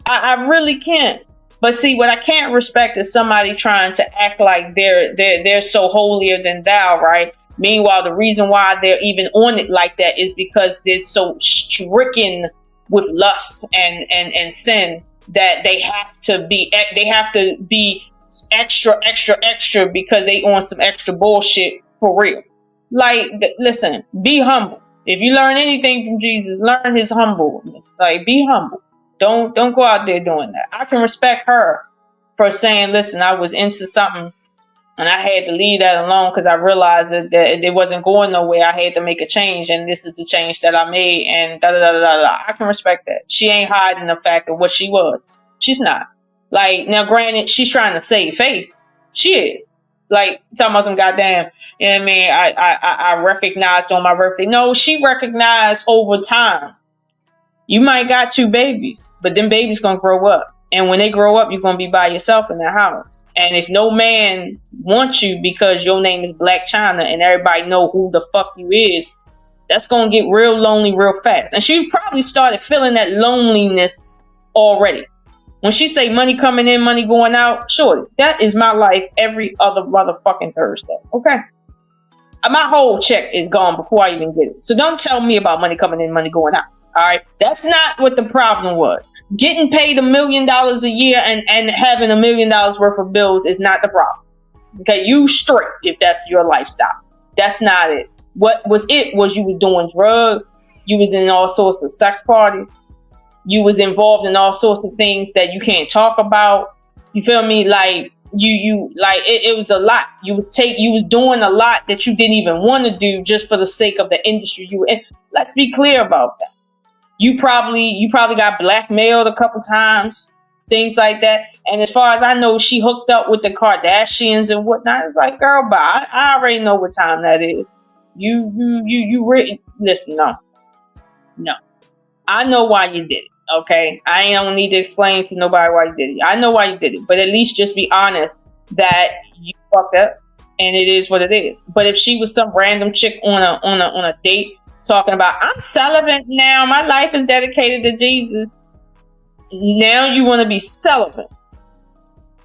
I really can. But see, what I can't respect is somebody trying to act like they're so holier than thou, right? Meanwhile, the reason why they're even on it like that is because they're so stricken with lust and sin that they have to be extra because they on some extra bullshit for real. Like, listen, be humble. If you learn anything from Jesus, learn his humbleness. Like, be humble. Don't go out there doing that. I can respect her for saying, listen, I was into something and I had to leave that alone because I realized that it wasn't going nowhere. I had to make a change, and this is the change that I made, and da da da da da. I can respect that. She ain't hiding the fact of what she was. She's not. Like, now, granted, she's trying to save face. She is. Like, talking about some goddamn, you know what I mean? I recognized on my birthday. No, she recognized over time. You might got 2 babies, but them babies gonna grow up. And when they grow up, you're gonna be by yourself in the house. And if no man wants you because your name is Black China and everybody know who the fuck you is, that's gonna get real lonely real fast. And she probably started feeling that loneliness already. When she say money coming in, money going out, sure, that is my life every other motherfucking Thursday. Okay. My whole check is gone before I even get it. So don't tell me about money coming in, money going out. All right. That's not what the problem was. Getting paid $1 million a year and having $1 million worth of bills is not the problem. Okay. You straight if that's your lifestyle. That's not it. What was it was you were doing drugs. You was in all sorts of sex parties. You was involved in all sorts of things that you can't talk about. You feel me? Like you like it was a lot. You was doing a lot that you didn't even want to do just for the sake of the industry you were in. Let's be clear about that. You probably got blackmailed a couple times, things like that. And as far as I know, she hooked up with the Kardashians and whatnot. It's like, girl, but I already know what time that is. Listen, no. I know why you did it. Okay, I don't need to explain to nobody why you did it. I know why you did it, but at least just be honest that you fucked up, and it is what it is. But if she was some random chick on a date talking about I'm celibate now, my life is dedicated to Jesus. Now you want to be celibate?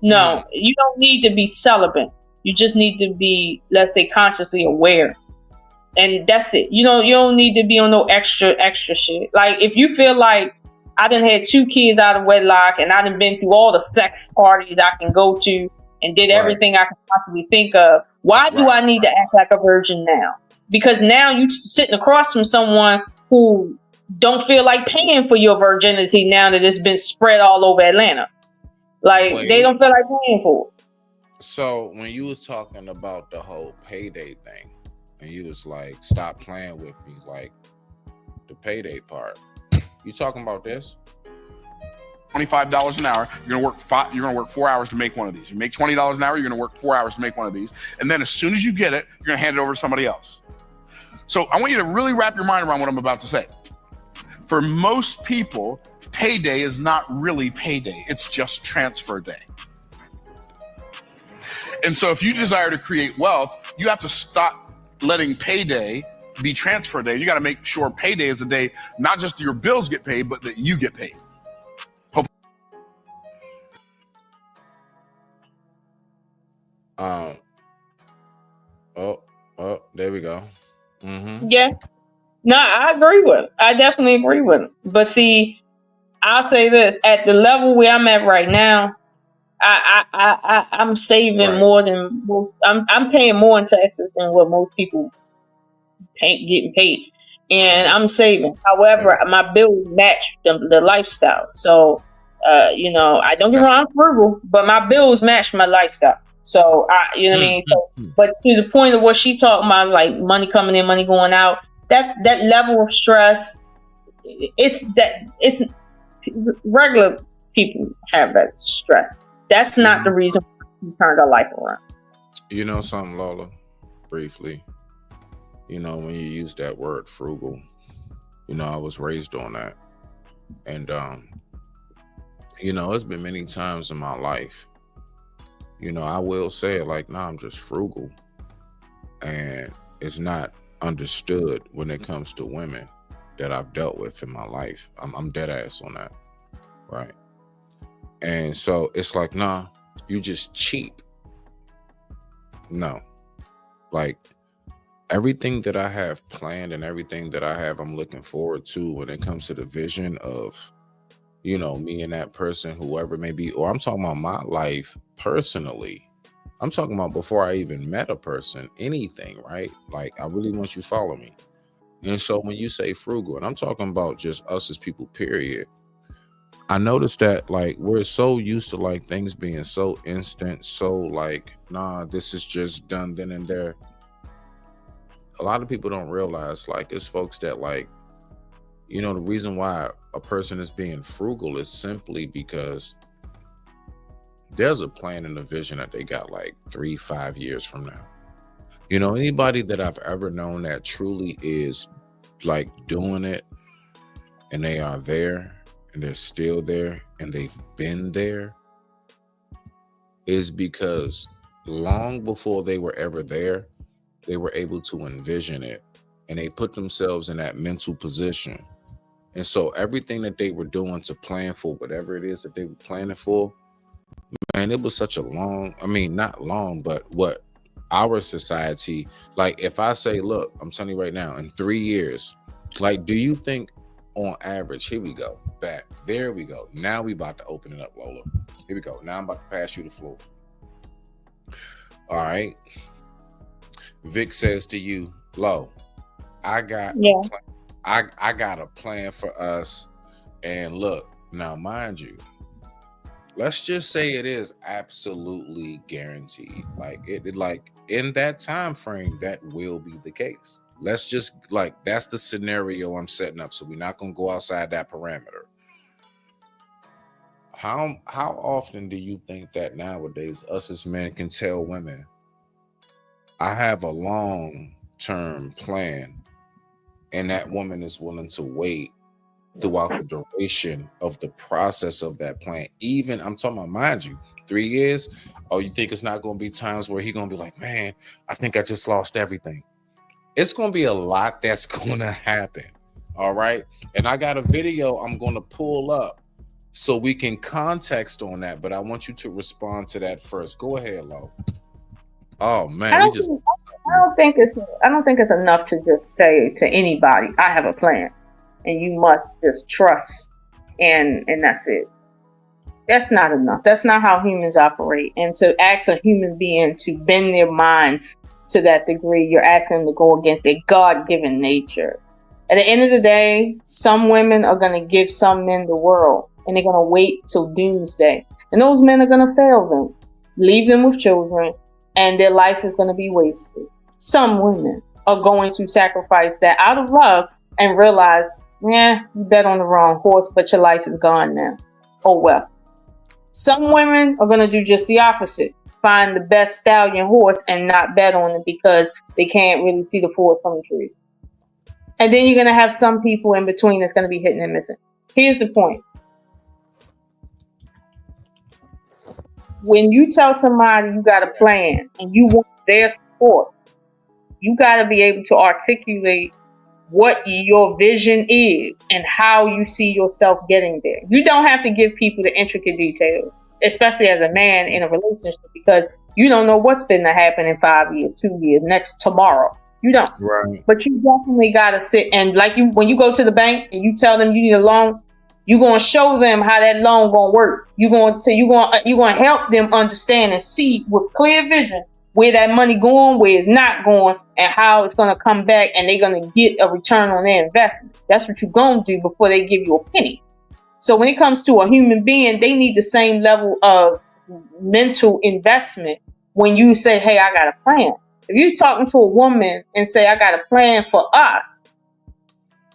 No, you don't need to be celibate. You just need to be, let's say, consciously aware. And that's it. You don't need to be on no extra shit. Like, if you feel like I done had 2 kids out of wedlock and I done been through all the sex parties I can go to and did everything I can possibly think of, why do I need to act like a virgin now? Because now you sitting across from someone who don't feel like paying for your virginity now that it's been spread all over Atlanta. Like, they don't feel like paying for it. So when you was talking about the whole payday thing, and you was like, stop playing with me, like the payday part. You talking about this? $25 an hour. You're gonna work 4 hours to make one of these. You make $20 an hour. You're gonna work 4 hours to make one of these, and then as soon as you get it, you're gonna hand it over to somebody else. So I want you to really wrap your mind around what I'm about to say. For most people, payday is not really payday. It's just transfer day. And so if you desire to create wealth, you have to stop letting payday be transfer day. You got to make sure payday is the day, not just your bills get paid, but that you get paid. There we go. Mm-hmm. Yeah. No, I agree with it. I definitely agree with it. But see, I'll say this: at the level where I'm at right now, I'm saving more than I'm paying more in taxes than what most people getting paid, and I'm saving. However, my bills match the lifestyle. So, I don't get wrong, I'm frugal, but my bills match my lifestyle. So you know what I mean. So, but to the point of what she talking about, like money coming in, money going out, that level of stress, it's regular people have that stress. That's not the reason we turned our life around. You know something, Lola? Briefly. When you use that word frugal, I was raised on that. And, it's been many times in my life, I will say it like, nah, I'm just frugal. And it's not understood when it comes to women that I've dealt with in my life. I'm dead ass on that. Right. And so it's like, nah, you just cheap. No. Like, everything that I have planned and everything that I have, I'm looking forward to when it comes to the vision of you know, me and that person, whoever it may be, or I'm talking about my life personally. I'm talking about before I even met a person, anything, right? Like, I really want you to follow me. And so when you say frugal, and I'm talking about just us as people, period, I noticed that like we're so used to like things being so instant, so like, nah, this is just done then and there. A lot of people don't realize like it's folks that like, you know, the reason why a person is being frugal is simply because there's a plan and a vision that they got like 3-5 years from now. You know, anybody that I've ever known that truly is like doing it and they are there and they're still there and they've been there is because long before they were ever there, they were able to envision it and they put themselves in that mental position. And so everything that they were doing to plan for whatever it is that they were planning for, man, it was such a long, I mean, not long, but what our society, like if I say, look, I'm telling you right now, in 3 years, like, do you think on average, here we go, back, there we go. Now we about to open it up, Lola. Here we go. Now I'm about to pass you the floor. All right. Vic says to you, Lo, I got I got a plan for us. And look, now mind you, let's just say it is absolutely guaranteed. Like it like in that time frame, that will be the case. Let's just like that's the scenario I'm setting up. So we're not gonna go outside that parameter. How often do you think that nowadays us as men can tell women, I have a long-term plan, and that woman is willing to wait throughout the duration of the process of that plan? Even I'm talking about, mind you, 3 years. Oh, you think it's not going to be times where he's going to be like, man, I think I just lost everything. It's going to be a lot that's going to happen. All right. And I got a video I'm going to pull up so we can context on that. But I want you to respond to that first. Go ahead, Lo. Oh man, I don't think it's enough to just say to anybody, I have a plan and you must just trust and that's it. That's not enough. That's not how humans operate. And to ask a human being to bend their mind to that degree, you're asking them to go against a God-given nature. At the end of the day, some women are going to give some men the world and they're going to wait till doomsday. And those men are going to fail them, leave them with children, and their life is going to be wasted. Some women are going to sacrifice that out of love and realize, you bet on the wrong horse, but your life is gone now. Oh well. Some women are going to do just the opposite. Find the best stallion horse and not bet on it because they can't really see the forest from the tree. And then you're going to have some people in between that's going to be hitting and missing. Here's the point. When you tell somebody you got a plan and you want their support, you got to be able to articulate what your vision is and how you see yourself getting there. You don't have to give people the intricate details, especially as a man in a relationship, because you don't know what's going to happen in 5 years, 2 years, next tomorrow. You don't. Right. But you definitely got to sit and when you go to the bank and you tell them you need a loan, you're going to show them how that loan going to work. You're going to help them understand and see with clear vision where that money going, where it's not going, and how it's going to come back, and they're going to get a return on their investment. That's what you're going to do before they give you a penny. So when it comes to a human being, they need the same level of mental investment when you say, hey, I got a plan. If you're talking to a woman and say, I got a plan for us,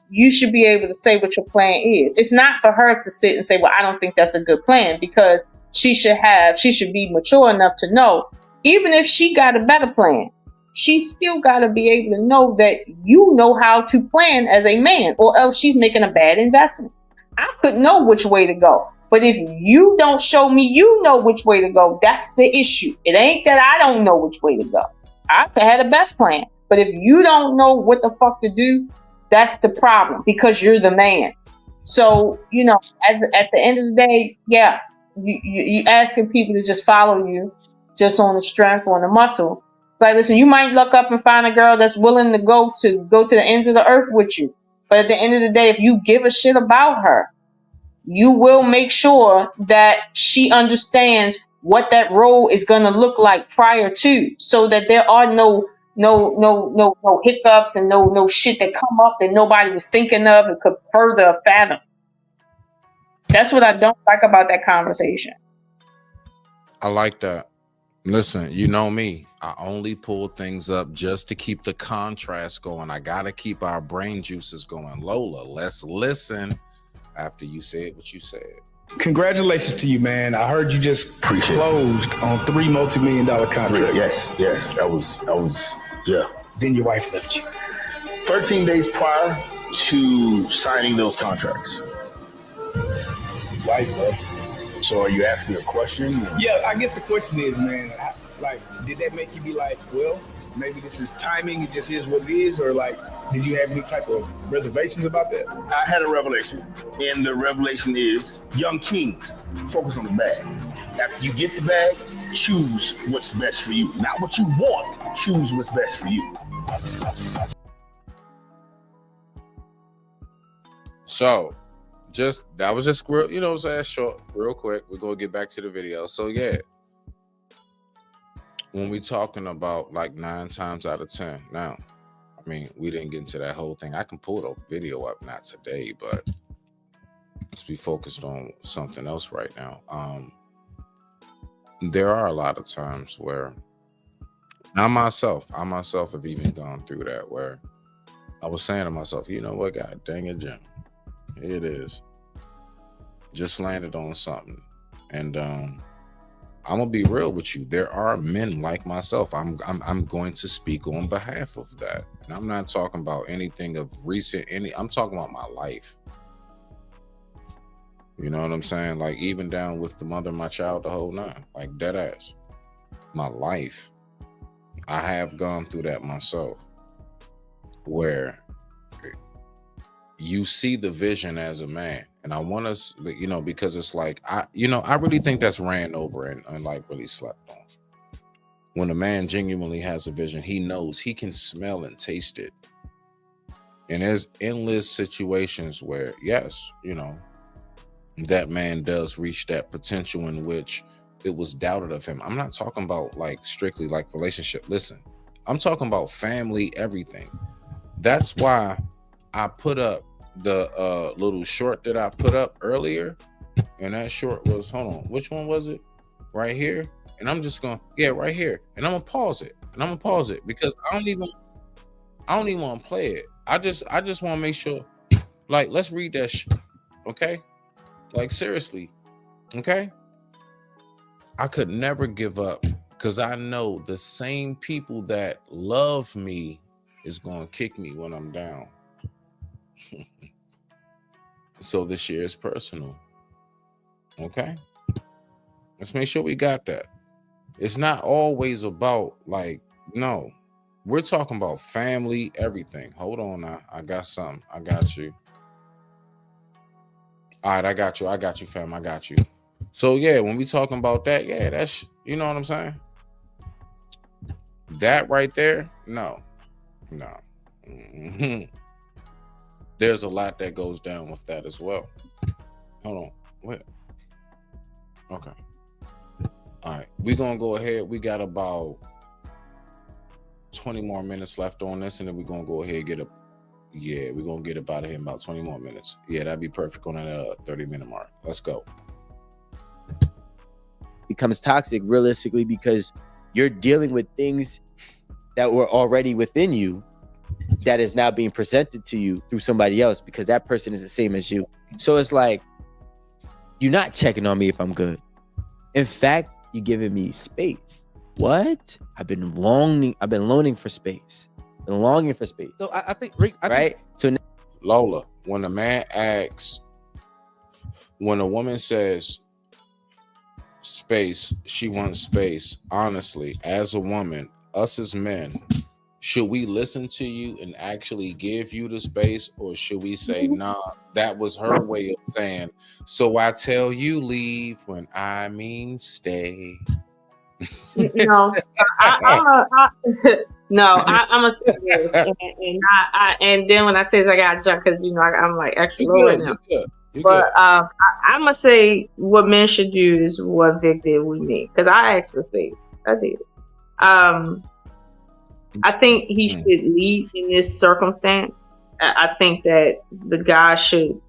you should be able to say what your plan is. It's not for her to sit and say, well, I don't think that's a good plan, because she should be mature enough to know, even if she got a better plan, she still got to be able to know that you know how to plan as a man, or else she's making a bad investment. I could know which way to go, but if you don't show me you know which way to go, that's the issue. It ain't that I don't know which way to go. I could have the best plan, but if you don't know what the fuck to do, that's the problem, because you're the man. So, at the end of the day, you asking people to just follow you just on the strength, on the muscle. Like, listen, you might look up and find a girl that's willing to go to the ends of the earth with you. But at the end of the day, if you give a shit about her, you will make sure that she understands what that role is going to look like prior to, so that there are no hiccups and no shit that come up that nobody was thinking of and could further fathom. That's what I don't like about that conversation. I like that. Listen, you know me. I only pull things up just to keep the contrast going. I gotta keep our brain juices going. Lola, let's listen after you said what you said. Congratulations to you, man. I heard you just closed on 3 multi-million-dollar contracts. Yes, that was yeah. Then your wife left you. 13 days prior to signing those contracts. Wife left. So are you asking a question? Yeah, I guess the question is, man, like, did that make you be like, well, maybe this is timing, it just is what it is, or like, did you have any type of reservations about that? I had a revelation, and the revelation is young kings, focus on the bag. After you get the bag, choose what's best for you. Not what you want, choose what's best for you. So, that was just real, you know what I'm saying, short, real quick. We're gonna get back to the video. So yeah, when we talking about like 9 times out of 10, now, I mean, we didn't get into that whole thing. I can pull the video up, not today, but let's be focused on something else right now. There are a lot of times where I myself have even gone through that, where I was saying to myself, you know what, God dang it, Jim, here it is. Just landed on something. And I'm gonna be real with you. There are men like myself. I'm going to speak on behalf of that. And I'm not talking about anything of recent, I'm talking about my life. You know what I'm saying? Like, even down with the mother of my child, the whole 9, like dead ass. My life. I have gone through that myself, where you see the vision as a man. And I want us, you know, because it's like, I really think that's ran over and like really slept on. When a man genuinely has a vision, he knows, he can smell and taste it. And there's endless situations where, yes, you know, that man does reach that potential in which it was doubted of him. I'm not talking about like strictly like relationship. Listen, I'm talking about family, everything. That's why I put up the little short that I put up earlier. And that short was, hold on, which one was it? Right here. And I'm just gonna, yeah, right here. And I'm gonna pause it. Because I don't even want to play it. I just want to make sure, like, let's read that shit. Okay? Like, seriously. Okay? I could never give up, because I know the same people that love me is gonna kick me when I'm down. So this year is personal. Okay? Let's make sure we got that. It's not always about, like, no. We're talking about family, everything. Hold on now. I got something. I got you. All right, I got you, fam. I got you. So yeah, when we talking about that, yeah, that's, you know what I'm saying? That right there, no. Mm-hmm. There's a lot that goes down with that as well. Hold on. Wait. Okay. All right. We're going to go ahead. We got about 20 more minutes left on this, and then we're going to go ahead and we're going to get up out of here in about 20 more minutes. Yeah, that'd be perfect on that 30-minute mark. Let's go. Becomes toxic realistically because you're dealing with things that were already within you that is now being presented to you through somebody else, because that person is the same as you. So it's like, you're not checking on me if I'm good. In fact, you're giving me space. What? I've been longing for space. Been longing for space. So I think, Rick, right? So now, Lola, when a man asks, when a woman says space, she wants space. Honestly, as a woman, us as men, should we listen to you and actually give you the space, or should we say, nah, that was her way of saying, so I tell you leave when I mean stay? No, I'm a and then when I say I got to jump, because I'm like extra low right now. But I'm gonna say what men should do is what Vic did with me, because I asked for space. I did. I think he should lead in this circumstance. I think that the guy should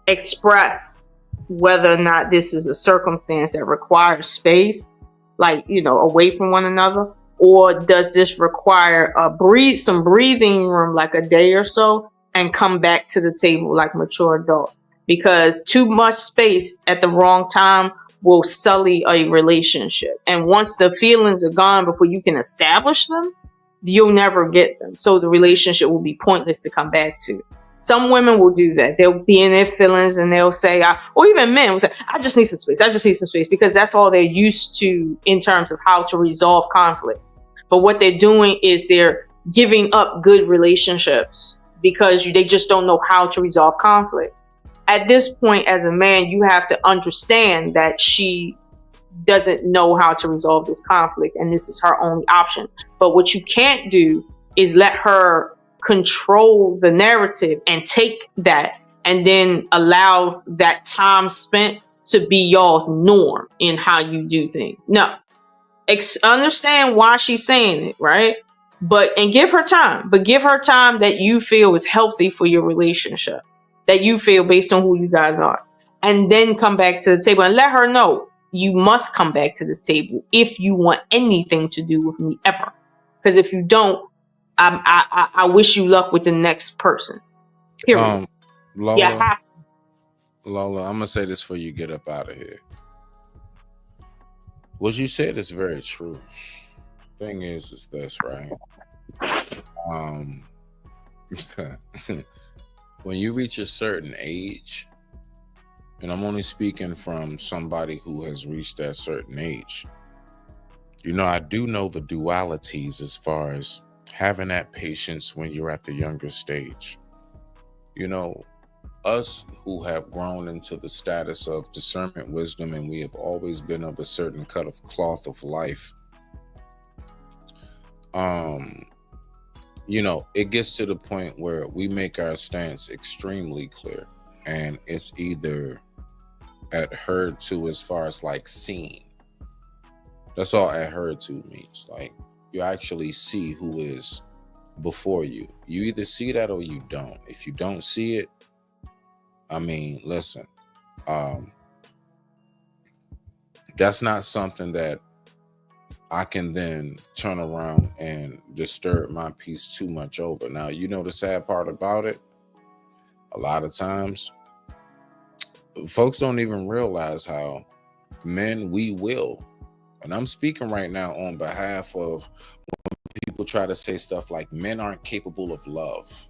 express whether or not this is a circumstance that requires space, like, away from one another, or does this require some breathing room, like a day or so, and come back to the table like mature adults. Because too much space at the wrong time will sully a relationship. And once the feelings are gone before you can establish them, you'll never get them. So the relationship will be pointless to come back to. Some women will do that. They'll be in their feelings and they'll say, or even men will say, I just need some space. I just need some space, because that's all they're used to in terms of how to resolve conflict. But what they're doing is they're giving up good relationships because they just don't know how to resolve conflict. At this point, as a man, you have to understand that she doesn't know how to resolve this conflict, and this is her only option. But what you can't do is let her control the narrative and take that and then allow that time spent to be y'all's norm in how you do things. No. Understand why she's saying it, right? And give her time. But give her time that you feel is healthy for your relationship, that you feel based on who you guys are. And then come back to the table and let her know you must come back to this table if you want anything to do with me ever. Because if you don't, I wish you luck with the next person. Period. Lola, Lola, I'm gonna say this before you get up out of here. What you said is very true. Thing is this, right? When you reach a certain age, and I'm only speaking from somebody who has reached that certain age, I do know the dualities as far as having that patience when you're at the younger stage. Us who have grown into the status of discernment, wisdom, and we have always been of a certain cut of cloth of life, it gets to the point where we make our stance extremely clear, and it's either adhered to as far as like seeing. That's all adhered to means. Like, you actually see who is before you. You either see that or you don't. If you don't see it, listen, that's not something that I can then turn around and disturb my peace too much over. Now, the sad part about it, a lot of times, folks don't even realize how men, we will. And I'm speaking right now on behalf of when people try to say stuff like men aren't capable of love.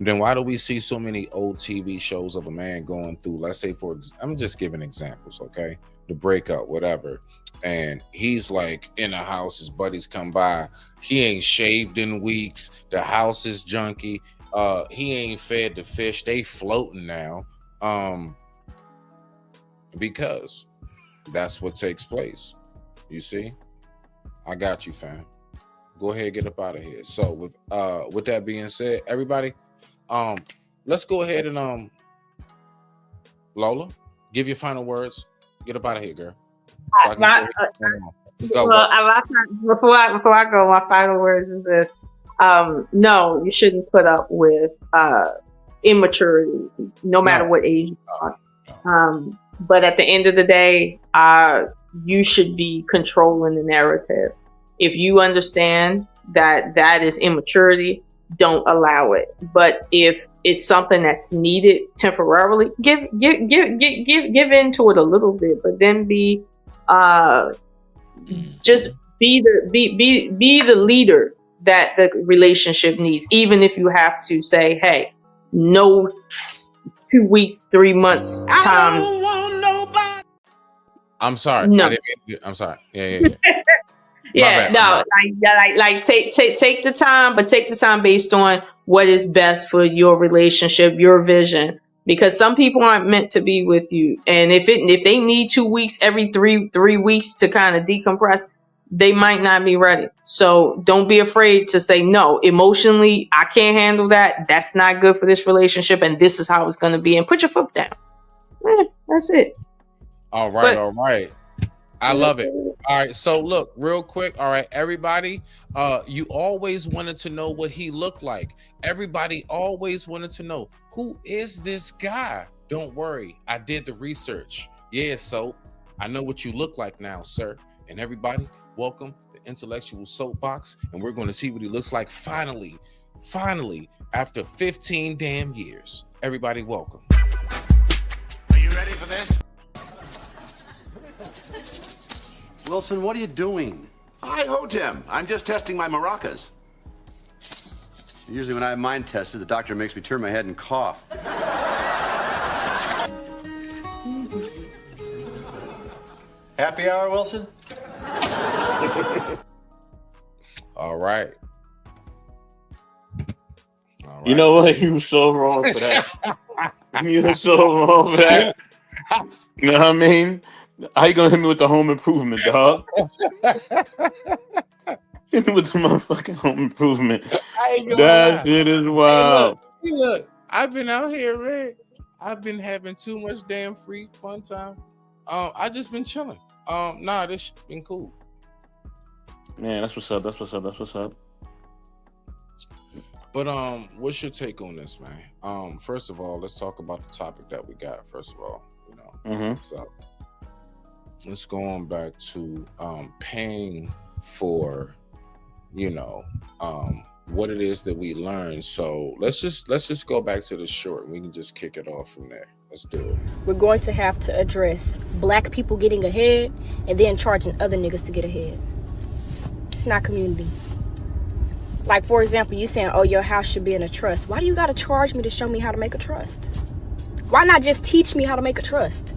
Then why do we see so many old TV shows of a man going through, let's say, I'm just giving examples, okay? The breakup, whatever. And he's like in the house, his buddies come by. He ain't shaved in weeks. The house is junky. He ain't fed the fish. They floating now. Because that's what takes place. You see? I got you, fam. Go ahead, get up out of here. So with that being said, everybody, let's go ahead and Lola, give your final words. Get up out of here, girl. So before I go, my final words is this. No, you shouldn't put up with immaturity, no matter what age you are. But at the end of the day, you should be controlling the narrative. If you understand that is immaturity, don't allow it. But if it's something that's needed temporarily, give into it a little bit, but then just be the leader that the relationship needs, even if you have to say, hey, no 2 weeks, 3 months time. I'm sorry. No. I'm sorry. Yeah. Yeah, no, like take the time, but take the time based on what is best for your relationship, your vision. Because some people aren't meant to be with you, and if they need 2 weeks every three weeks to kind of decompress, they might not be ready. So don't be afraid to say no. Emotionally, I can't handle that. That's not good for this relationship, and this is how it's going to be. And put your foot down. That's it. All right, all right. I love it. All right, so look, real quick. All right, everybody. You always wanted to know what he looked like. Everybody always wanted to know, who is this guy? Don't worry, I did the research. Yeah, so I know what you look like now, sir. And everybody, welcome to Intellectual Soapbox, and we're going to see what he looks like finally, after 15 damn years. Everybody, welcome. Are you ready for this? Wilson, what are you doing? Hi, Hotem. I'm just testing my maracas. Usually when I have mine tested, the doctor makes me turn my head and cough. Happy hour, Wilson? All right. You know what? You were so wrong for that. You were so wrong for that. You know what I mean? How you gonna hit me with the home improvement, dog? Hit me with the motherfucking home improvement. That shit is wild. Hey, look, I've been out here, man. I've been having too much damn free fun time. I just been chilling. Nah, this shit been cool. Man, that's what's up. That's what's up. That's what's up. But what's your take on this, man? First of all, let's talk about the topic that we got. First of all, so let's go on back to paying for, what it is that we learned. So let's just go back to the short, and we can just kick it off from there. Let's do it. We're going to have to address black people getting ahead and then charging other niggas to get ahead. It's not community. Like, for example, you saying, oh, your house should be in a trust. Why do you got to charge me to show me how to make a trust? Why not just teach me how to make a trust?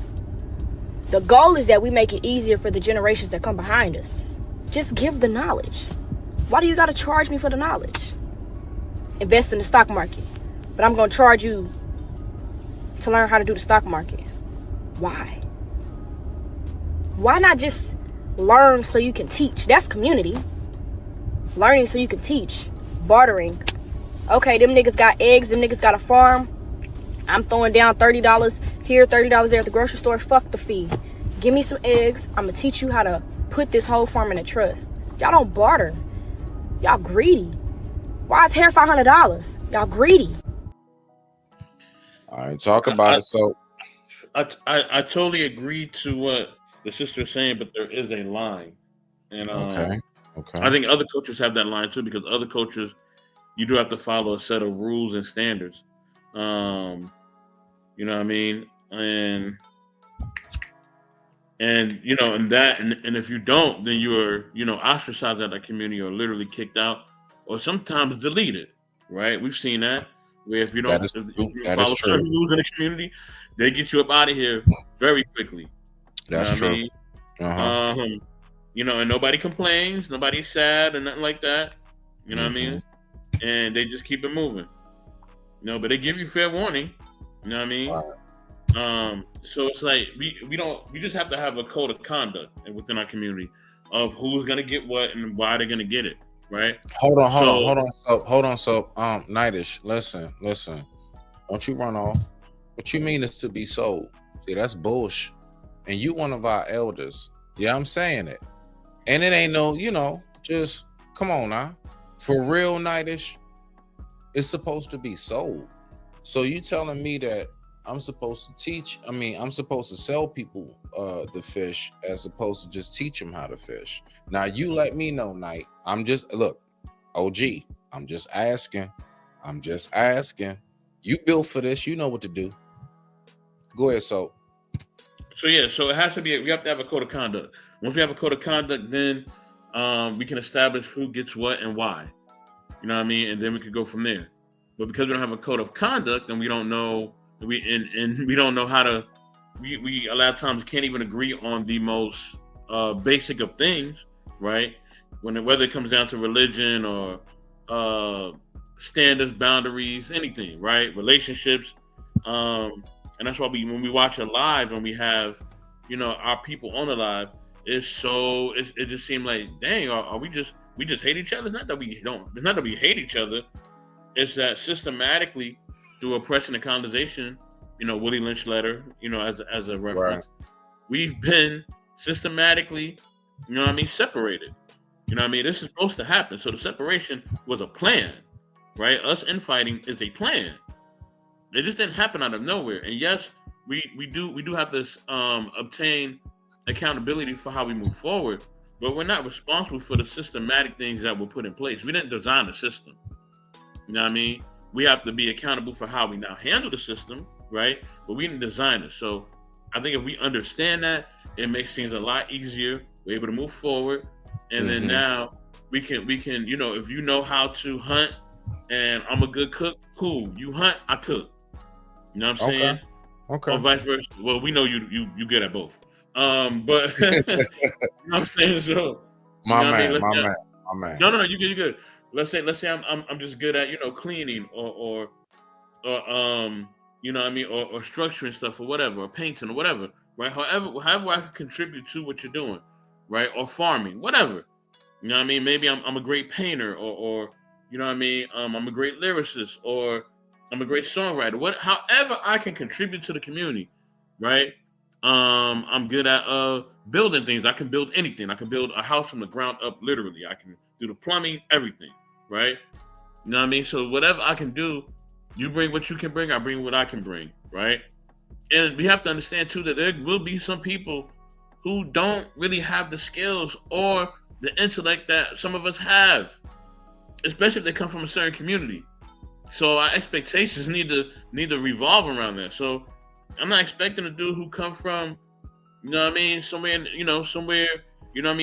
The goal is that we make it easier for the generations that come behind us. Just give the knowledge. Why do you got to charge me for the knowledge? Invest in the stock market, but I'm going to charge you to learn how to do the stock market. Why? Why not just learn so you can teach? That's community. Learning so you can teach. Bartering. Okay, them niggas got eggs, them niggas got a farm. I'm throwing down $30 here, $30 there at the grocery store. Fuck the fee. Give me some eggs. I'm gonna teach you how to put this whole farm in a trust. Y'all don't barter. Y'all greedy. Why is hair $500? Y'all greedy. All right, talk about it. So I totally agree to what the sister is saying, but there is a line. And okay. I think other cultures have that line too, because other cultures, you do have to follow a set of rules and standards. You know what I mean? And if you don't, then you are, ostracized out of that community or literally kicked out or sometimes deleted, right? We've seen that where if you don't if you follow certain rules in the community, they get you up out of here very quickly. That's true. And nobody complains, nobody's sad and nothing like that. You know what I mean? And they just keep it moving. But they give you fair warning. You know what I mean? So it's like we just have to have a code of conduct within our community of who's gonna get what and why they're gonna get it, right? Hold on. So Nightish, listen. Don't you run off. What you mean is to be sold. See, that's bullshit. And you one of our elders. Yeah, I'm saying it. And it ain't no, just come on now. For real, Nightish, it's supposed to be sold. So you telling me that I'm supposed to sell people the fish as opposed to just teach them how to fish. Now you let me know, Night. OG, I'm just asking. You built for this, you know what to do. Go ahead, So it has to be, we have to have a code of conduct. Once we have a code of conduct, then we can establish who gets what and why. You know what I mean? And then we could go from there. But because we don't have a code of conduct and we don't know, we don't know how to, we a lot of times can't even agree on the most basic of things, right? Whether it comes down to religion or standards, boundaries, anything, right? Relationships. And that's why when we watch a live and we have, our people on the live, it just seemed like, dang, are we just hate each other? It's not that we hate each other. It's that systematically through oppression and colonization, Willie Lynch letter, as a reference. We've been systematically, separated. This is supposed to happen. So the separation was a plan, right? Us infighting is a plan. It just didn't happen out of nowhere. And yes, we do have to obtain accountability for how we move forward, but we're not responsible for the systematic things that were put in place. We didn't design the system. You know what I mean? We have to be accountable for how we now handle the system, right? But we didn't design it. So I think if we understand that, it makes things a lot easier. We're able to move forward. And then now we can, if you know how to hunt and I'm a good cook, cool. You hunt, I cook. You know what I'm saying? Okay. Or vice versa. Well, we know you good at both. But you know what I'm saying? So my you know man, what I mean? my man. No, you good. Let's say I'm just good at cleaning or you know what I mean, or structuring stuff or whatever, or painting or whatever, right? However I can contribute to what you're doing, right? Or farming, whatever. You know what I mean? Maybe I'm a great painter or you know what I mean, I'm a great lyricist or I'm a great songwriter. However I can contribute to the community, right? I'm good at building things. I can build anything. I can build a house from the ground up, literally. I can do the plumbing, everything, right? You know what I mean? So whatever I can do, you bring what you can bring, I bring what I can bring, right? And we have to understand too that there will be some people who don't really have the skills or the intellect that some of us have, especially if they come from a certain community. So our expectations need to revolve around that. So I'm not expecting a dude who come from, somewhere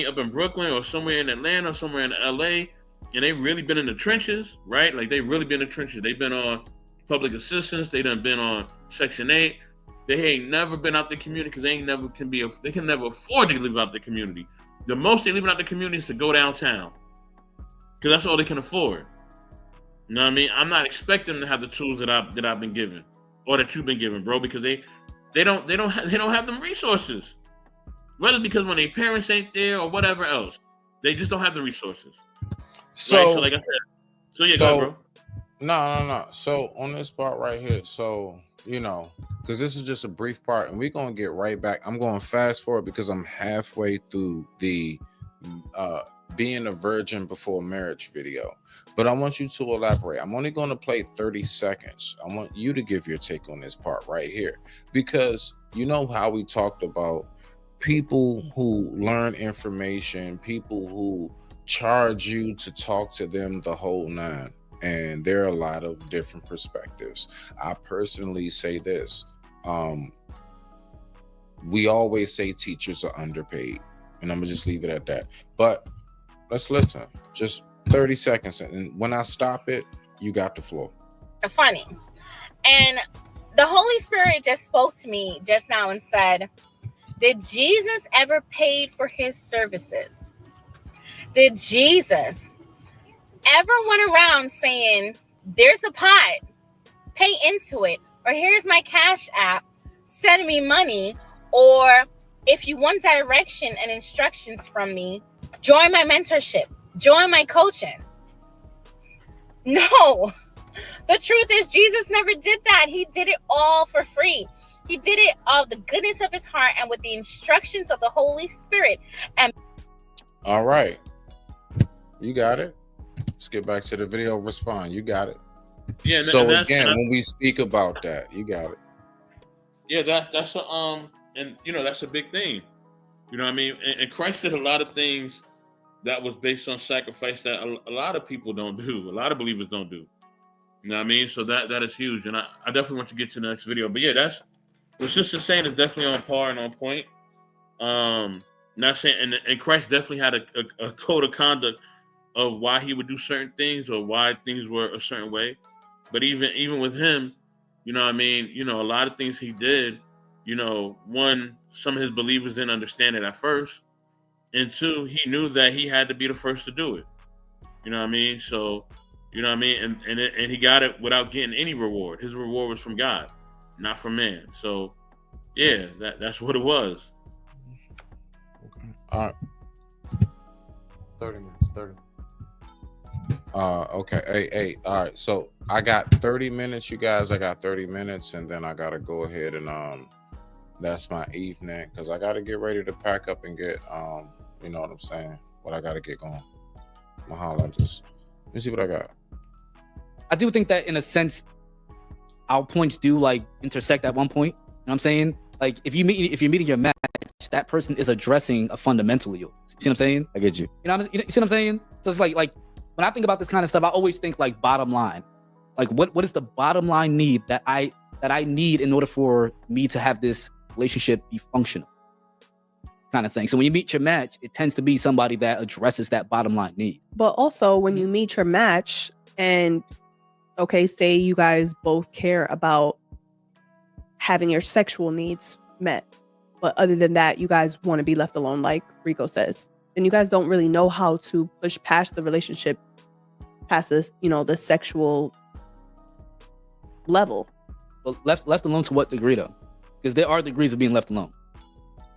up in Brooklyn or somewhere in Atlanta or somewhere in LA, and they really been in the trenches, right? Like they really been in the trenches. They've been on public assistance. They done been on Section 8. They ain't never been out the community because they can never afford to live out the community. The most they leaving out the community is to go downtown because that's all they can afford. You know what I mean? I'm not expecting them to have the tools that I've been given or that you've been given, bro, because they don't have them resources. Whether because when their parents ain't there or whatever else, they just don't have the resources. So, right? So like I said, go ahead, bro. No. So on this part right here, because this is just a brief part, and we're gonna get right back. I'm going fast forward because I'm halfway through the being a virgin before marriage video. But I want you to elaborate. I'm only going to play 30 seconds. I want you to give your take on this part right here, because you know how we talked about people who learn information, people who charge you to talk to them the whole nine. And there are a lot of different perspectives. I personally say this. We always say teachers are underpaid, and I'm gonna just leave it at that. But let's listen. Just 30 seconds, and when I stop it, you got the floor. Funny. And the Holy Spirit just spoke to me just now and said, did Jesus ever pay for his services? Did Jesus ever went around saying, there's a pot, pay into it, or here's my cash app, send me money, or if you want direction and instructions from me, join my mentorship, join my coaching? No. The truth is Jesus never did that. He did it all for free. He did it of the goodness of his heart and with the instructions of the Holy Spirit. And all right, you got it. Let's get back to the video. Respond. You got it. Yeah. So again, when we speak about that, you got it. Yeah, that's a and that's a big thing. You know what I mean? And Christ did a lot of things that was based on sacrifice that a lot of people don't do. A lot of believers don't do. You know what I mean? So that is huge. And I definitely want to get to the next video. But yeah, that's what sister saying is definitely on par and on point. Not saying, and Christ definitely had a code of conduct of why he would do certain things or why things were a certain way. But even with him, you know what I mean? A lot of things he did, one, some of his believers didn't understand it at first. And two, he knew that he had to be the first to do it. You know what I mean? So, you know what I mean? And he got it without getting any reward. His reward was from God, not from man. So, yeah, that's what it was. Okay. All right. 30 minutes. 30. Okay. Hey, all right. So I got 30 minutes, you guys. I got 30 minutes, and then I gotta go ahead and that's my evening because I gotta get ready to pack up and get you know what I'm saying? What I gotta get going. Mahalo, just let me see what I got. I do think that in a sense, our points do like intersect at one point. You know what I'm saying? Like if you're meeting your match, that person is addressing a fundamental of yours. You see what I'm saying? I get you. You know what you see what I'm saying? So it's like when I think about this kind of stuff, I always think like bottom line. Like what is the bottom line need that I need in order for me to have this relationship be functional? Kind of thing. So when you meet your match, it tends to be somebody that addresses that bottom line need. But also when you meet your match and okay, say you guys both care about having your sexual needs met. But other than that, you guys want to be left alone, like Rico says. And you guys don't really know how to push past the relationship, past this, the sexual level. Well, left alone to what degree though? Because there are degrees of being left alone.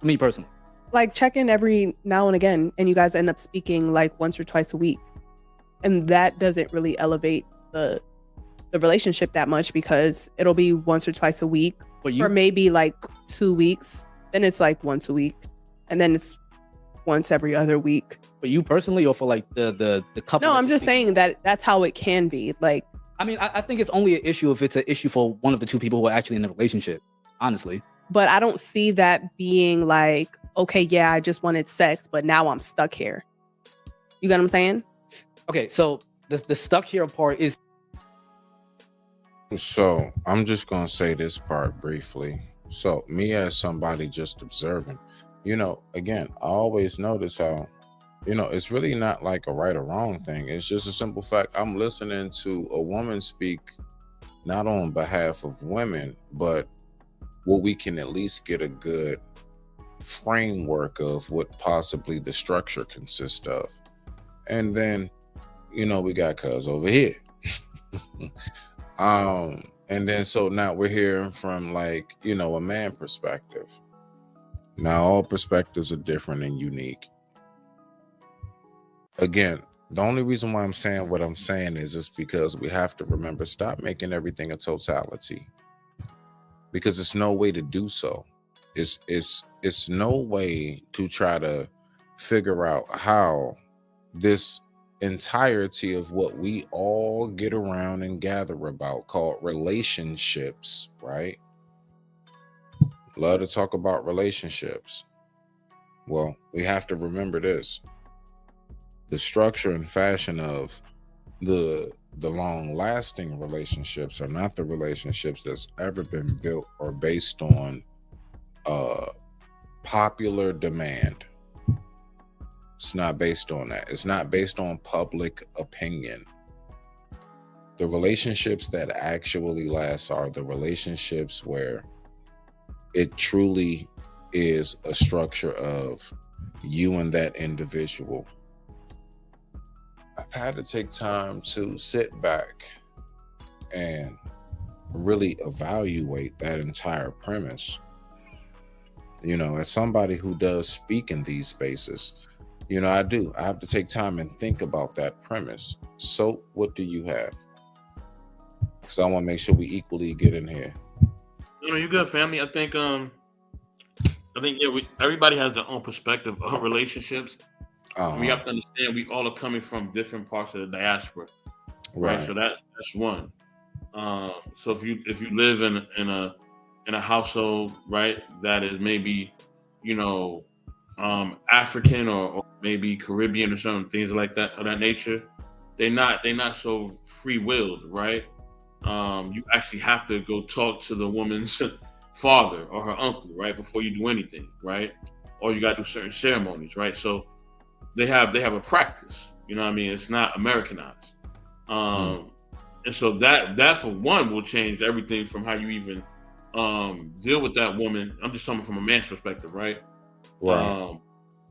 For me personally. Like check in every now and again, and you guys end up speaking like once or twice a week. And that doesn't really elevate the relationship that much because it'll be once or twice a week for maybe like 2 weeks. Then it's like once a week. And then it's once every other week. For you personally or for like the couple? No, I'm just saying that that's how it can be. Like, I mean, I think it's only an issue if it's an issue for one of the two people who are actually in the relationship, honestly. But I don't see that being like, okay, yeah, I just wanted sex, but now I'm stuck here. You get what I'm saying? Okay, so the stuck here part is. So I'm just gonna say this part briefly. So me as somebody just observing, again, I always notice how, it's really not like a right or wrong thing. It's just a simple fact. I'm listening to a woman speak, not on behalf of women, but what we can at least get a good framework of what possibly the structure consists of. And then, we got cuz over here. And then so now we're hearing from like, a man perspective. Now all perspectives are different and unique. Again, the only reason why I'm saying what I'm saying is just because we have to remember, stop making everything a totality. Because it's no way to do so. It's no way to try to figure out how this entirety of what we all get around and gather about called relationships, right? Love to talk about relationships. Well, we have to remember this. The structure and fashion of the long-lasting relationships are not the relationships that's ever been built or based on popular demand. It's not based on that. It's not based on public opinion. The relationships that actually last are the relationships where it truly is a structure of you and that individual. I've had to take time to sit back and really evaluate that entire premise. As somebody who does speak in these spaces, I have to take time and think about that premise. So what do you have? Because I want to make sure we equally get in here. You good, family. I think everybody has their own perspective of relationships. We have to understand we all are coming from different parts of the diaspora, right? So that's one. So if you live in a household, right, that is maybe African or maybe Caribbean or some things like that of that nature, they're not so free-willed, right? You actually have to go talk to the woman's father or her uncle, right, before you do anything, right? Or you got to do certain ceremonies, right? So they have a practice, it's not Americanized. And so that for one will change everything from how you even deal with that woman. I'm just talking from a man's perspective, right? Right.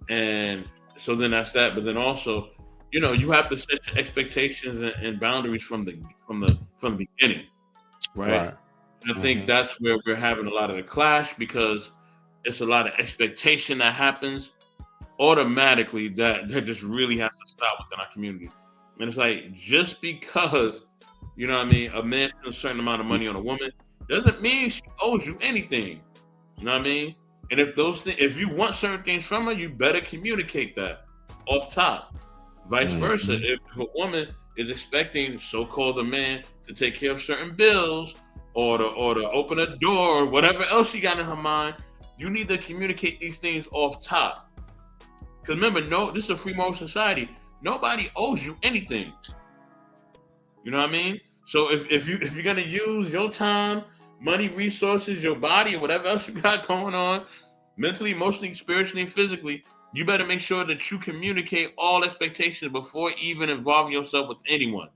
And so then that's that. But then also, you have to set your expectations and boundaries from the beginning, right? And I think that's where we're having a lot of the clash, because it's a lot of expectation that happens automatically that just really has to stop within our community. And it's like, just because, you know what I mean, a man spends a certain amount of money on a woman doesn't mean she owes you anything. You know what I mean? And if those things, if you want certain things from her, you better communicate that off top. Vice versa. If a woman is expecting so-called a man to take care of certain bills or to open a door or whatever else she got in her mind, you need to communicate these things off top. Because remember, no, this is a free moral society. Nobody owes you anything. You know what I mean? So if you're gonna use your time, money, resources, your body, or whatever else you got going on, mentally, emotionally, spiritually, and physically, you better make sure that you communicate all expectations before even involving yourself with anyone.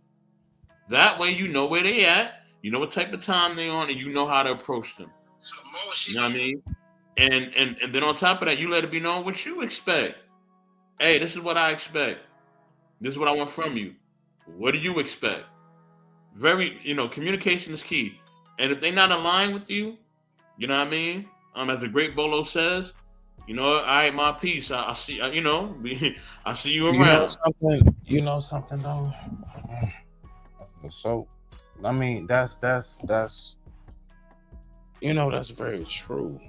That way you know where they at, you know what type of time they on, and you know how to approach them. You know what I mean? And then on top of that, you let it be known what you expect. Hey, this is what I expect. This is what I want from you. What do you expect? Very, communication is key. And if they not aligned with you, you know what I mean? As the great Bolo says, all right, my peace. I see, I see you You know around. something? You know something though. So, I mean, that's that's very true.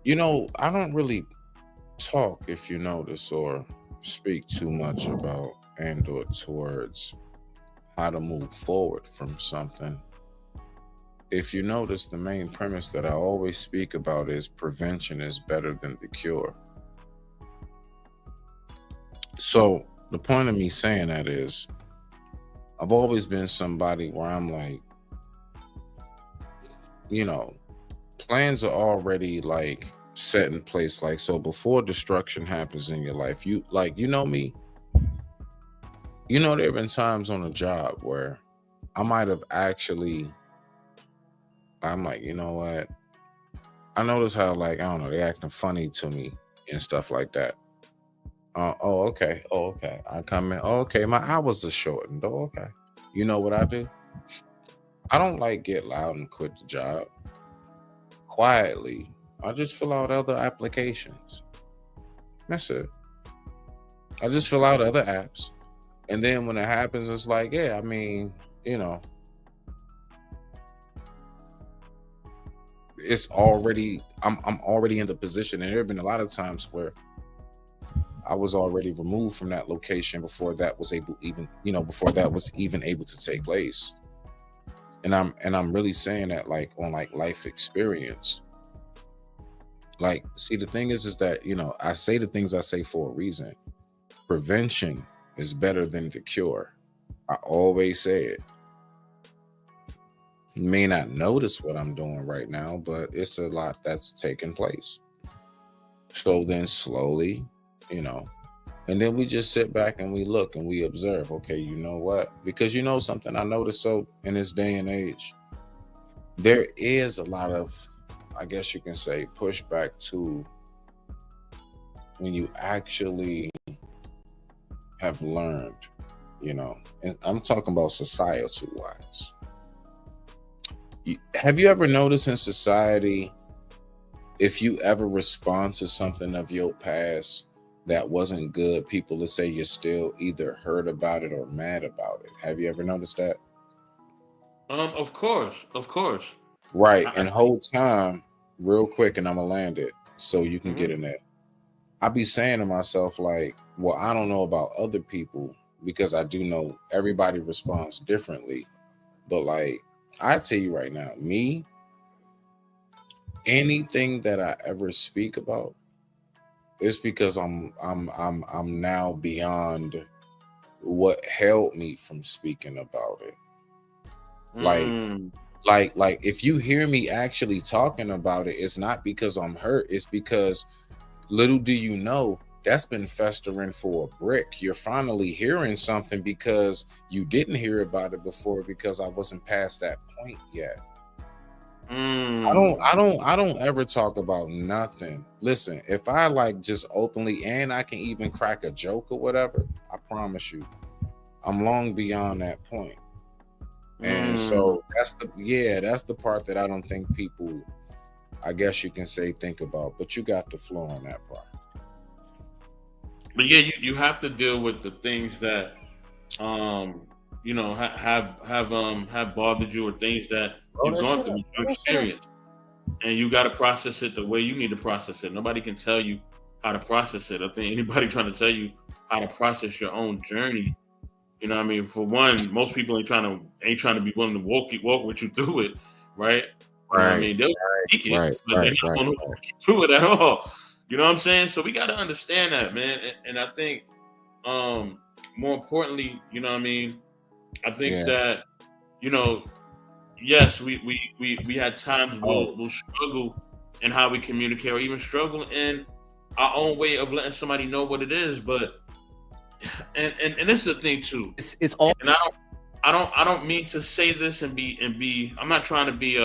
I don't really talk, if you notice, or speak too much about and or towards how to move forward from something. If you notice, the main premise that I always speak about is prevention is better than the cure. So the point of me saying that is, I've always been somebody where I'm like, plans are already like set in place. Like, so before destruction happens in your life, you know me, there have been times on a job where I might have actually, I'm like, you know what? I notice how, like, I don't know, they acting funny to me and stuff like that. Oh, okay. I come in. Oh, okay, my hours are shortened. Oh, okay. You know what I do? I don't like get loud and quit the job. Quietly, I just fill out other applications. That's it. I just fill out other apps. And then when it happens, it's like, yeah, I mean, it's already, I'm already in the position. And there have been a lot of times where I was already removed from that location before that was able able to take place. And I'm really saying that like on like life experience. Like, see, the thing is that, I say the things I say for a reason. Prevention is better than the cure. I always say it. You may not notice what I'm doing right now, but it's a lot that's taking place. So then slowly, and then we just sit back and we look and we observe, okay, you know what? Because something I noticed, so in this day and age, there is a lot of, I guess you can say, pushback to when you actually have learned, and I'm talking about societal wise. Have you ever noticed in society, if you ever respond to something of your past that wasn't good, people will say you're still either hurt about it or mad about it? Have you ever noticed that? Of course. Right. And whole time, real quick, and I'm gonna land it so you can get in that. I be saying to myself, like, well, I don't know about other people because I do know everybody responds differently. But like, I tell you right now, me, anything that I ever speak about, it's because I'm now beyond what held me from speaking about it. Like if you hear me actually talking about it, it's not because I'm hurt. It's because little do you know, that's been festering for a brick. You're finally hearing something because you didn't hear about it before because I wasn't past that point yet. I don't ever talk about nothing. Listen, if I like just openly and I can even crack a joke or whatever, I promise you, I'm long beyond that point. And so that's the part that I don't think people, I guess you can say, think about. But you got the flow on that part. But yeah, you have to deal with the things that have bothered you, or things that Roll you've that gone shit through, up. your Roll that shit up. experience, and you got to process it the way you need to process it. Nobody can tell you how to process it. I think anybody trying to tell you how to process your own journey, you know what I mean? For one, most people ain't trying to be willing to walk with you through it, right? You know what I Right, mean? They'll speak it, right, but they're right, not right, going to walk you through it at all. You know what I'm saying? So we got to understand that, man. And I think, more importantly, you know what I mean? I think Yeah. that, you know, yes, we had times Oh, we'll struggle in how we communicate, or even struggle in our own way of letting somebody know what it is. But and this is the thing too. It's all. And I don't mean to say this and be. I'm not trying to be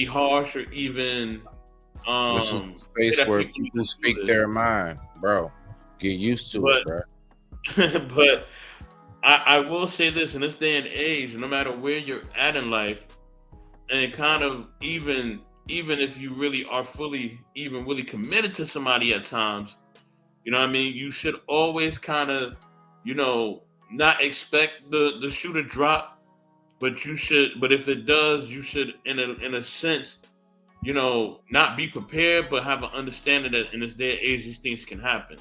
harsh, or even this is a say space that where people need people to do speak this. their mind, bro. Get used to it, But bro. but I will say this: in this day and age, no matter where you're at in life, and kind of even if you really are really committed to somebody at times, you know what I mean, you should always kind of, not expect the shoe to drop, but if it does, you should, in a sense, not be prepared, but have an understanding that in this day and age these things can happen.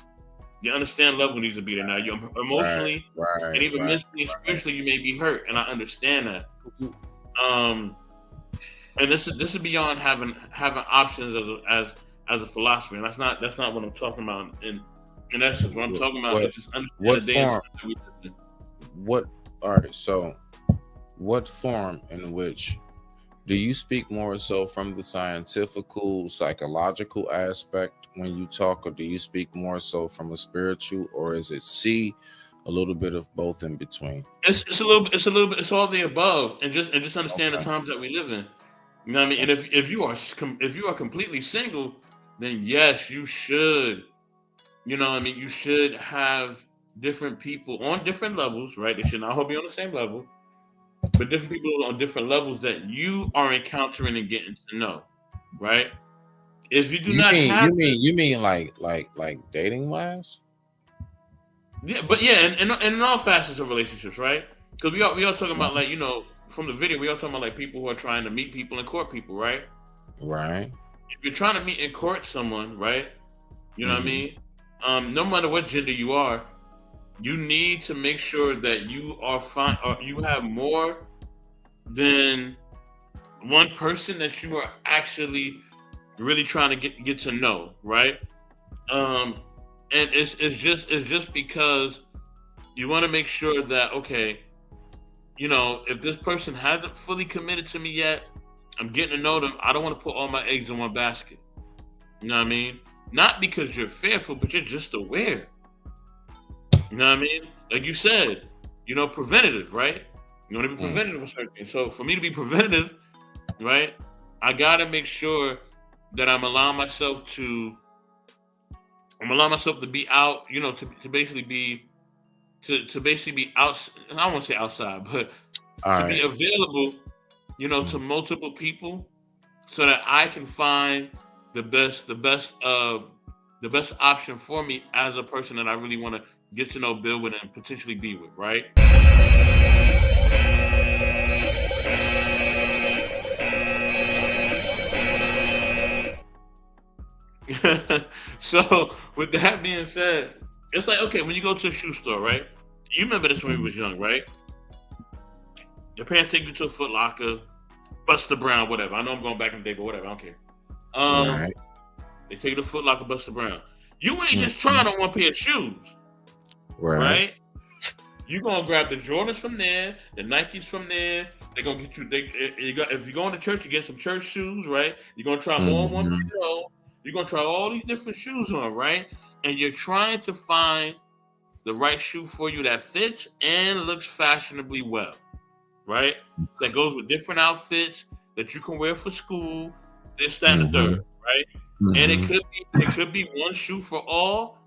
Your understand level needs to be there now. You Right, emotionally and right, even right, mentally and right. spiritually, you may be hurt, and I understand that. Um, and this is beyond having options as a philosophy, and that's not what I'm talking about in essence. What I'm talking about is just understand What the day and form? time that we live in. What? All right. So, what form in which do you speak more so from the scientifical, psychological aspect when you talk, or do you speak more so from a spiritual, or is it a little bit of both in between? It's a little bit, it's all the above, and just understand the Okay. times that we live in. You know what I mean? And if you are completely single, then yes, you should. You know what I mean? You should have different people on different levels, right? They should not all be on the same level, but different people on different levels that you are encountering and getting to know, right? If you do You not mean have you this, mean you mean like dating wise? yeah, but yeah, and in all facets of relationships, right? Because we all talking about, like, from the video, we all talking about like people who are trying to meet people and court people, right? Right. If you're trying to meet and court someone, right? You know what I Mhm. mean? No matter what gender you are, you need to make sure that you are fine, or you have more than one person that you are actually really trying to get to know, right? Um, and it's just because you want to make sure that, okay, if this person hasn't fully committed to me yet, I'm getting to know them. I don't want to put all my eggs in one basket. You know what I mean? Not because you're fearful, but you're just aware. You know what I mean? Like you said, preventative, right? You want to be preventative with certain things. So for me to be preventative, right, I gotta make sure that I'm allowing myself to be out, to basically be out. I don't want to say outside, but All to be right. available, to multiple people, so that I can find the best option for me as a person that I really want to get to know, build with, and potentially be with, right? So with that being said, it's like, okay, when you go to a shoe store, right? You remember this when we was young, right? Your parents take you to a Foot Locker, Buster Brown, whatever. I know I'm going back in the day, but whatever, I don't care. Right. They take you to Foot Locker, Buster Brown. You ain't just trying on one pair of shoes, Right. right? You're gonna grab the Jordans from there, the Nikes from there. They're gonna get you. If you're going to church, you get some church shoes, right? You're gonna try more on one Mhm. show. You're gonna try all these different shoes on, right? And you're trying to find the right shoe for you that fits and looks fashionably well, right? That goes with different outfits that you can wear for school, this, that, and the Mhm. third, right? And it could be one shoe for all,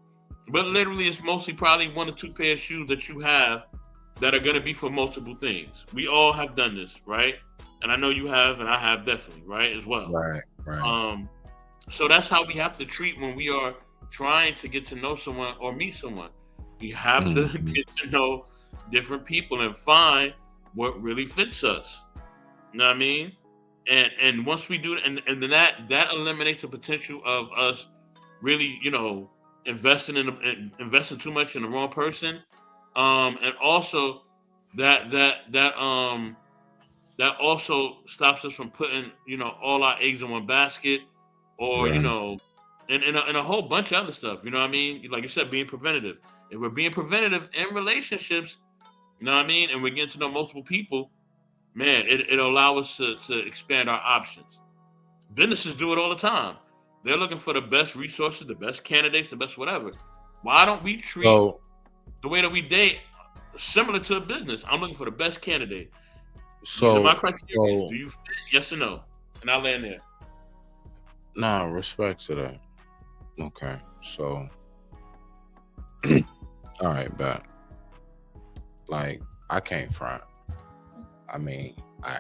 but literally it's mostly probably one or two pair of shoes that you have that are gonna be for multiple things. We all have done this, right? And I know you have, and I have definitely, right, as well. Right. Right. So that's how we have to treat when we are trying to get to know someone or meet someone. We have to get to know different people and find what really fits us. You know what I mean? And once we do, and then that eliminates the potential of us really, investing too much in the wrong person, and also that also stops us from putting all our eggs in one basket, or Right. and a whole bunch of other stuff. You know what I mean? Like you said, being preventative. If we're being preventative in relationships, you know what I mean, and we're getting to know multiple people, man, it'll allow us to expand our options. Businesses do it all the time. They're looking for the best resources, the best candidates, the best whatever. Why don't we treat So the way that we date similar to a business? I'm looking for the best candidate. These are my criteria. so Do you fit? Yes or no? And I'll land there. nah, respect to that. Okay, so all right, but like I can't front. I mean, I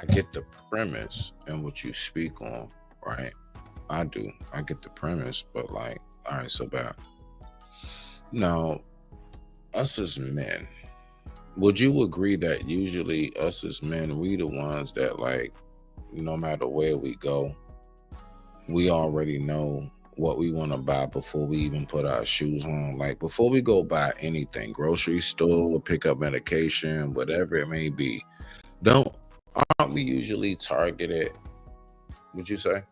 get the premise and what you speak on, right? I do. I get the premise, but like, all right, so bad. Now, us as men, would you agree that usually us as men, we the ones that like, no matter where we go, we already know what we want to buy before we even put our shoes on. Like before we go buy anything, grocery store, pick up medication, whatever it may be, aren't we usually targeted? Would you say?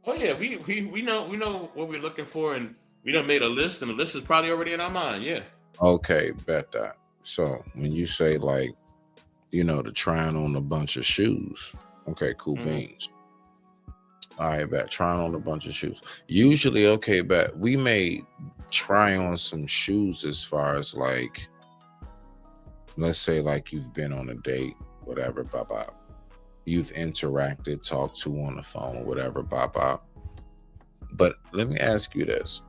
Oh yeah, we know what we're looking for, and we done made a list, and the list is probably already in our mind. Yeah. Okay, bet that. So when you say like, to trying on a bunch of shoes, okay, cool beans. All right, bet trying on a bunch of shoes. Usually, okay, bet we may try on some shoes as far as like, let's say like you've been on a date, whatever, blah blah. You've interacted, talked to on the phone, whatever, blah blah. But let me ask you this: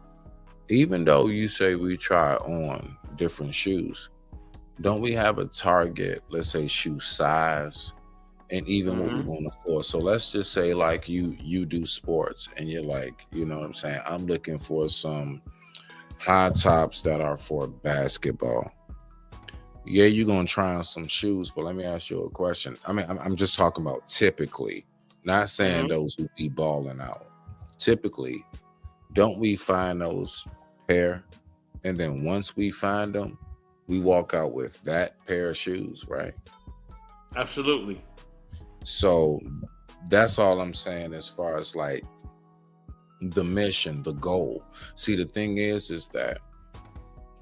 even though you say we try on different shoes, don't we have a target? Let's say shoe size, and even what we want to afford. So let's just say like you do sports, and you're like, you know what I'm saying? I'm looking for some high tops that are for basketball. Yeah, you're gonna try on some shoes, but let me ask you a question. I mean, I'm just talking about typically, not saying those who be balling out. Typically, don't we find those pair, and then once we find them, we walk out with that pair of shoes, right? Absolutely. So that's all I'm saying as far as like the mission, the goal. See, the thing is that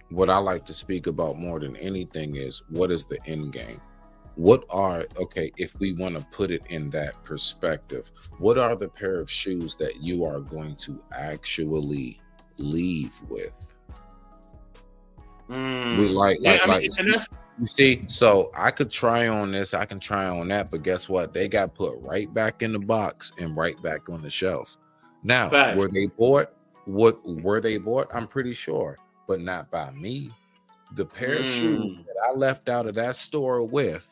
what I like to speak about more than anything is what is the end game? If we want to put it in that perspective, what are the pair of shoes that you are going to actually leave with? We you see, so I could try on this, I can try on that, but guess what? They got put right back in the box and right back on the shelf. Now, were they bought? What were they bought? I'm pretty sure, but not by me. The pair of shoes that I left out of that store with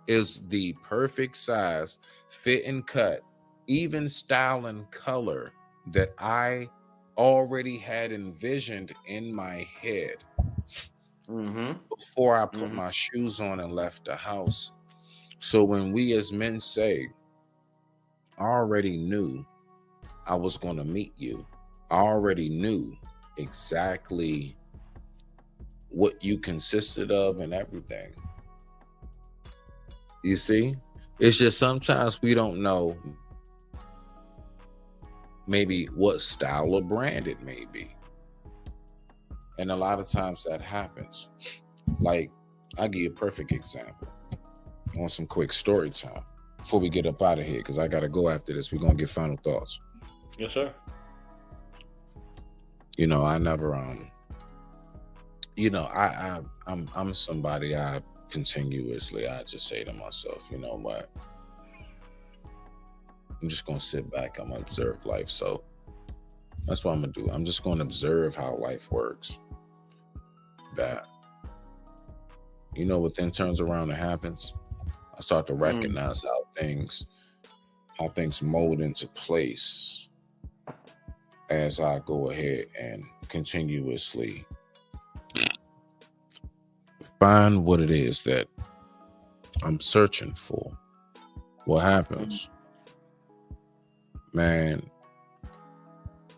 is the perfect size, fit and cut, even style and color that I already had envisioned in my head before I put my shoes on and left the house. So when we as men say, I already knew I was going to meet you, I already knew exactly what you consisted of and everything. You see, it's just sometimes we don't know maybe what style or brand it may be. And a lot of times that happens. Like, I'll give you a perfect example on some quick story time before we get up out of here, because I got to go after this. We're going to get final thoughts. Yes, sir. I never, I'm somebody I just say to myself, you know what? I'm just going to sit back. I'm going to observe life. So that's what I'm going to do. I'm just going to observe how life works. That, what then turns around and happens. I start to recognize how things mold into place. as I go ahead and continuously find what it is that I'm searching for. What happens? Man,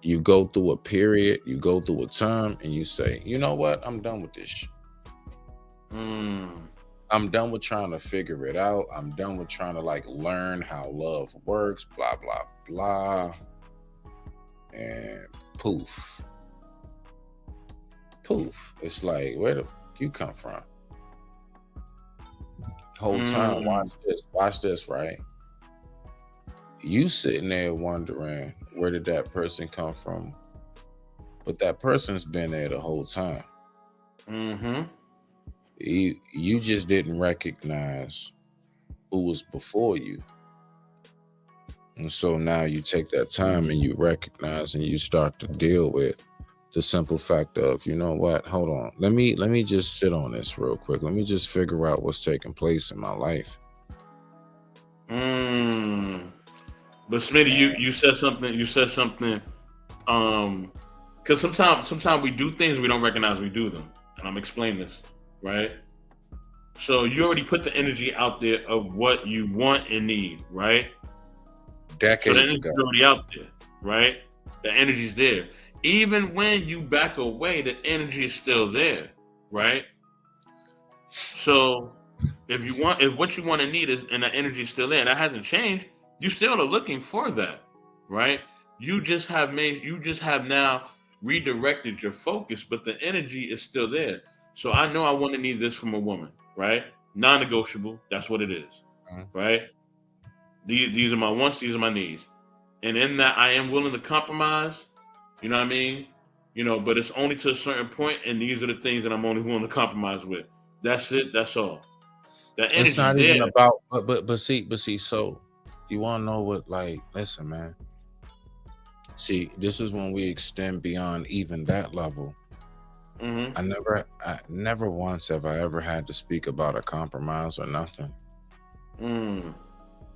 you go through a period, you go through a time, and you say, you know what? I'm done with this shit. I'm done with trying to figure it out. I'm done with trying to like learn how love works, blah, blah, blah. And poof. Poof. It's like, where the you come from? Whole time, watch this, right? You sitting there wondering, where did that person come from? But that person's been there the whole time. You just didn't recognize who was before you. And so now you take that time and you recognize and you start to deal with the simple fact of, you know what, hold on. Let me just sit on this real quick. Let me just figure out what's taking place in my life. But Smitty, you said something. Because sometimes we do things we don't recognize we do them, and I'm explaining this, right? So you already put the energy out there of what you want and need, right? Decades so the energy's ago. already out there, right? The energy's there. Even when you back away, the energy is still there, right? So if what you want and need is and the energy is still there, and that hasn't changed, you still are looking for that, right? You just have now redirected your focus, but the energy is still there. So I know I want to need this from a woman, right? Non-negotiable. That's what it is, right? These are my wants, these are my needs, and in that I am willing to compromise. You know what I mean? But it's only to a certain point, and these are the things that I'm only willing to compromise with. That's it. That's all. The energy's It's not there. even about, but see. So you want to know what? Like, listen, man. See, this is when we extend beyond even that level. I never once have I ever had to speak about a compromise or nothing.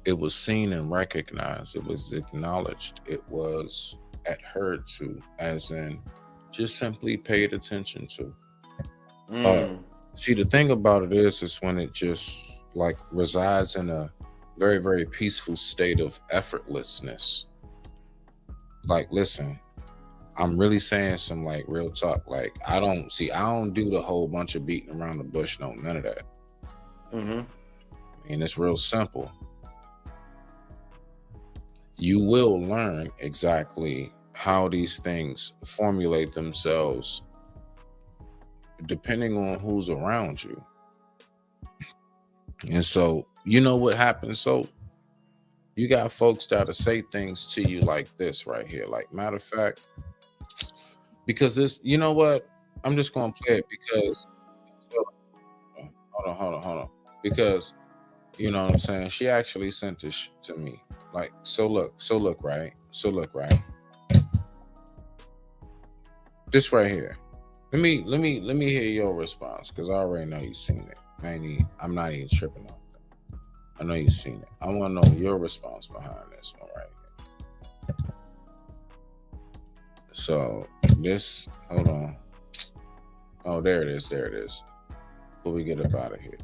It was seen and recognized. It was acknowledged. It was adhered to, as in just simply paid attention to. See, the thing about it is when it just like resides in a very, very peaceful state of effortlessness. Like, listen, I'm really saying some like real talk. Like, I don't do the whole bunch of beating around the bush. No, none of that. I mean, it's real simple. You will learn exactly how these things formulate themselves depending on who's around you. And so, you know what happens? So you got folks that'll say things to you like this right here. Like, matter of fact, because this, you know what? I'm just going to play it because, hold on. Because, you know what I'm saying? She actually sent this to me. Like, so look, right? This right here. Let me hear your response, because I already know you've seen it. I'm not even tripping on that. I know you've seen it. I want to know your response behind this one right here. So this, hold on. Oh, there it is. Before we get up out of here,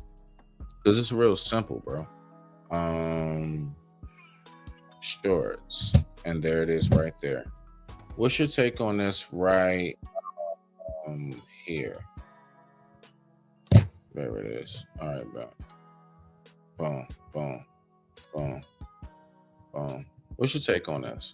because it's real simple, bro. Shorts, and there it is right there. What's your take on this right here? There it is. All right, bro. Boom. What's your take on this?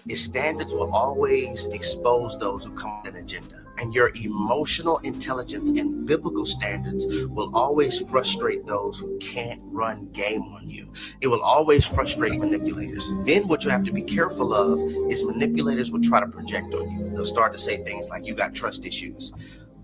Is standards will always expose those who come with an agenda, and your emotional intelligence and biblical standards will always frustrate those who can't run game on you. It will always frustrate manipulators. Then what you have to be careful of is manipulators will try to project on you. They'll start to say things like, you got trust issues.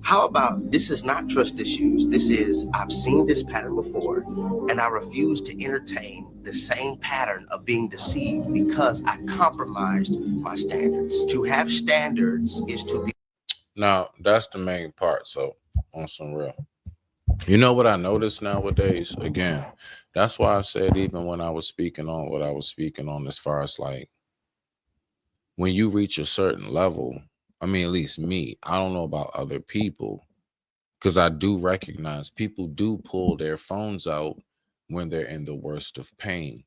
How about, this is not trust issues. This is, I've seen this pattern before, and I refuse to entertain the same pattern of being deceived because I compromised my standards. To have standards is to be. Now, that's the main part. So, on some real. You know what I notice nowadays? Again, that's why I said, even when I was speaking on what I was speaking on, as far as like when you reach a certain level, I mean, at least me, I don't know about other people, because I do recognize people do pull their phones out when they're in the worst of pain.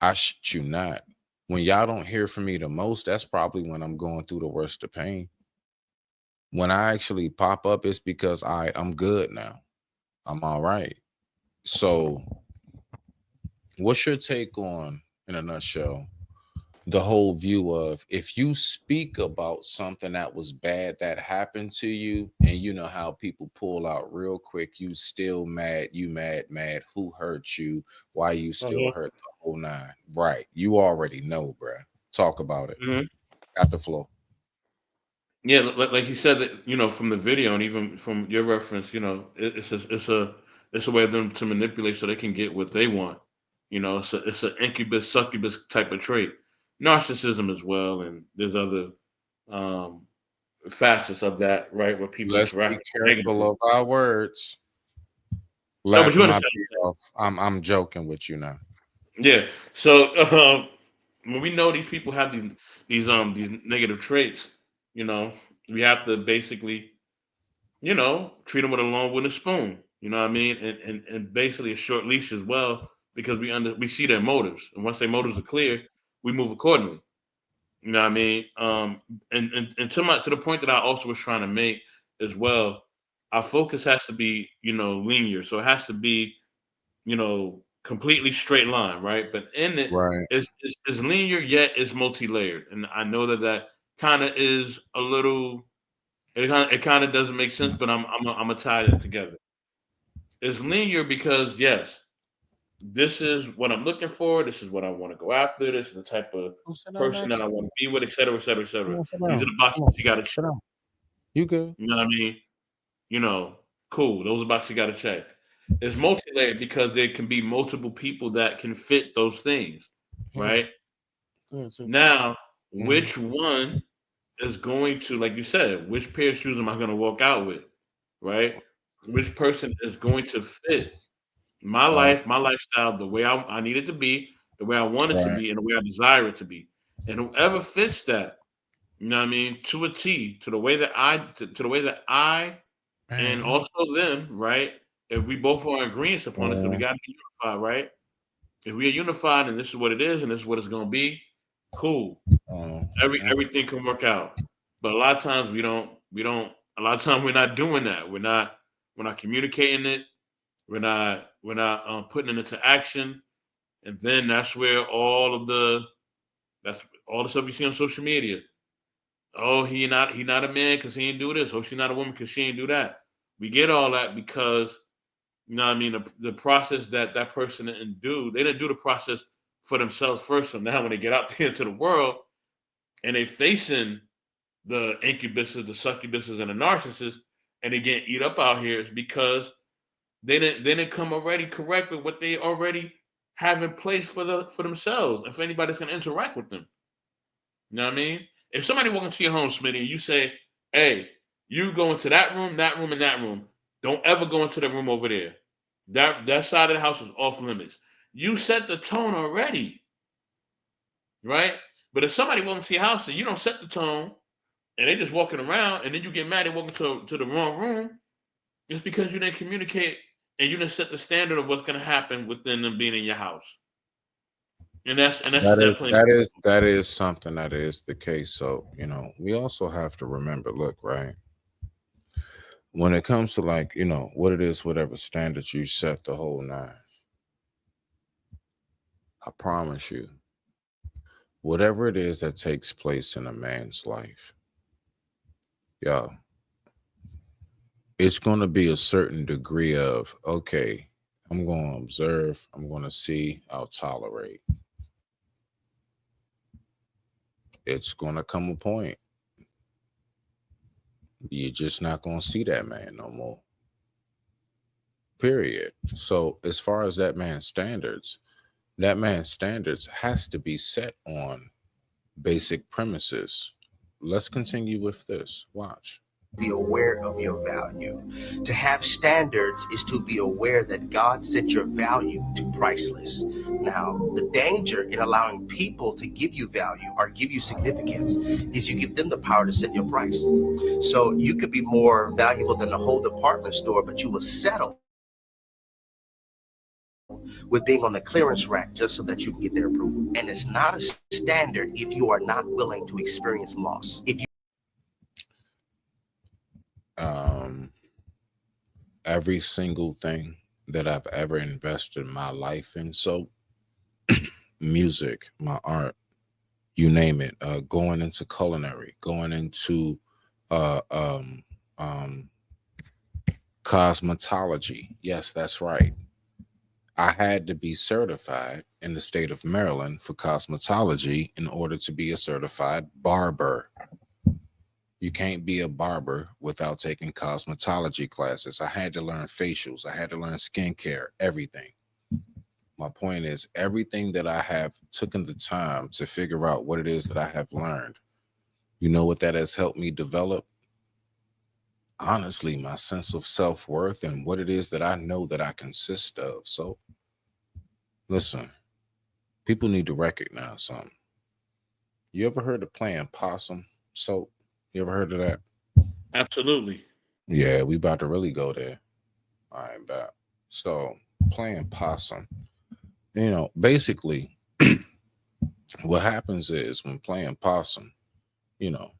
I shit you not. When y'all don't hear from me the most, that's probably when I'm going through the worst of pain. When I actually pop up, it's because I'm good now. I'm all right. So, what's your take on, in a nutshell, the whole view of if you speak about something that was bad that happened to you, and you know how people pull out real quick, you still mad, you mad, who hurt you, why you still hurt, the whole nine. Right. You already know, bruh. Talk about it. Mhm. Got the floor. Yeah, like you said that, from the video and even from your reference, it's a way of them to manipulate so they can get what they want. It's an incubus succubus type of trait, narcissism as well, and there's other um, facets of that, right? Where people Let's interact be careful negatively. of our words. No, but you Laughing my understand. butt off. I'm joking with you now. Yeah. So when we know these people have these negative traits, you know, we have to basically treat them with a long wooden spoon. You know what I mean? And basically a short leash as well, because we see their motives, and once their motives are clear, we move accordingly. You know what I mean? And to the point that I also was trying to make as well, our focus has to be linear, so it has to be completely straight line, right? But in it Right. is linear yet is multi-layered, and I know that kind of is a little. It kind of doesn't make sense, but I'm gonna tie it together. It's linear because yes, this is what I'm looking for. This is what I want to go after. This is the type of Come sit down person that next I to want me. to be with, et cetera, et cetera, et Come cetera. on, sit These are down. the boxes Come on, you got to check. sit down. You good? You know what I mean? You know, cool. Those are boxes you got to check. It's multi-layered because there can be multiple people that can fit those things, Yeah. right? Good. So, Now, mhm. which one is going to, like you said, which pair of shoes am I going to walk out with, right? Which person is going to fit my Right. life, my lifestyle, the way I need it to be, the way I want it to Right. be, and the way I desire it to be. And whoever fits that, you know what I mean, to a T, to the way that I and Man. also them, right? If we both are in agreement upon this, because we got to be unified, right? If we are unified and this is what it is and this is what it's going to be, cool. Uh, Everything can work out. But a lot of times we don't a lot of times we're not doing that. We're not communicating it. We're not putting it into action. And then that's where that's all the stuff you see on social media. Oh, he not a man because he ain't do this. Oh, she's not a woman because she ain't do that. We get all that because what I mean, the process that person didn't do, they didn't do the process for themselves first. So now when they get out there into the world and they facing the incubuses, the succubuses, and the narcissists, and they get eat up out here, is because they didn't come already correct with what they already have in place for themselves. If anybody's gonna interact with them, you know what I mean? If somebody walk into your home, Smitty, and you say, "Hey, you go into that room, and that room. Don't ever go into the room over there. That side of the house is off limits." You set the tone already, right? But if somebody walks into your house and you don't set the tone, and they just walking around, and then you get mad and walking to the wrong room, it's because you didn't communicate and you didn't set the standard of what's going to happen within them being in your house. And that's that is definitely that is that is something that is the case. So, we also have to remember, look, right? When it comes to, like, what it is, whatever standards you set, the whole nine, I promise you, whatever it is that takes place in a man's life, yo, it's going to be a certain degree of, okay, I'm going to observe, I'm going to see, I'll tolerate. It's going to come a point you're just not going to see that man no more. Period. So, as far as that man's standards has to be set on basic premises. Let's continue with this. Watch. be aware of your value. To have standards is to be aware that God set your value to priceless. Now, the danger in allowing people to give you value or give you significance is you give them the power to set your price. So you could be more valuable than the whole department store, but you will settle with being on the clearance rack just so that you can get their approval. And it's not a standard if you are not willing to experience loss. If you Every single thing that I've ever invested my life in, so music, my art, you name it, going into culinary, going into cosmetology. Yes, that's right. I had to be certified in the state of Maryland for cosmetology in order to be a certified barber. You can't be a barber without taking cosmetology classes. I had to learn facials. I had to learn skincare, everything. My point is, everything that I have taken the time to figure out what it is that I have learned, you know what that has helped me develop? Honestly, my sense of self-worth and what it is that I know that I consist of. So, listen, people need to recognize something. You ever heard of playing possum? So, you ever heard of that? Absolutely. Yeah, we about to really go there. All right, bet. So, playing possum, basically, what happens is when playing possum, there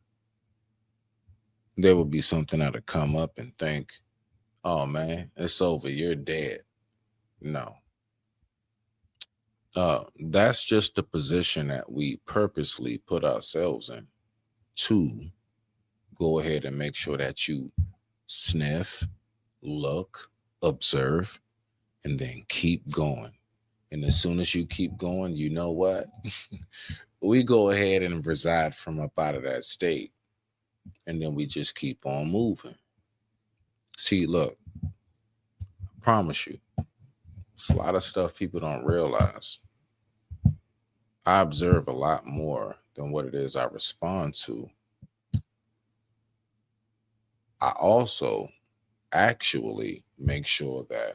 will be something that'll come up and think, oh man, it's over, you're dead. No. That's just the position that we purposely put ourselves in to go ahead and make sure that you sniff, look, observe, and then keep going. And as soon as you keep going, you know what? We go ahead and reside from up out of that state. And then we just keep on moving. See, look, I promise you, it's a lot of stuff people don't realize. I observe a lot more than what it is I respond to. I also actually make sure that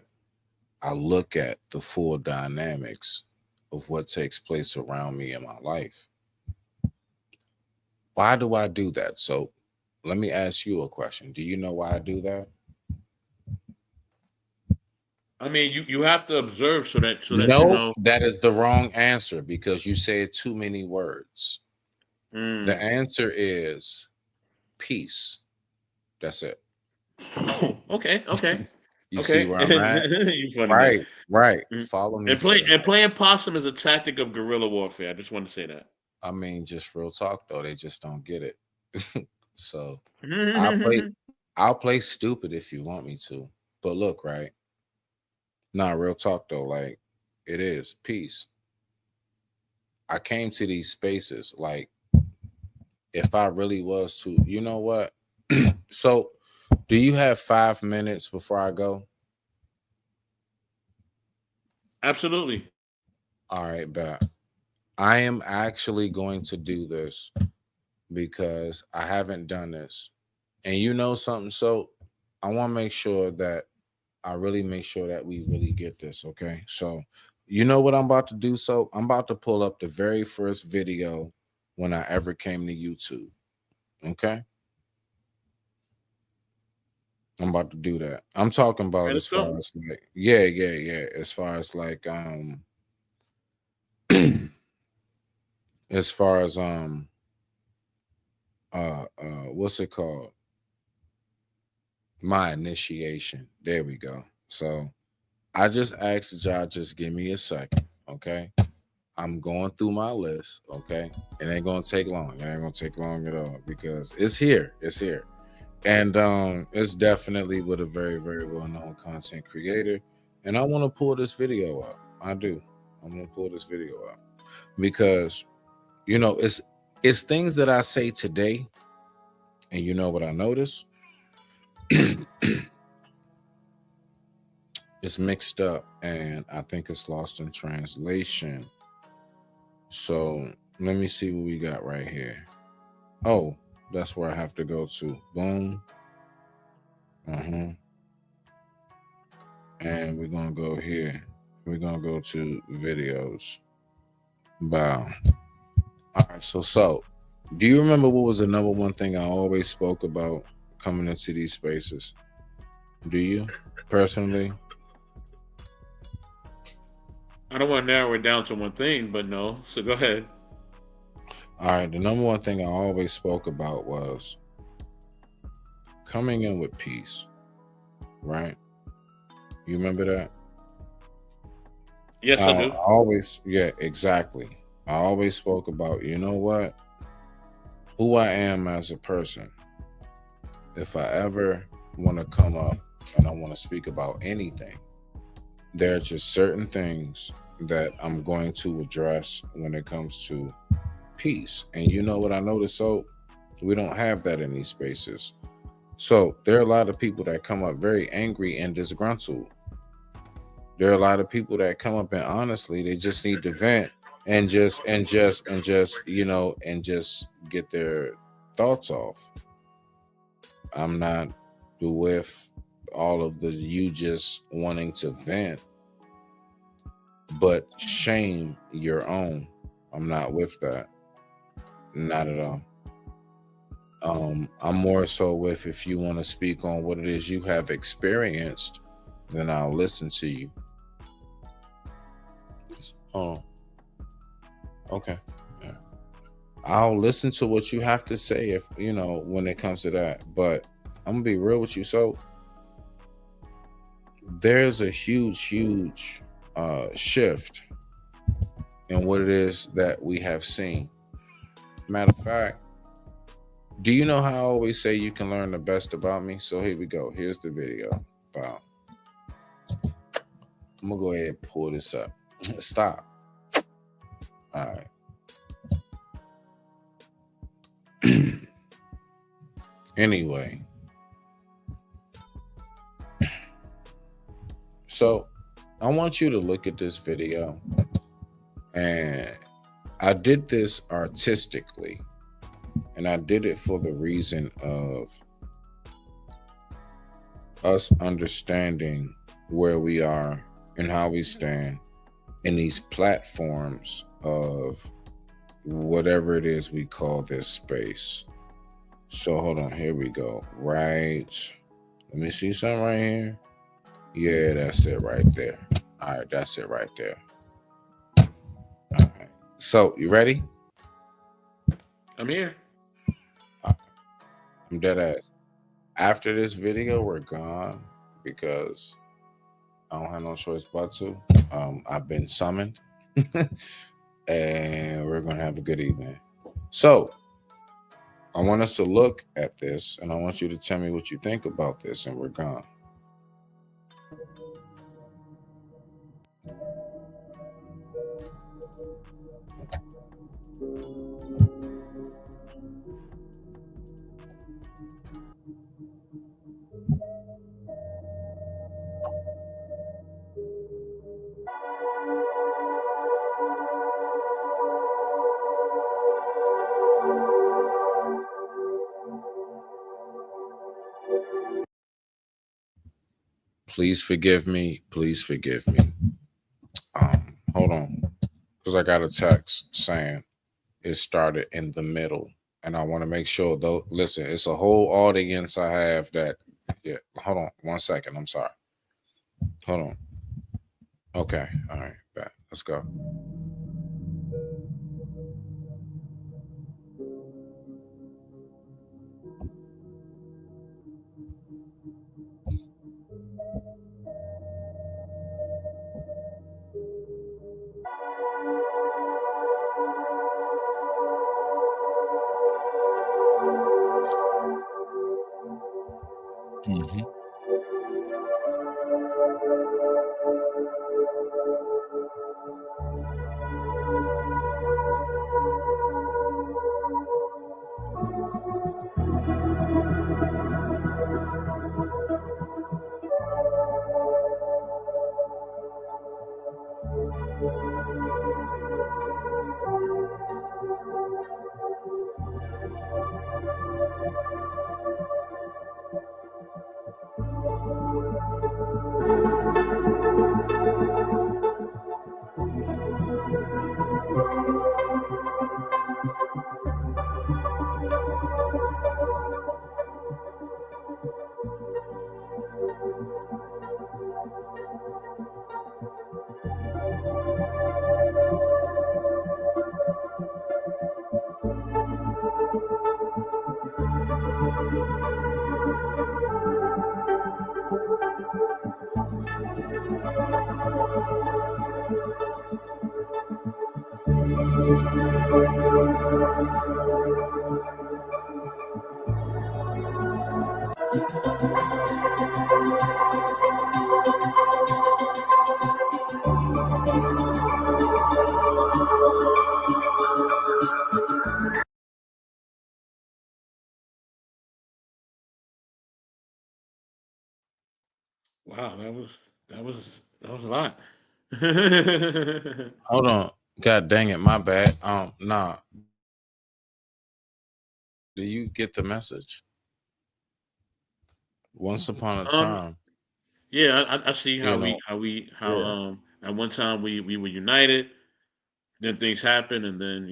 I look at the full dynamics of what takes place around me in my life. Why do I do that? So let me ask you a question. Do you know why I do that? I mean, you have to observe so that you No, know. that is the wrong answer because you said too many words. The answer is peace. That's it. Okay. You see Okay. where I'm at? You funny man. Right. Mm. Follow me And for that. playing possum is a tactic of guerrilla warfare. I just want to say that. I mean, just real talk though. They just don't get it. So I'll play stupid if you want me to. But look, right? Nah, real talk though. Like it is peace. I came to these spaces like if I really was to, you know what? So do you have 5 minutes before I go? Absolutely. All right, bet. I am actually going to do this because I haven't done this. And you know something? So I want to make sure that I really make sure that we really get this. Okay. So you know what I'm about to do? So I'm about to pull up the very first video when I ever came to YouTube. Okay. I'm about to do that. I'm talking All about right, as let's go. far as like, yeah. As far as like as far as what's it called? My initiation. There we go. So I just asked that y'all just give me a second, okay? I'm going through my list, okay? It ain't gonna take long. It ain't gonna take long at all because it's here. It's here. And it's definitely with a very, very well-known content creator. And I want to pull this video up. I do. I'm gonna pull this video up because it's things that I say today, and you know what I notice? It's mixed up and I think it's lost in translation. So let me see what we got right here. Oh, that's where I have to go to. Boom. And we're gonna go here. We're gonna go to videos. Bow. All right. So, do you remember what was the number one thing I always spoke about coming into these spaces? Do you personally? I don't want to narrow it down to one thing, but no. So go ahead. All right. The number one thing I always spoke about was coming in with peace. Right? You remember that? Yes, I do. Always, yeah, exactly. I always spoke about, you know what? Who I am as a person. If I ever want to come up and I want to speak about anything, there are just certain things that I'm going to address when it comes to peace. And you know what I noticed? So we don't have that in these spaces. So there are a lot of people that come up very angry and disgruntled. There are a lot of people that come up and honestly, they just need to vent and just you know, and just get their thoughts off. I'm not with all of the you just wanting to vent, but shame your own. I'm not with that. Not at all. I'm more so with if you want to speak on what it is you have experienced, then I'll listen to you. Oh, okay. Yeah. I'll listen to what you have to say if you know when it comes to that. But I'm gonna be real with you. So there's a huge shift in what it is that we have seen. Matter of fact, do you know how I always say you can learn the best about me? So here we go. Here's the video. Wow. I'm gonna go ahead and pull this up. Stop. All right. Anyway, so I want you to look at this video, and I did this artistically, and I did it for the reason of us understanding where we are and how we stand in these platforms of whatever it is we call this space. So hold on, here we go. Right. Let me see something right here. Yeah, that's it right there. All right, that's it right there. All right. So you ready? I'm here. I'm dead ass. After this video, we're gone because I don't have no choice but to. I've been summoned, and we're gonna have a good evening. So I want us to look at this, and I want you to tell me what you think about this, and we're gone. Please forgive me. Please forgive me. Hold on, because I got a text saying it started in the middle, and I want to make sure though. Listen, it's a whole audience I have that. Yeah, hold on 1 second. I'm sorry. Hold on. Okay. All right. Back. Let's go. Mm-hmm. Wow, that was a lot. Hold on. God dang it, my bad. Nah. Do you get the message? Once upon a um, time, yeah, I see you know, how yeah. at one time we were united, then things happened, and then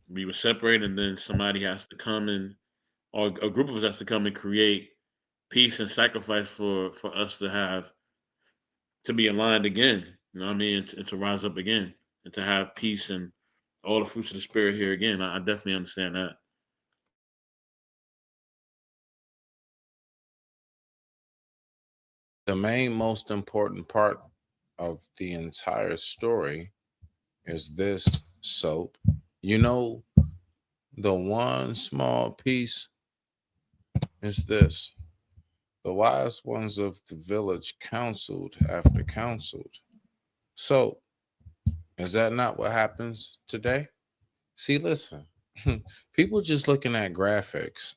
we were separated, and then somebody has to come and or a group of us has to come and create peace and sacrifice for us to have to be aligned again. You know what I mean? And to rise up again and to have peace and all the fruits of the spirit here again. I definitely understand that. The main most important part of the entire story is this soap. You know, the one small piece is this. The wise ones of the village counseled after counseled. So, is that not what happens today? See, listen, people just looking at graphics.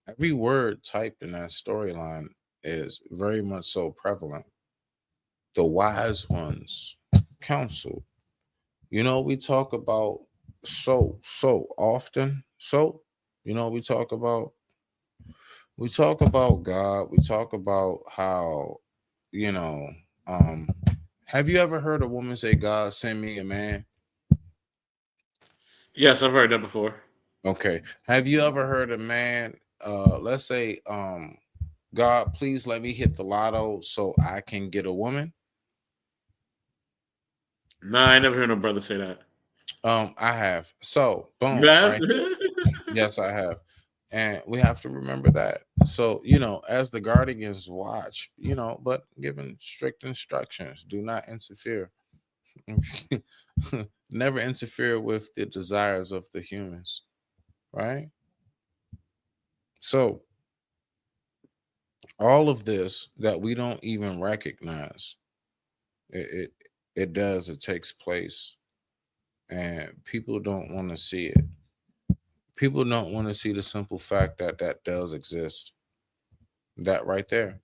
Every word typed in that storyline is very much so prevalent. The wise ones counseled. You know, we talk about so often. So, you know, we talk about God. We talk about how, you know, um, have you ever heard a woman say, God send me a man? Yes, I've heard that before. Okay. Have you ever heard a man, let's say, God, please let me hit the lotto so I can get a woman? Nah, I never heard no brother say that. I have. So, You boom, have? right here. Yes, I have. And we have to remember that. So, you know, as the guardians watch, you know, but given strict instructions, do not interfere. Never interfere with the desires of the humans, right? So, all of this that we don't even recognize, it it does, it takes place, and people don't want to see it. People don't want to see the simple fact that that does exist. That right there.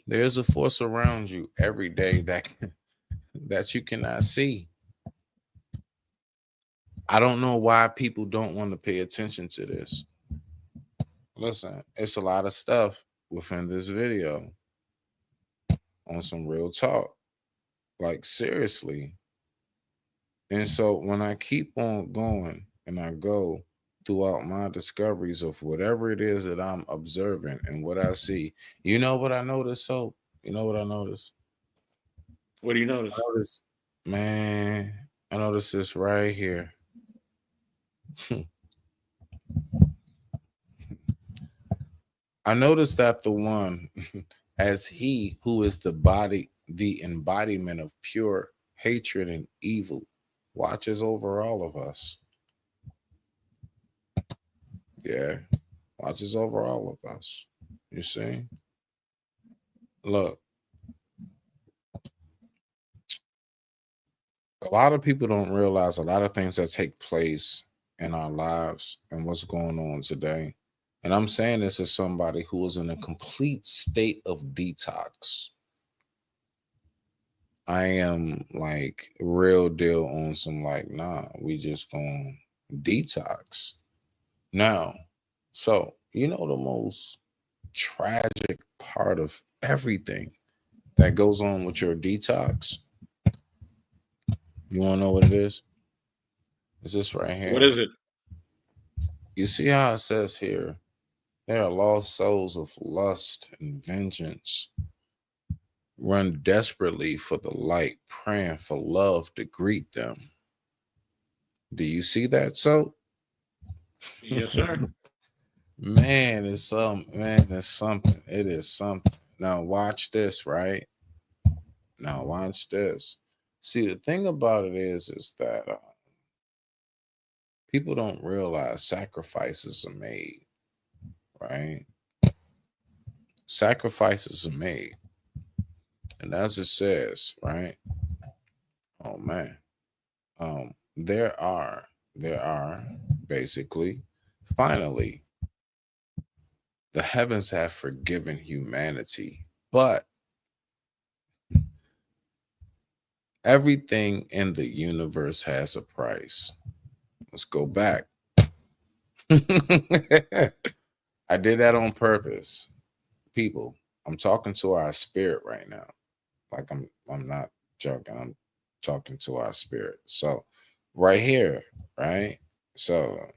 There's a force around you every day that you cannot see. I don't know why people don't want to pay attention to this. Listen, it's a lot of stuff within this video on some real talk. Like seriously. And so when I keep on going and I go throughout my discoveries of whatever it is that I'm observing and what I see, you know what I notice? So, you know what I notice? What do you I notice? notice, man, I notice this right here. I noticed that the one, as he who is the embodiment of pure hatred and evil, watches over all of us. Yeah, watches over all of us. You see? Look, a lot of people don't realize a lot of things that take place in our lives and what's going on today. And I'm saying this as somebody who is in a complete state of detox. I am like real deal on some like, nah, we just going detox. Now, so you know the most tragic part of everything that goes on with your detox You want to know what it is? It's this right here. What is it? You see how it says here, there are lost souls of lust and vengeance, run desperately for the light, praying for love to greet them. Do you see that? So, Yes, sir. man, it's something. It is something. Now watch this, right? Now watch this. See, the thing about it is that people don't realize sacrifices are made, right? Sacrifices are made. And as it says, right? Oh man. There are basically, finally, the heavens have forgiven humanity, but everything in the universe has a price. Let's go back. I did that on purpose. People, I'm talking to our spirit right now. Like I'm not joking. I'm talking to our spirit. So right here, right? So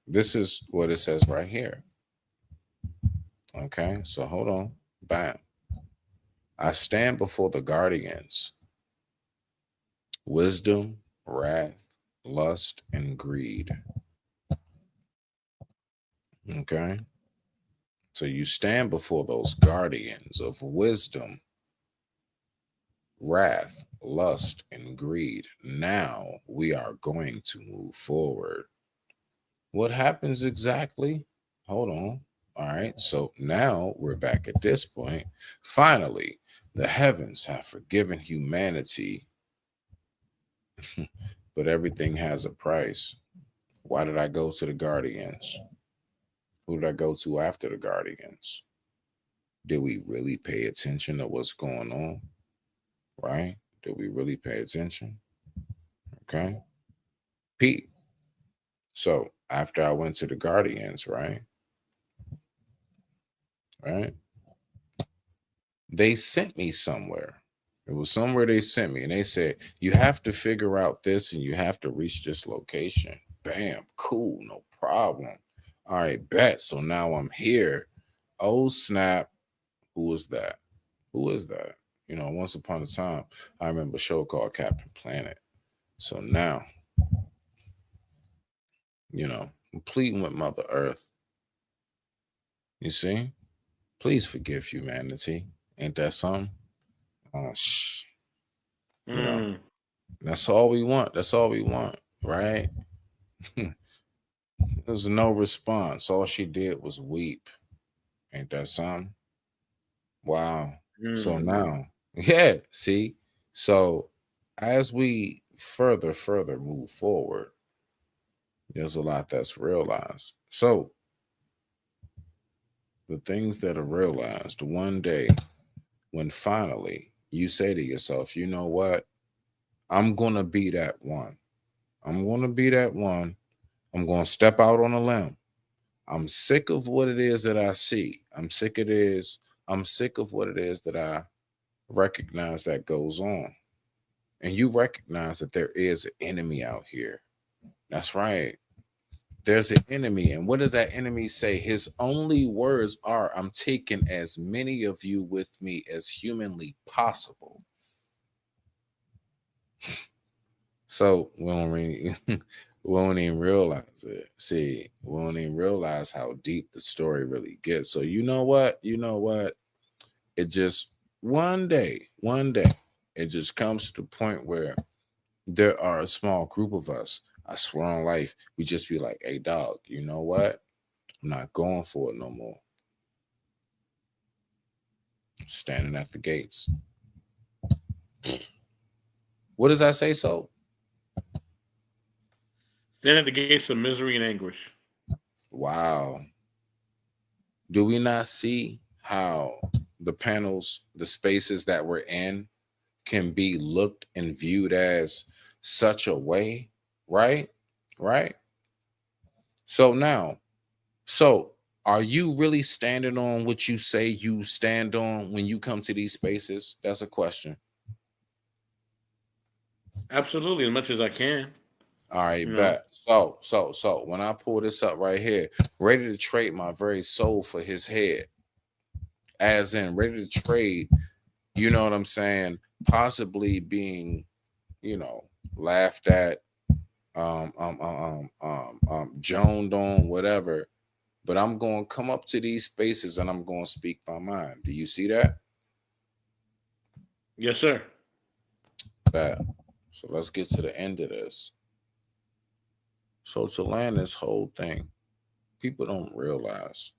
this is what it says right here. Okay, so hold on. Bam. I stand before the guardians. Wisdom, wrath, lust, and greed. Okay. So you stand before those guardians of wisdom, wrath, lust, and greed. Now we are going to move forward. What happens exactly? Hold on. All right. So now we're back at this point. Finally, the heavens have forgiven humanity, but everything has a price. Why did I go to the guardians? Who did I go to after the guardians? Did we really pay attention to what's going on? Right? Did we really pay attention? Okay. Pete. So after I went to the guardians, right? Right? They sent me somewhere. It was somewhere they sent me, and they said, you have to figure out this and you have to reach this location. Bam, cool, no problem. All right, bet. So now I'm here. Oh, snap. Who is that? Who is that? You know, once upon a time, I remember a show called Captain Planet. So now, you know, I'm pleading with Mother Earth. You see? Please forgive humanity. Ain't that something? You know, that's all we want. That's all we want, right? There's no response. All she did was weep. Ain't that something? Wow. So now, yeah, see? So as we further move forward, there's a lot that's realized. So the things that are realized one day when finally you say to yourself, you know what? I'm going to be that one. I'm going to be that one. I'm going to step out on a limb. I'm sick of what it is that I see. I'm sick of what it is that I recognize that goes on. And you recognize that there is an enemy out here. That's right. There's an enemy. And what does that enemy say? His only words are, I'm taking as many of you with me as humanly possible. So we won't even realize it. See, we won't even realize how deep the story really gets. So you know what? It just one day, it just comes to the point where there are a small group of us. I swear on life, we just be like, hey dog, you know what? I'm not going for it no more. Standing at the gates. What does that say so? Stand at the gates of misery and anguish. Wow. Do we not see how the panels, the spaces that we're in can be looked and viewed as such a way? Right? Right? So are you really standing on what you say you stand on when you come to these spaces? That's a question. Absolutely, as much as I can. All right, You know. bet. So when I pull this up right here, ready to trade my very soul for his head, as in ready to trade, you know what I'm saying? Possibly being, laughed at, joned on, whatever. But I'm going to come up to these spaces and I'm going to speak my mind. Do you see that? Yes, sir. Bet. So let's get to the end of this. So to land this whole thing, people don't realize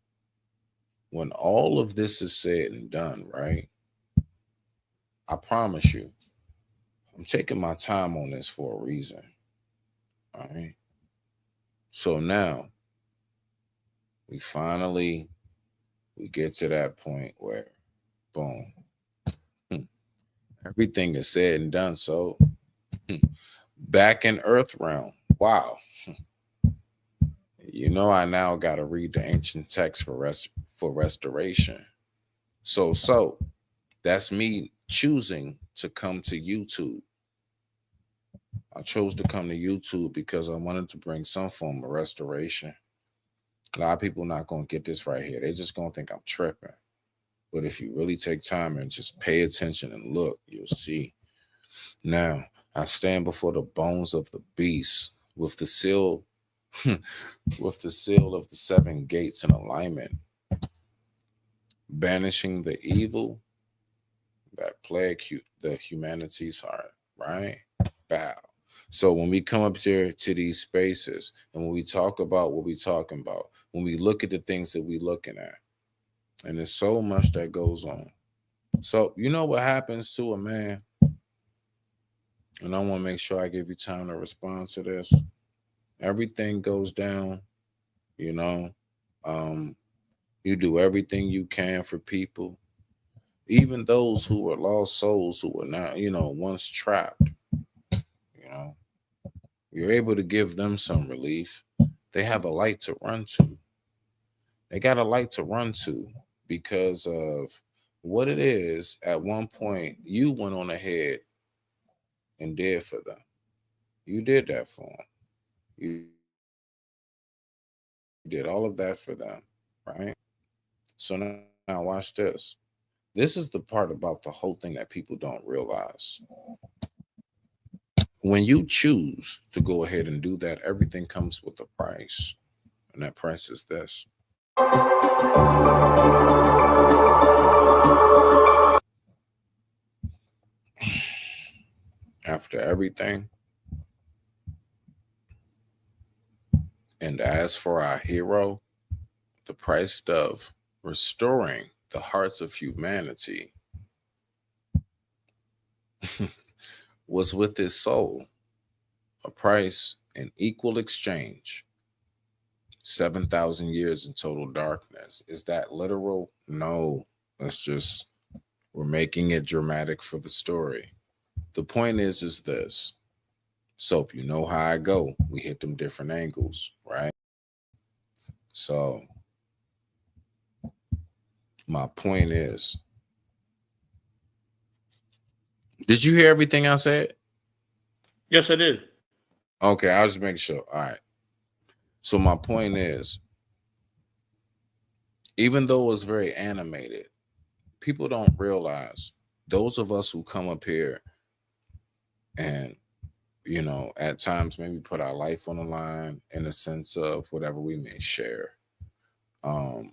when all of this is said and done, right? I promise you, I'm taking my time on this for a reason. All right. So now we get to that point where boom, everything is said and done. So back in Earth realm, wow. I now got to read the ancient text for restoration. So that's me choosing to come to YouTube. I chose to come to YouTube because I wanted to bring some form of restoration. A lot of people not going to get this right here. They're just going to think I'm tripping. But if you really take time and just pay attention and look, you'll see. Now, I stand before the bones of the beast with the seal with the seal of the 7 gates in alignment, banishing the evil that plague the humanity's heart, right? Bow. So when we come up here to these spaces and when we talk about what we're talking about, when we look at the things that we're looking at, and there's so much that goes on. So you know what happens to a man? And I want to make sure I give you time to respond to this. Everything goes down, you do everything you can for people, even those who were lost souls who were not, once trapped. You're able to give them some relief. They have a light to run to. They got a light to run to because of what it is. At one point, you went on ahead and did for them. You did that for them. You did all of that for them, right? So now watch this. This is the part about the whole thing that people don't realize. When you choose to go ahead and do that, everything comes with a price. And that price is this. After everything, and as for our hero, the price of restoring the hearts of humanity was with his soul, a price in equal exchange. 7,000 years in total darkness. Is that literal? No. We're making it dramatic for the story. The point is this. Soap, you know how I go. We hit them different angles, right? So my point is, did you hear everything I said? Yes, I did. Okay, I'll just make sure. All right. So my point is, even though it's very animated, people don't realize, those of us who come up here and, at times maybe put our life on the line in a sense of whatever we may share.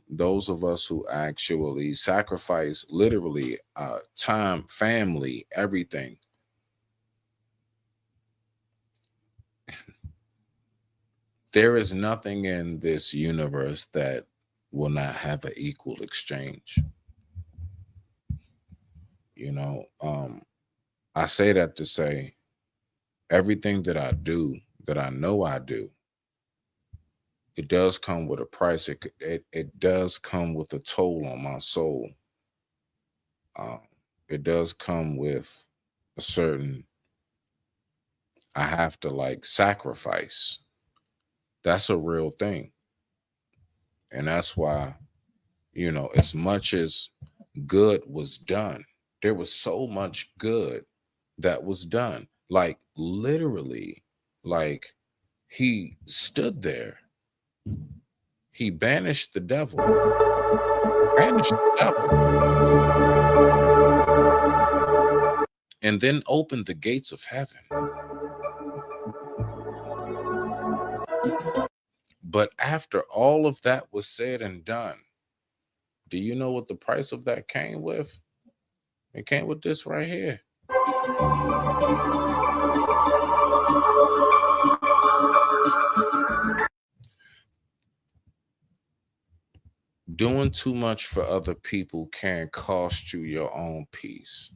Those of us who actually sacrifice literally time, family, everything. There is nothing in this universe that will not have an equal exchange. I say that to say everything that I do, that I know I do, it does come with a price. It does come with a toll on my soul. It does come with a certain, I have to sacrifice. That's a real thing. And that's why, as much as good was done, there was so much good that was done. Like literally, like he stood there. He banished the devil. Banished the devil. And then opened the gates of heaven. But after all of that was said and done, do you know what the price of that came with? It came with this right here. Doing too much for other people can cost you your own peace.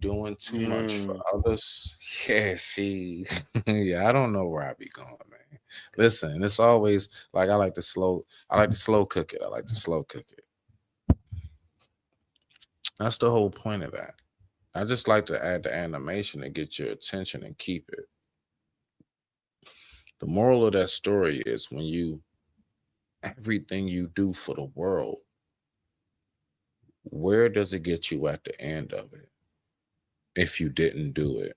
Doing too much for others, yeah, see, yeah, I don't know where I be going, man. Listen, it's always like I like to slow cook it. I like to slow cook it. That's the whole point of that. I just like to add the animation to get your attention and keep it. The moral of that story is everything you do for the world, where does it get you at the end of it? If you didn't do it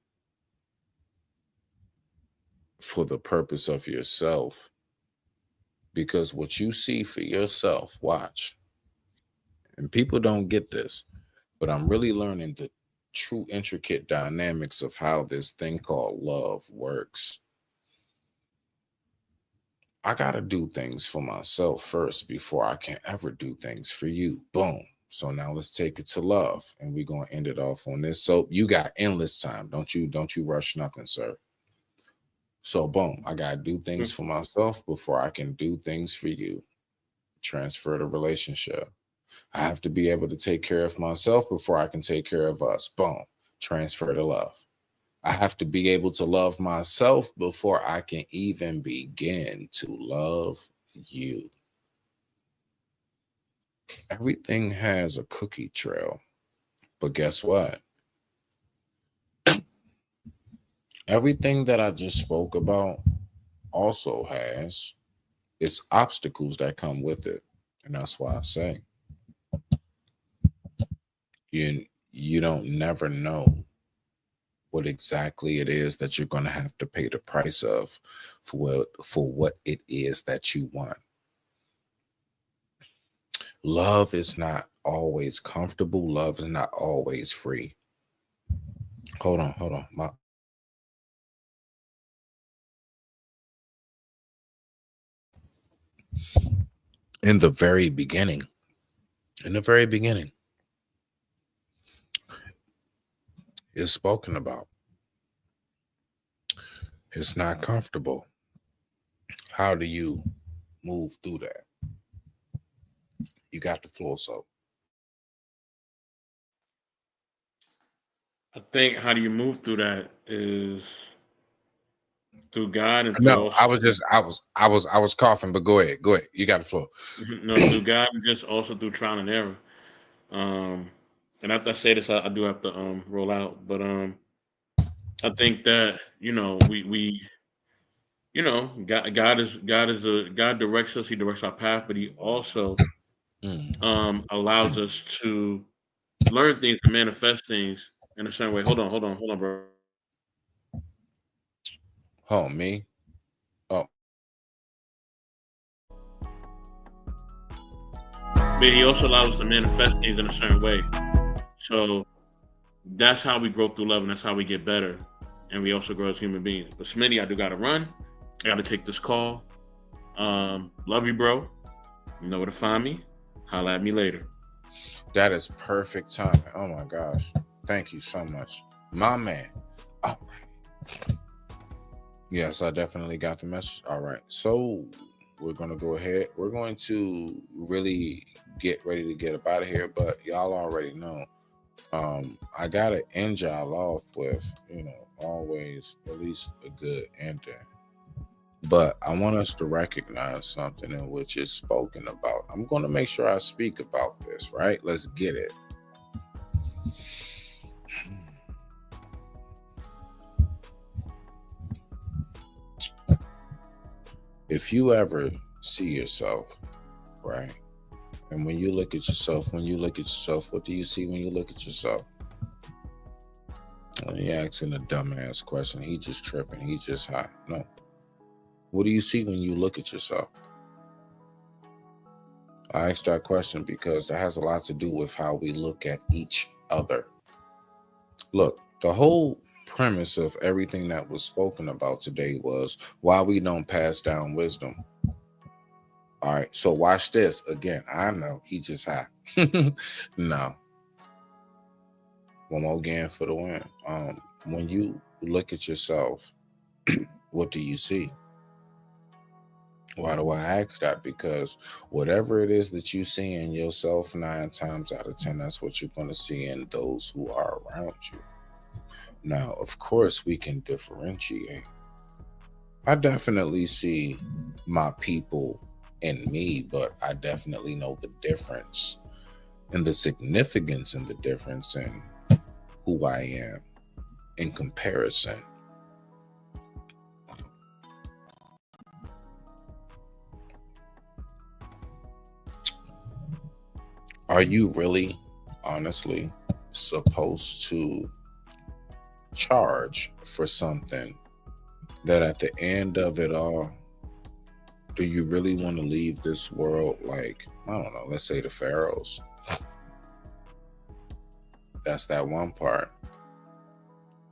for the purpose of yourself, because what you see for yourself, watch, and people don't get this, but I'm really learning the true intricate dynamics of how this thing called love works. I got to do things for myself first before I can ever do things for you. Boom. So now let's take it to love, and we're going to end it off on this. So you got endless time. Don't you rush nothing, sir. So boom, I got to do things for myself before I can do things for you. Transfer the relationship. I have to be able to take care of myself before I can take care of us. Boom. Transfer to love. I have to be able to love myself before I can even begin to love you. Everything has a cookie trail, but guess what? Everything that I just spoke about also has its obstacles that come with it. And that's why I say you don't never know what exactly it is that you're going to have to pay the price of for what it is that you want. Love is not always comfortable. Love is not always free. Hold on. In the very beginning, it's spoken about. It's not comfortable. How do you move through that? You got the floor, so. I think how do you move through that is through God and through No, also I was coughing, but go ahead. You got the floor. no through God and just also through trial and error. And after I say this, I do have to roll out, but I think that we God directs us, He directs our path, but He also allows us to learn things and manifest things in a certain way. Hold on, bro. Oh, me? Oh. But He also allows us to manifest things in a certain way. So that's how we grow through love, and that's how we get better, and we also grow as human beings. But Smitty, I do gotta run. I gotta take this call. Love you, bro. You know where to find me. Holla at me later. That is perfect timing. Oh my gosh. Thank you so much. My man. All right. Yes, I definitely got the message. All right. So we're going to go ahead. We're going to really get ready to get up out of here, but y'all already know. I got to end y'all off with, always at least a good ending. But I want us to recognize something in which is spoken about. I'm going to make sure I speak about this, right? Let's get it. If you ever see yourself, right? And when you look at yourself, what do you see when you look at yourself? He asking a dumbass question. He just tripping. He just high. No. What do you see when you look at yourself? I asked that question because that has a lot to do with how we look at each other. Look, the whole premise of everything that was spoken about today was why we don't pass down wisdom. All right, so watch this. Again, I know he just high. No. One more again for the win. When you look at yourself, what do you see? Why do I ask that? Because whatever it is that you see in yourself, 9 times out of 10, that's what you're going to see in those who are around you. Now, of course, we can differentiate. I definitely see my people in me, but I definitely know the difference and the significance and the difference in who I am in comparison. Are you really, honestly, supposed to charge for something that at the end of it all, do you really want to leave this world like, I don't know, let's say the pharaohs? That's that one part.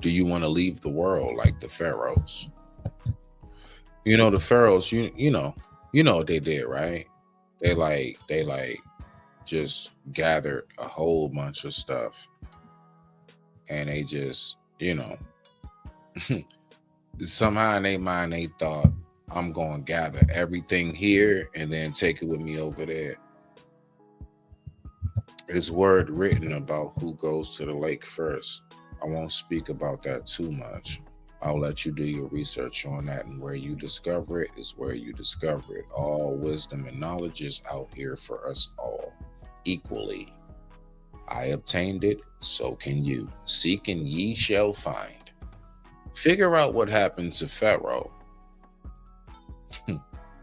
Do you want to leave the world like the pharaohs? You know, the pharaohs, you know what they did, right? They like just gathered a whole bunch of stuff and they just, somehow in their mind they thought, I'm going to gather everything here and then take it with me over there. There's word written about who goes to the lake first. I won't speak about that too much. I'll let you do your research on that, and where you discover it is where you discover it. All wisdom and knowledge is out here for us all equally. I obtained it, so can you. Seek and ye shall find. Figure out what happened to Pharaoh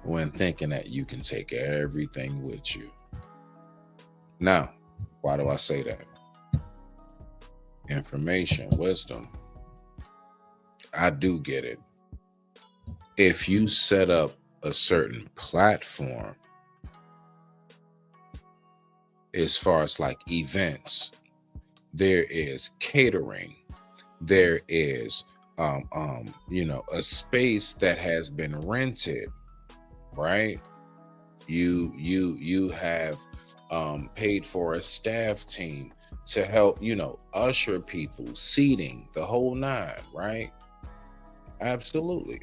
when thinking that you can take everything with you. Now, why do I say that? Information, wisdom. I do get it. If you set up a certain platform, as far as like events, there is catering, there is a space that has been rented, right? You have paid for a staff team to help, usher people, seating, the whole 9, right? Absolutely.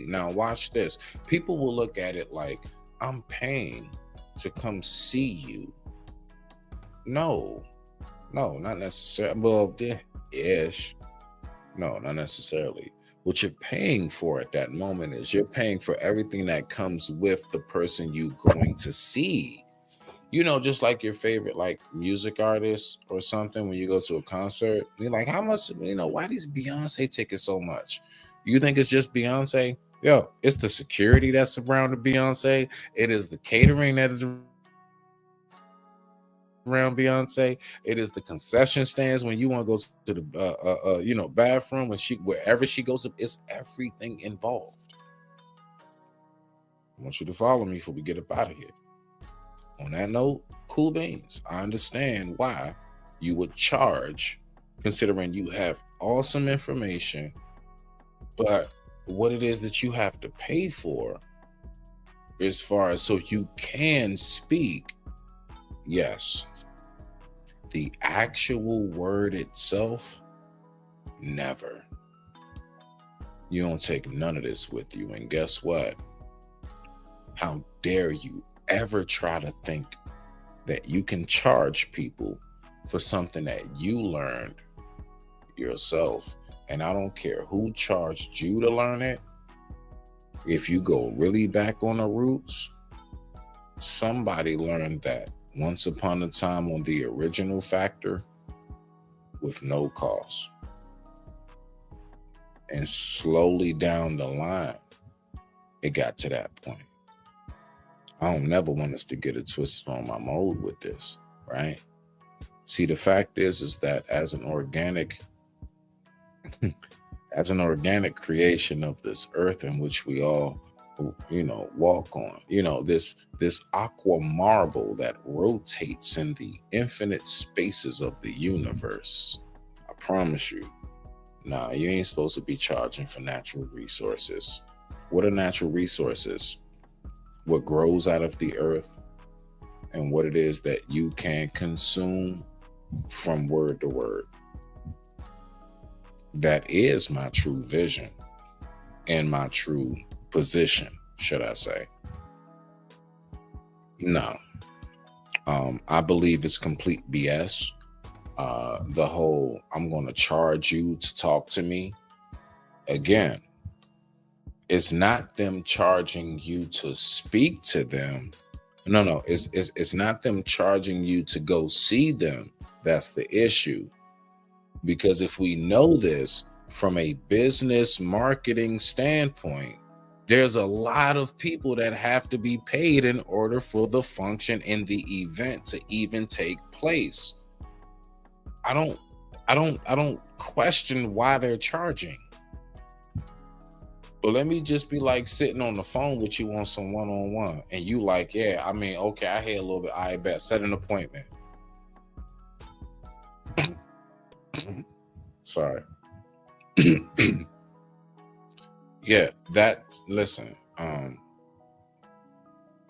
Now watch this. People will look at it like, I'm paying to come see you. No, not necessarily. Well, ish. No, not necessarily. What you're paying for at that moment is you're paying for everything that comes with the person you're going to see. Just like your favorite like music artist or something, when you go to a concert, you're like, how much, why these Beyonce tickets so much? You think it's just Beyonce? Yo, it's the security that's surrounded Beyonce. It is the catering that is around Beyonce. It is the concession stands when you want to go to the bathroom wherever she goes to. It's everything involved. I want you to follow me before we get up out of here. On that note, cool beans. I understand why you would charge, considering you have awesome information, but what it is that you have to pay for, as far as so you can speak, yes. The actual word itself, never. You don't take none of this with you. And guess what? How dare you ever try to think that you can charge people for something that you learned yourself. And I don't care who charged you to learn it. If you go really back on the roots, somebody learned that once upon a time on the original factor with no cost. And slowly down the line, it got to that point. I don't never want us to get it twisted on my mode with this, right? See, the fact is that as an organic as an organic creation of this earth in which we all, walk on. This aqua marble that rotates in the infinite spaces of the universe. I promise you. Nah, you ain't supposed to be charging for natural resources. What are natural resources? What grows out of the earth and what it is that you can consume from word to word. That is my true vision and my true position, should I say. No. I believe it's complete BS. The whole, I'm going to charge you to talk to me. Again, it's not them charging you to speak to them. No, it's not them charging you to go see them. That's the issue. Because if we know this from a business marketing standpoint, there's a lot of people that have to be paid in order for the function in the event to even take place. I don't question why they're charging. But let me just be like sitting on the phone with you on some one-on-one, and you like, yeah, I mean, okay, I hear a little bit. I bet. Set an appointment. Sorry. Yeah, listen,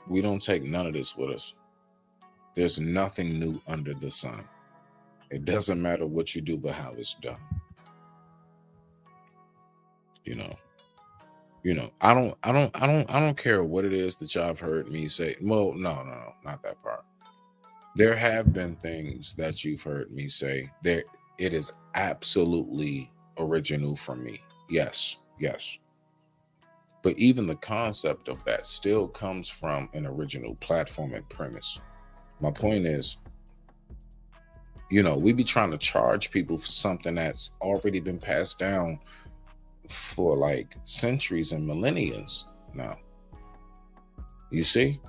we don't take none of this with us. There's nothing new under the sun. It doesn't matter what you do, but how it's done. I don't care what it is that y'all have heard me say. Well, no, not that part. There have been things that you've heard me say. It is absolutely original from me. Yes. But even the concept of that still comes from an original platform and premise. My point is, we be trying to charge people for something that's already been passed down for like centuries and millennia now. You see?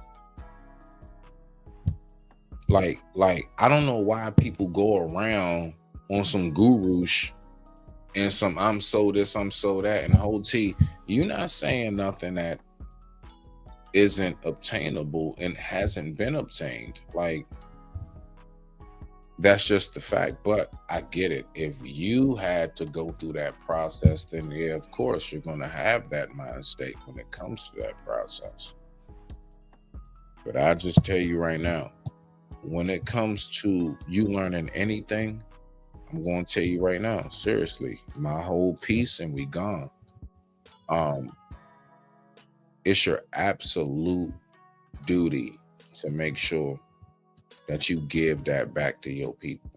Like I don't know why people go around on some gurush and some I'm so this, I'm so that, and whole T. You're not saying nothing that isn't obtainable and hasn't been obtained. Like, that's just the fact. But I get it. If you had to go through that process, then yeah, of course, you're going to have that mind state when it comes to that process. But I just tell you right now, when it comes to you learning anything, I'm going to tell you right now, seriously, my whole piece and we gone. It's your absolute duty to make sure that you give that back to your people.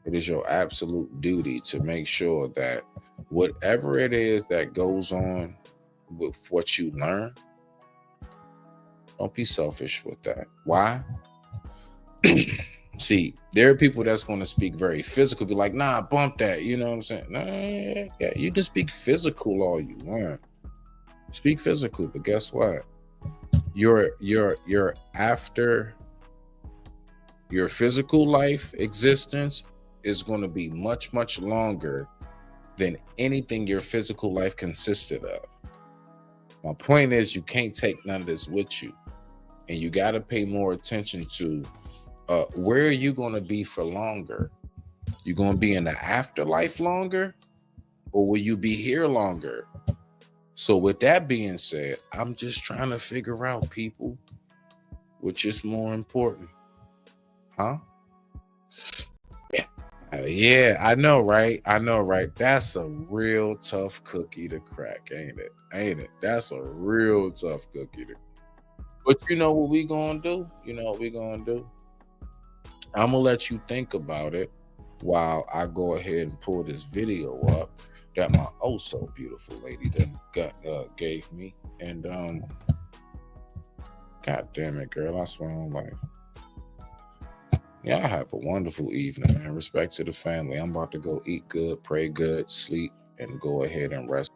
It is your absolute duty to make sure that whatever it is that goes on with what you learn, don't be selfish with that. Why? See, there are people that's going to speak very physical, be like, nah, bump that. You know what I'm saying? Nah, yeah, you can speak physical all you want. Speak physical, but guess what? Your after your physical life existence is going to be much, much longer than anything your physical life consisted of. My point is, you can't take none of this with you, and you got to pay more attention to where are you going to be for longer? You going to be in the afterlife longer, or will you be here longer? So with that being said, I'm just trying to figure out, people, which is more important. Huh? Yeah, I know, right? That's a real tough cookie to crack, ain't it? That's a real tough cookie to crack. But you know what we gonna do? I'm gonna let you think about it while I go ahead and pull this video up that my oh so beautiful lady gave me. And god damn it, girl, I swear on life. Yeah, I have a wonderful evening, man. Respect to the family. I'm about to go eat good, pray good, sleep, and go ahead and rest.